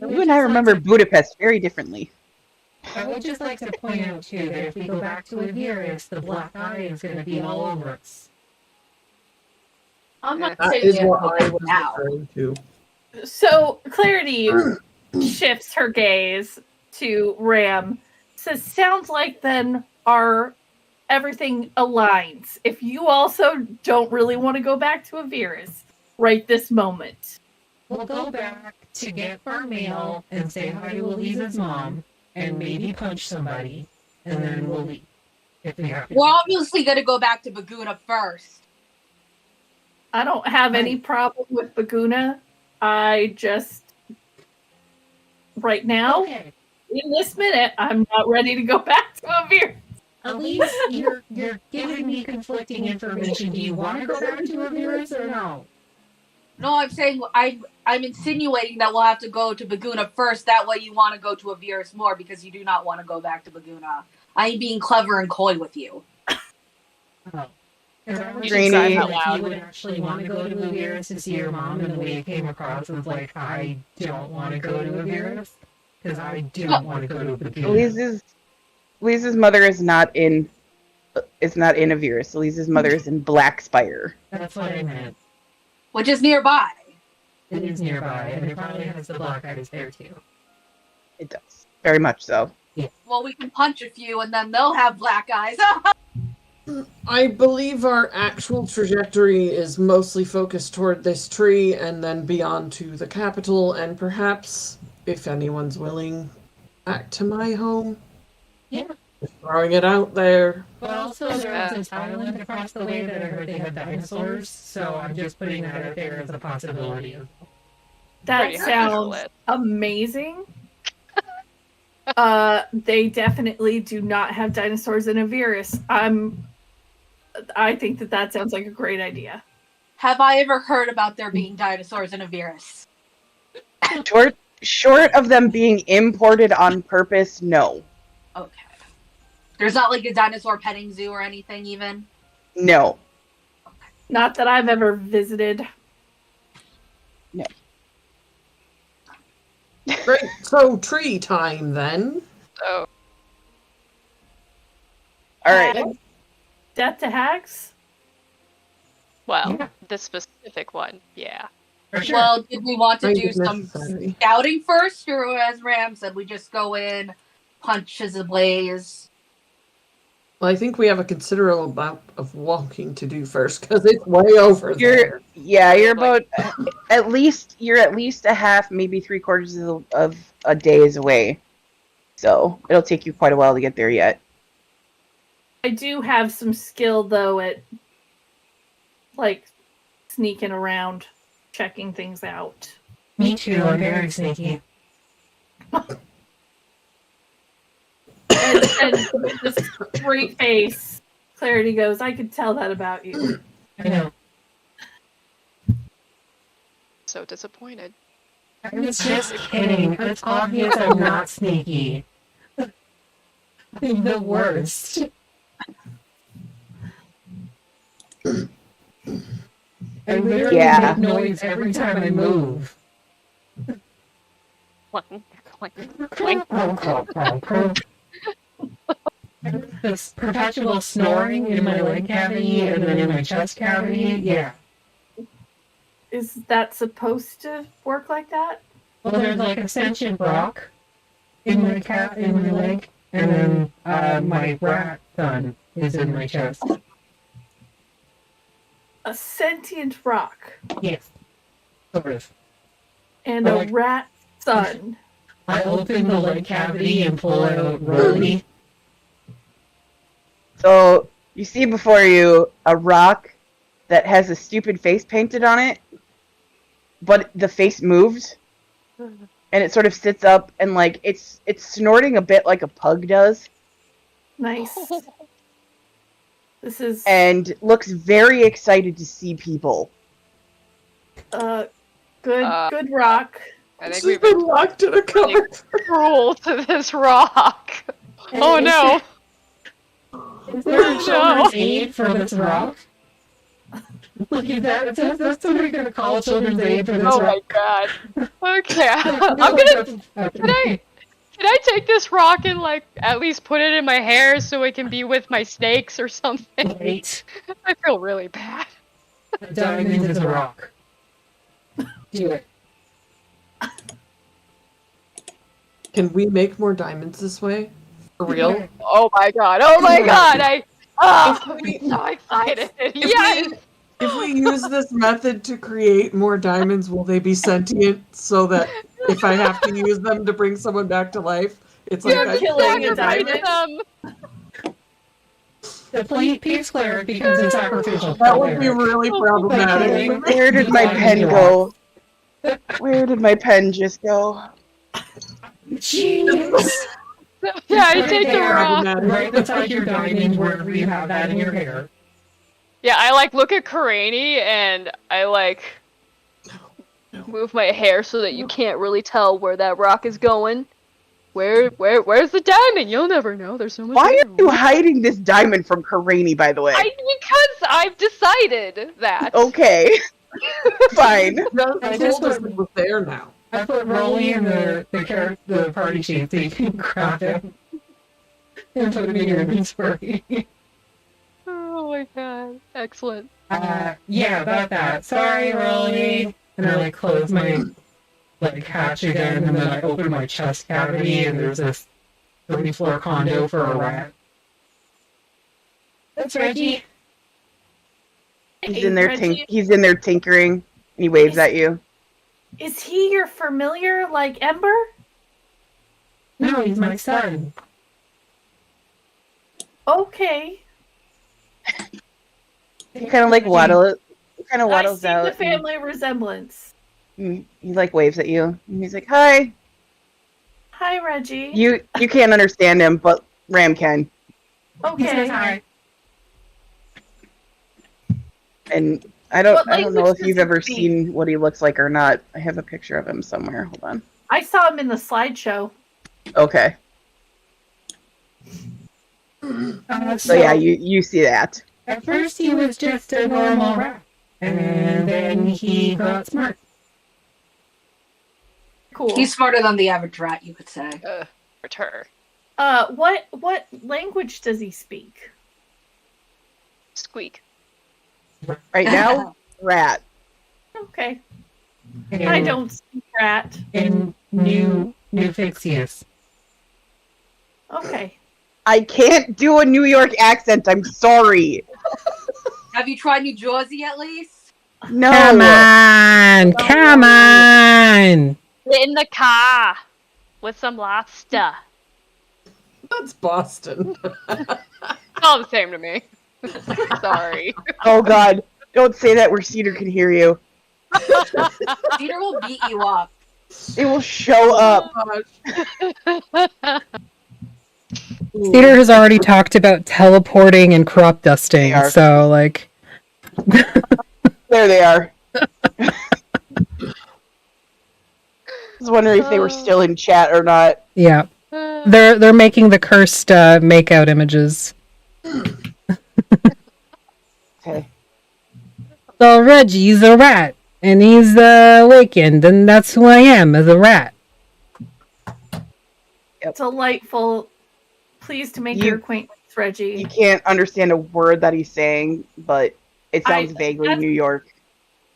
You and I remember Budapest very differently. I would just like to point out, too, that if we go back to Avirus, the black eye is going to be all over us. I'm not That saying is we what have I to go was now. referring to. So Clarity shifts her gaze to Ram. Says, sounds like then everything aligns. If you also don't really want to go back to Avirus right this moment. We'll go back to get our mail and say hi to Elise's mom and maybe punch somebody, and then we'll leave. If we have to. We're obviously going to go back to Baguna first. I don't have any problem with Baguna. I just right now, Okay. in this minute, I'm not ready to go back to Avirus. Elise, you're giving me conflicting information. Do you want to go back to Avirus or no? No, I'm saying I'm insinuating that we'll have to go to Baguna first. That way you want to go to Avirus more because you do not want to go back to Baguna. I'm being clever and coy with you. Oh. Because I was Greenie. just saying if you would actually want to go to Avirus to see your mom, and the way it came across was like, I don't want to go to Avirus because I don't want to go to Baguna. Lisa's mother is not in Avirus. Lisa's mother is in Blackspire. That's what I meant. Which is nearby. It is nearby, and it probably has the black eyes there too. It does. Very much so. Well, we can punch a few and then they'll have black eyes. I believe our actual trajectory is mostly focused toward this tree and then beyond to the capital, and perhaps, if anyone's willing, back to my home. Yeah. Just throwing it out there. But also, there was an island across the way that I heard they had dinosaurs, so I'm just putting that out there as a possibility. That Pretty sounds lit. amazing. They definitely do not have dinosaurs in Avirus. I think that sounds like a great idea. Have I ever heard about there being dinosaurs in Avirus? Short of them being imported on purpose, no. Okay. There's not like a dinosaur petting zoo or anything even? No. Not that I've ever visited. Great, so tree time then. So, Alright. Death to hags? well, Yeah. this specific one, yeah. For sure. Well, did we want to Kind do of some necessary. scouting first, or as Ram said, we just go in, punches ablaze? Well, I think we have a considerable amount of walking to do first, because it's way over there. You're about at least a half, maybe 3/4 of a days away. So it'll take you quite a while to get there yet. I do have some skill though at like sneaking around, checking things out. Me too, I'm very sneaky. And with this straight face, Clarity goes, I could tell that about you. I know. So disappointed. I was just kidding. It's obvious I'm not sneaky. I'm the worst. I literally Yeah. make noise every time I move. Clink, clink, clink. This perpetual snoring in my leg cavity and then in my chest cavity. Yeah. Is that supposed to work like that? Well, there's like a sentient rock in my leg, and then my rat son is in my chest. A sentient rock Yes. Sort of. and I a like- rat son. I open the leg cavity and pull out Rolly. So you see before you a rock that has a stupid face painted on it, but the face moves, and it sort of sits up and like it's snorting a bit like a pug does, Nice. This is and looks very excited to see people. good Uh, good rock. I think She's we've been been locked in a cupboard. cruel to this rock. Oh no. Is there a No. children's aid for this rock? Look at that. That's somebody gonna call children's aid for this Oh rock. my god. Okay. I'm gonna. Can I take this rock and like at least put it in my hair so it can be with my snakes or something? Wait. I feel really bad. A diamond is a rock. Do it. Can we make more diamonds this way? For real? Oh my god. Oh my god. I'm so excited. Yes. If we use this method to create more diamonds, will they be sentient so that if I have to use them to bring someone back to life, it's like You're I'm killing a Sacrifice diamond. them. The peace cleric becomes a sacrificial That would be cleric. really problematic. Where did my pen go? Where did my pen just go? Jeez. Yeah, I take the there. rock. Right beside your diamond, wherever you have that in your hair. Yeah, I like look at Karani and I like move my hair so that you can't really tell where that rock is going. Where's the diamond? You'll never know. There's so much. Why are room. you hiding this diamond from Karani, by the way? Because I've decided that. Okay. Fine. I just told us it was there now. I put Rolly in the party sheet so you can grab him and put him in your inventory. Oh my god. Excellent. Yeah, about that. Sorry, Rolly. And I like close my hatch again, and then I open my chest cavity, and there's this 30-floor condo for a rat. That's Reggie. He's in there. Reggie, He's in there tinkering. And he waves at you. is he your familiar like Ember? No, he's my son. Okay. He kind of like waddles I out. see the family resemblance. And he like waves at you. And he's like, "Hi." Hi, Reggie. You can't understand him, but Ram can. He says Okay. hi. And I don't What know language if you've does he ever speak? seen what he looks like or not. I have a picture of him somewhere. Hold on. I saw him in the slideshow. Okay. So yeah, you see that. At first, he was just a normal rat, and then he got smart. Cool. He's smarter than the average rat, you could say. Return. What language does he speak? Squeak. Right now, rat. Okay. And, I don't speak rat. And new Phixius. Okay. I can't do a New York accent. I'm sorry. Have you tried New Jersey at least? No. Come on! Come on! Get in the car with some lobster. That's Boston. All the same to me. Sorry. Oh God! Don't say that where Cedar can hear you. Peter will beat you up. It will show up. Cedar has already talked about teleporting and crop dusting, They are. so like There they are. I was wondering if they were still in chat or not. yeah. They're making the cursed makeout images. Okay. So Reggie's a rat, and he's awakened, and that's who I am as a rat. Delightful. Pleased to make You- your acquaintance, Reggie. You can't understand a word that he's saying, but it sounds vaguely that's- New York.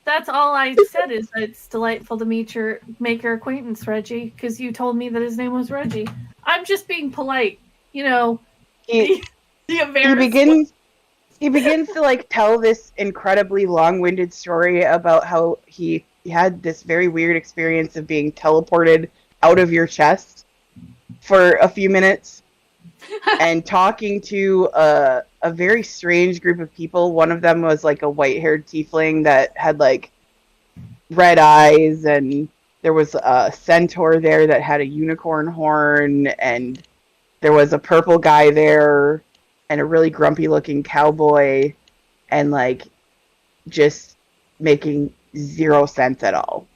That's all I said is that it's delightful to make your acquaintance, Reggie, because you told me that his name was Reggie. I'm just being polite, you know. He The he embarrassment. begins to like tell this incredibly long-winded story about how he had this very weird experience of being teleported out of your chest for a few minutes and talking to a very strange group of people. One of them was like a white-haired tiefling that had like red eyes, and there was a centaur there that had a unicorn horn, and there was a purple guy there and a really grumpy looking cowboy and like just making 0 sense at all.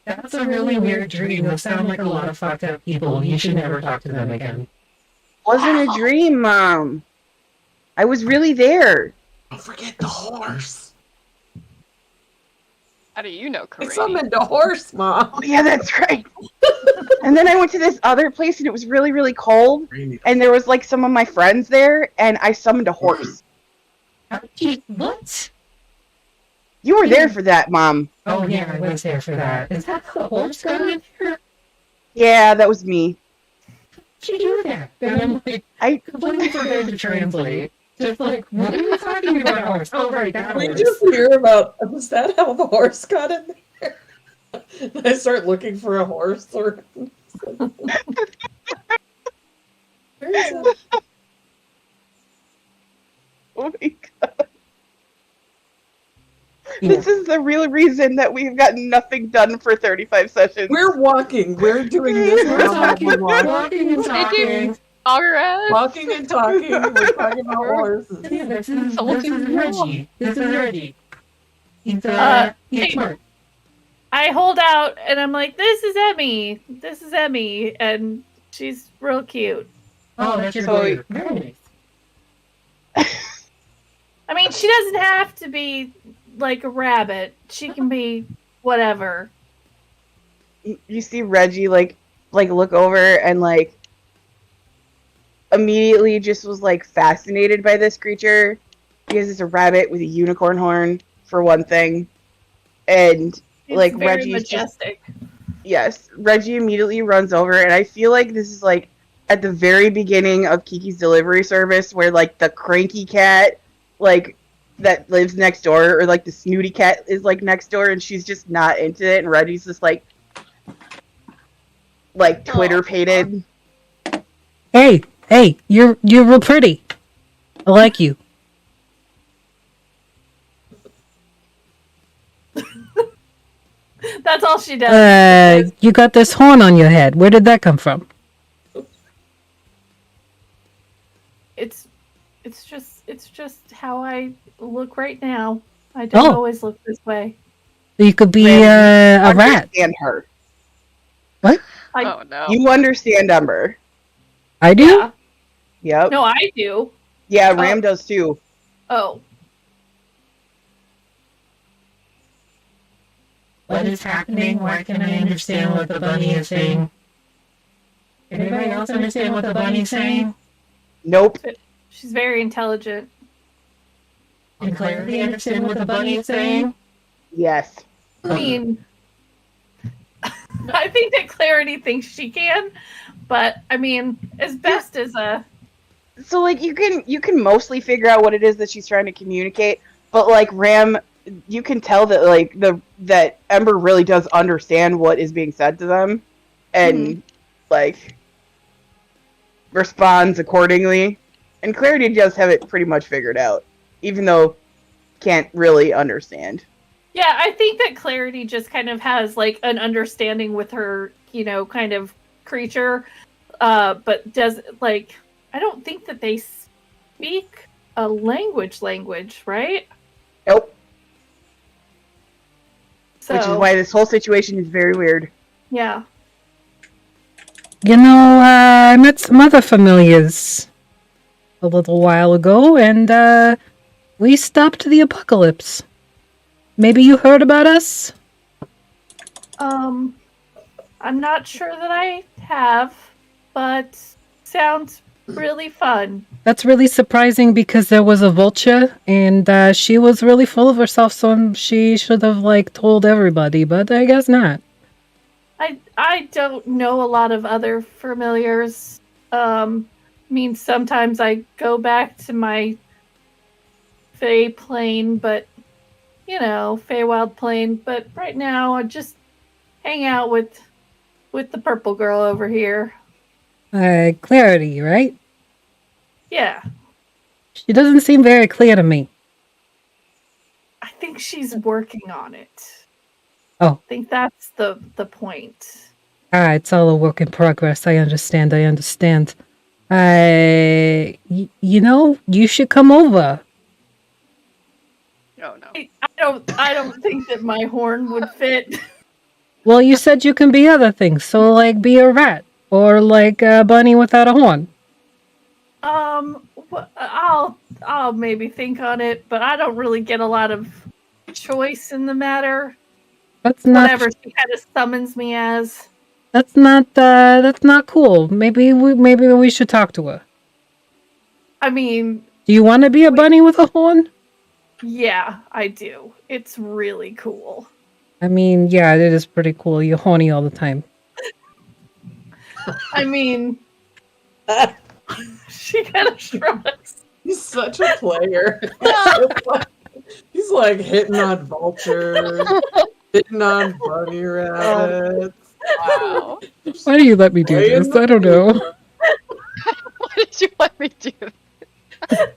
That's a really weird dream. Those sound like a lot of fucked up people. You should never talk to them again. Wasn't a dream, Mom. I was really there. Don't forget the horse. How do you know, I Kareem? summoned a horse, Mom. Oh yeah, that's right. And then I went to this other place and it was really, really cold. And there was like some of my friends there and I summoned a horse. What? You were there for that, Mom. Oh yeah, I was there for that. Is that the horse guy in here? Yeah, that was me. What you do there? And I'm like, I completely forgot to translate. Just like, what are you talking about, horse? Oh right, that We horse. just hear about, was that how the horse got in there? I start looking for a horse. Or... Where is it? Oh my god. This is the real reason that we've gotten nothing done for 35 sessions. We're walking. We're doing this We're now. talking, We're walking. walking and talking. Alright. Walking and talking. We're talking about horses. Yeah, this is Reggie. This is Reggie. He's hey. smart. I hold out and I'm like, this is Emmy. This is Emmy. And she's real cute. Oh, that's your So- boy. Very nice. I mean, she doesn't have to be like a rabbit. She can be whatever. You see Reggie like look over and like immediately just was like fascinated by this creature because it's a rabbit with a unicorn horn for one thing. And It's like very Reggie's majestic. yes, Reggie immediately runs over and I feel like this is like at the very beginning of Kiki's Delivery Service where like the cranky cat like that lives next door or like the snooty cat is like next door and she's just not into it and Reggie's just like Twitter pated. Hey, you're real pretty. I like you. That's all she does. You got this horn on your head. Where did that come from? It's just how I look right now. I don't Oh. always look this way. You could be a rat. Understand her. Oh no. You understand Umber. I do? Yeah. Yep. No, I do. Yeah, Ram does too. Oh. What is happening? Why can I understand what the bunny is saying? Can anybody else understand what the bunny's saying? Nope. She's very intelligent. Can Clarity understand what the bunny is saying? Yes. I mean, I think that Clarity thinks she can, but I mean, as best as a So like you can mostly figure out what it is that she's trying to communicate, but like Ram, you can tell that like that Ember really does understand what is being said to them, and like responds accordingly. And Clarity does have it pretty much figured out, even though can't really understand. yeah, I think that Clarity just kind of has like an understanding with her, kind of creature, but does like I don't think that they speak a language, right? Nope. So, Which is why this whole situation is very weird. yeah. You know, I met some other familiars a little while ago, and we stopped the apocalypse. Maybe you heard about us? I'm not sure that I have, but sounds really fun. That's really surprising because there was a vulture, and she was really full of herself, so she should have, told everybody, but I guess not. I don't know a lot of other familiars. Sometimes I go back to my Fey plane, but, Feywild plane, but right now I just hang out with the purple girl over here. Clarity, right? Yeah, She doesn't seem very clear to me. I think she's working on it. Oh. I think that's the point. It's all a work in progress. I understand. You know, you should come over. Oh no. I don't think that my horn would fit. Well, you said you can be other things, so like be a rat or like a bunny without a horn. I'll maybe think on it, but I don't really get a lot of choice in the matter. That's not. Whatever she kind of summons me as. That's not cool. Maybe we should talk to her. I mean, Do you want to be a bunny with a horn? yeah, I do. It's really cool. I mean, yeah, it is pretty cool. You're horny all the time. I mean, she kind of shrugs. He's such a player. He's like hitting on vultures, hitting on bunny rabbits. Wow. Why do you let me do this? I don't know. Why did you let me do that?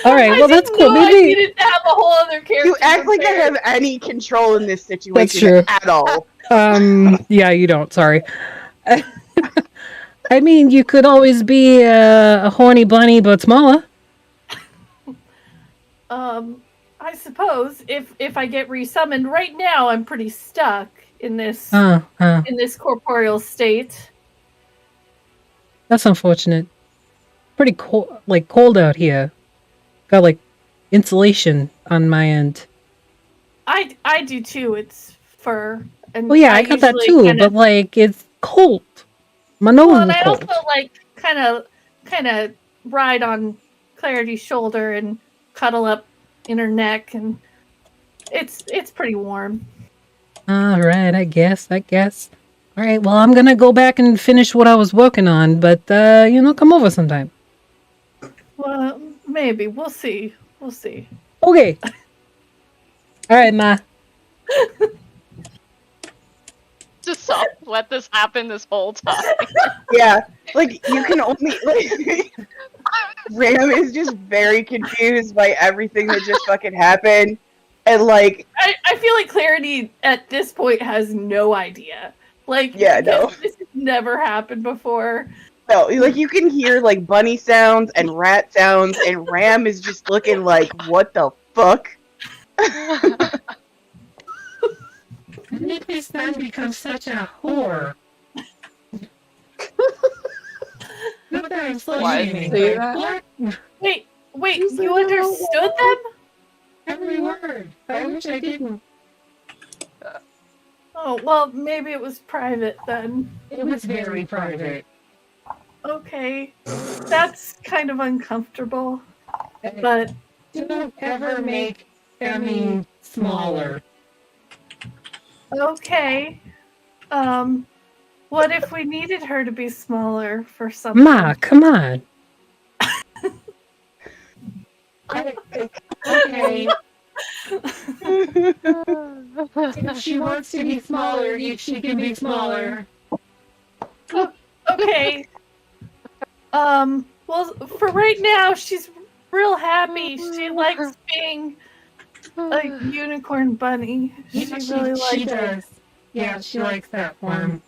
All right, well that's cool. I Maybe needed to have a whole other character. You act like I prepared. have any control in this situation That's true. at all. yeah, you don't. Sorry. I mean, you could always be a horny bunny, but smaller. I suppose if I get resummoned right now, I'm pretty stuck in this in this corporeal state. That's unfortunate. Pretty cold out here. Got like insulation on my end. I do too. It's fur. And Well, yeah, I got that usually too, but like it's cold. My nose well, is and I cold. also like kind of ride on Clarity's shoulder and cuddle up in her neck, and it's pretty warm. All right, I guess. All right, well, I'm gonna go back and finish what I was working on, but come over sometime. Well, maybe we'll see. We'll see. Okay. All right, Ma. Just let this happen this whole time. Yeah, like you can only like. Ram is just very confused by everything that just fucking happened, and like I feel like Clarity at this point has no idea. Like, Yeah, no. this has never happened before. no, like you can hear like bunny sounds and rat sounds, and Ram is just looking like, what the fuck? When did this son become such a whore? Not that I'm Why slut-shaming, say but that? what? Wait, He's you like, understood them? Every word. I wish I didn't. Oh, well, maybe it was private then. It was very private. Okay. That's kind of uncomfortable. But Don't ever make Emmy smaller. okay. What if we needed her to be smaller for something? Ma, come on. Okay. If she wants to be smaller, she can be smaller. Okay. Well, for right now, she's real happy. She likes being a unicorn bunny. She really likes she it. does. Yeah, she likes that form.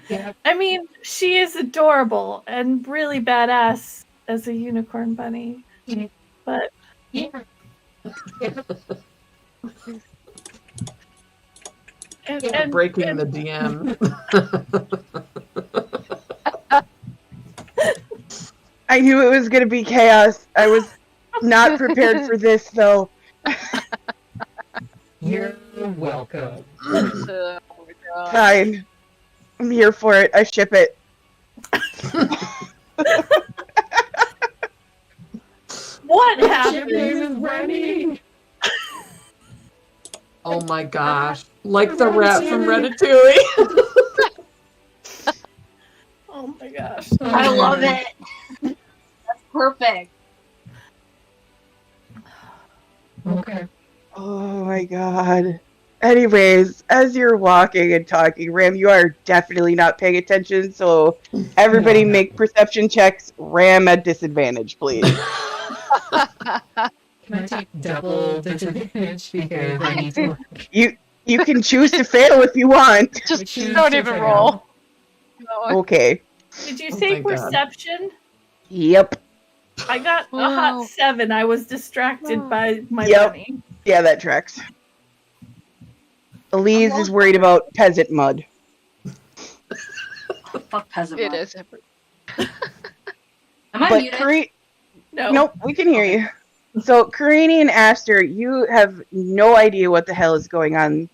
Yeah. I mean, she is adorable and really badass as a unicorn bunny. Yeah. But Yeah. and Breaking the DM. I knew it was gonna be chaos. I was not prepared for this though. You're welcome. Oh my god. Fine. I'm here for it. I ship it. what Chip happened? is running. Oh my gosh. Like the rat from Ratatouille. Oh my gosh. I love it. That's perfect. Okay. Oh my god. Anyways, as you're walking and talking, Ram, you are definitely not paying attention, so everybody No. make perception checks. Ram at disadvantage, please. Can I take double disadvantage because I need to You can choose to fail if you want. Just choose don't to even fail. roll. Okay. Did you Oh, say thank God. perception? Yep. I got a Wow. hot 7. I was distracted by my Yep. bunny. Yeah, that tracks. Elise I'm is rolling worried for- about peasant mud. Fuck peasant. It mud. is. Am I But muted? No. Nope, we can hear Okay. you. So, Karini and Aster, you have no idea what the hell is going on.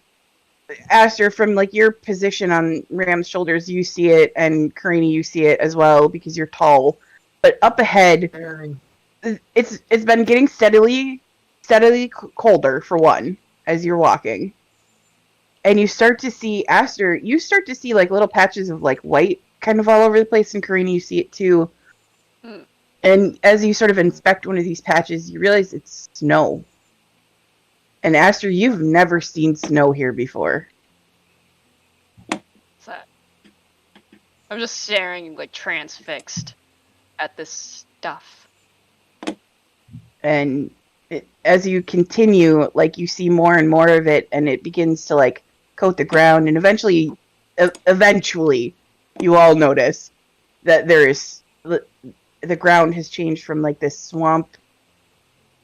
Aster, from like your position on Ram's shoulders, you see it, and Karini, you see it as well because you're tall. But up ahead, Very. it's been getting steadily colder for one as you're walking, and you start to see Aster. You start to see like little patches of like white kind of all over the place, and Karini, you see it too. Hmm. And as you sort of inspect one of these patches, you realize it's snow. And Aster, you've never seen snow here before. What's that? I'm just staring, like, transfixed at this stuff. And as you continue, like, you see more and more of it, and it begins to, like, coat the ground. And eventually, you all notice that there is... the ground has changed from, like, this swamp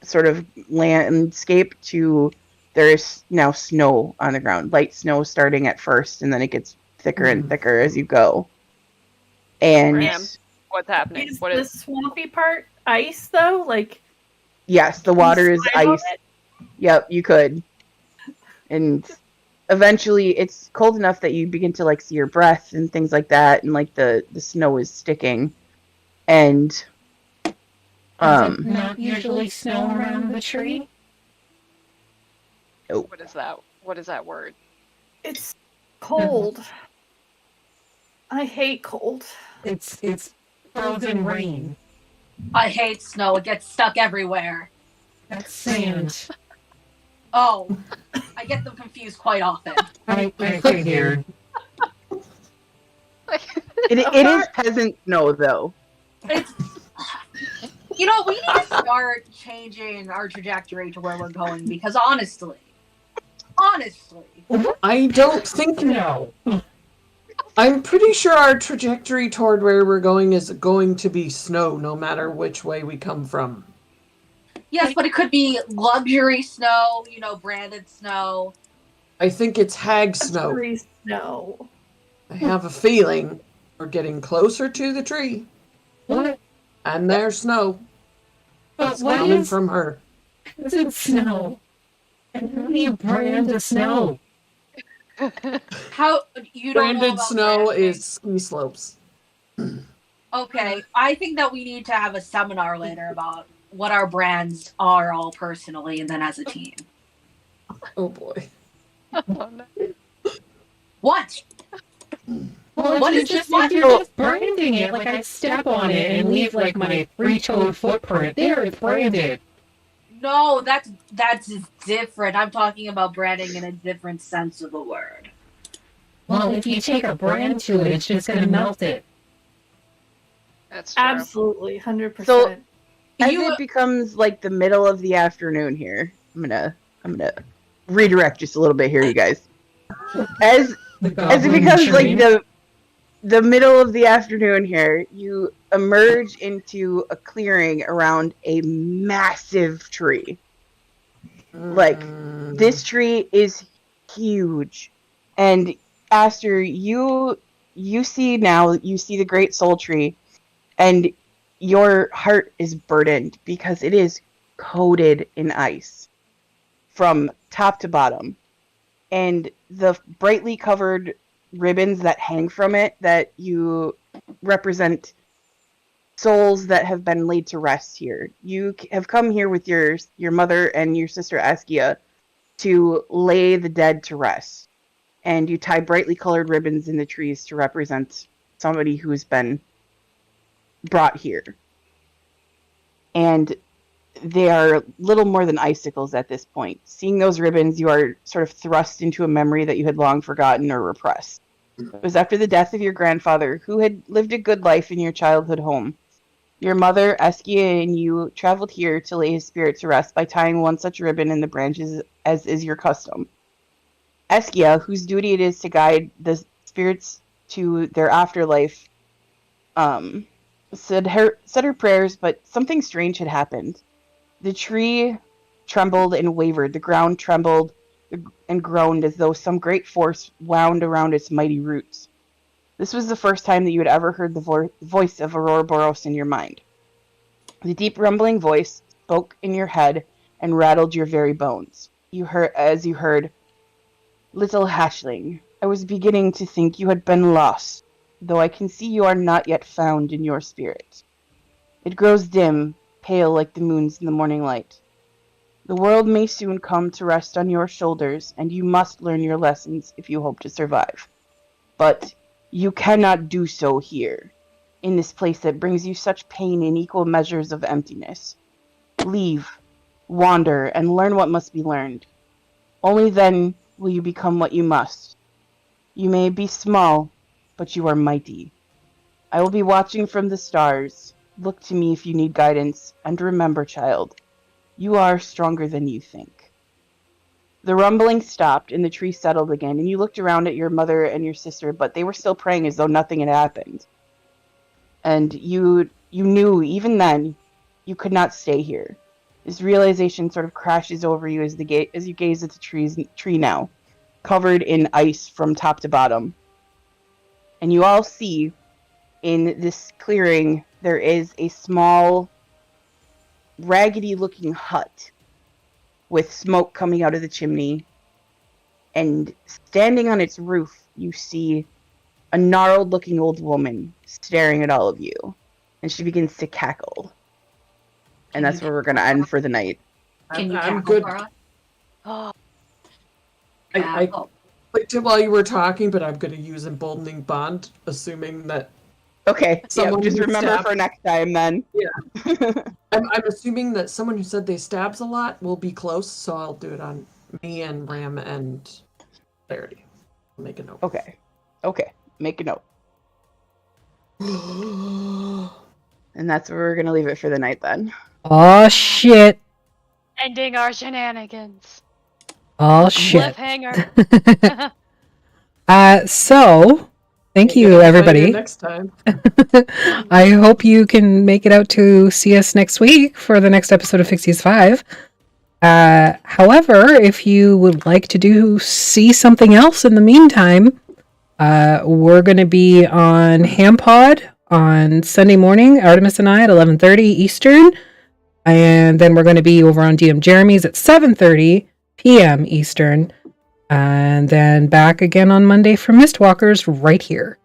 sort of landscape to there is now snow on the ground. Light snow starting at first, and then it gets thicker and thicker as you go. And Ram, what's happening? Is What the is? swampy part ice, though? Like, yes, the water is slide on ice. it? Yep, you could. And eventually it's cold enough that you begin to like see your breath and things like that, and like the snow is sticking. And Does it not usually snow around the tree? What is that? What is that word? It's cold. I hate cold. It's frozen rain. I hate snow. It gets stuck everywhere. That's sand. Oh, I get them confused quite often. I figured. it is peasant snow though. It's, you know, we need to start changing our trajectory to where we're going because honestly, I don't think. No. I'm pretty sure our trajectory toward where we're going is going to be snow, no matter which way we come from. yes, but it could be luxury snow, you know, branded snow. I think it's hag snow. Luxury snow. I have a feeling we're getting closer to the tree, What? and there's snow. But It's what coming is from her. isn't snow? And how do you brand the snow? How you don't know Branded about snow branding? is ski slopes. Okay, I think that we need to have a seminar later about what our brands are all personally and then as a team. Oh boy. Oh, no. What? Well, What if is you're this just, one? if you're just branding it, like I step on it and leave like my three-toed footprint, there it's branded. No, that's different. I'm talking about branding in a different sense of the word. Well, if you take a brand to it, it's just gonna melt it. That's true. Absolutely, 100%. So- As You it becomes like the middle of the afternoon here, I'm gonna redirect just a little bit here, you guys. As it becomes like the middle of the afternoon here, you emerge into a clearing around a massive tree. Like, this tree is huge. And Aster, you see the great soul tree, and your heart is burdened because it is coated in ice from top to bottom. And the brightly covered ribbons that hang from it that you represent souls that have been laid to rest here. You have come here with your mother and your sister Askia to lay the dead to rest. And you tie brightly colored ribbons in the trees to represent somebody who's been brought here. And they are little more than icicles at this point. Seeing those ribbons, you are sort of thrust into a memory that you had long forgotten or repressed. It was after the death of your grandfather, who had lived a good life in your childhood home. Your mother, Askia, and you traveled here to lay his spirit to rest by tying one such ribbon in the branches as is your custom. Askia, whose duty it is to guide the spirits to their afterlife, said her prayers, but something strange had happened. The tree trembled and wavered. The ground trembled and groaned as though some great force wound around its mighty roots. This was the first time that you had ever heard the voice of Ouroboros in your mind. The deep rumbling voice spoke in your head and rattled your very bones. You heard, "Little hatchling, I was beginning to think you had been lost, though I can see you are not yet found in your spirit. It grows dim, pale like the moons in the morning light. The world may soon come to rest on your shoulders, and you must learn your lessons if you hope to survive. But you cannot do so here, in this place that brings you such pain in equal measures of emptiness. Leave, wander, and learn what must be learned. Only then will you become what you must. You may be small, but you are mighty. I will be watching from the stars. Look to me if you need guidance, and remember, child, you are stronger than you think." The rumbling stopped, and the tree settled again, and you looked around at your mother and your sister, but they were still praying as though nothing had happened. And you knew, even then, you could not stay here. This realization sort of crashes over you as you gaze at the tree now, covered in ice from top to bottom. And you all see, in this clearing, there is a small, raggedy-looking hut with smoke coming out of the chimney. And standing on its roof, you see a gnarled-looking old woman staring at all of you. And she begins to cackle. And that's where we're going to end for the night. Can you I'm tackle good. for us? I clicked it while you were talking, but I'm going to use Emboldening Bond, assuming that... Okay, Someone just who remember stabbed- for next time then. Yeah. I'm assuming that someone who said they stabs a lot will be close, so I'll do it on me and Ram and Clarity. I'll make a note. Okay, make a note. And that's where we're going to leave it for the night then. Oh shit. Ending our shenanigans. Oh shit. Cliffhanger. So thank you, everybody. Next time. I hope you can make it out to see us next week for the next episode of Phixius 5. However, if you would like to see something else in the meantime, we're going to be on HamPod on Sunday morning, Artemis and I at 11:30 Eastern. And then we're going to be over on DM Jeremy's at 7:30 p.m. Eastern. And then back again on Monday for Mistwalkers right here.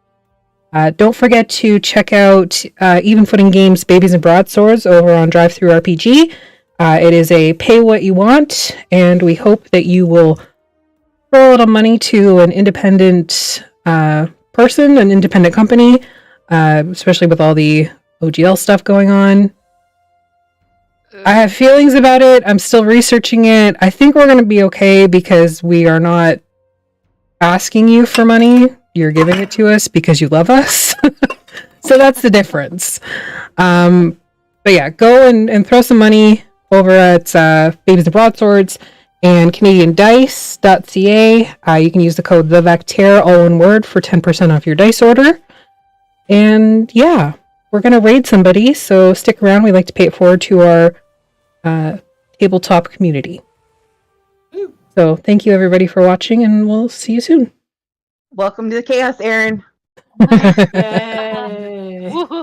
Don't forget to check out Even Footing Games Babies and Broadswords over on Drive-Thru RPG. It is a pay what you want, and we hope that you will throw a little money to an independent person, an independent company, especially with all the OGL stuff going on. I have feelings about it. I'm still researching it. I think we're going to be okay because we are not asking you for money. You're giving it to us because you love us. So that's the difference. But yeah, go and throw some money over at Babies and Broadswords and CanadianDice.ca. You can use the code TheVactaire, all one word, for 10% off your dice order. And yeah, we're going to raid somebody, so stick around. We like to pay it forward to our tabletop community. So thank you, everybody, for watching, and we'll see you soon. Welcome to the chaos, Aaron. Yay. Woohoo.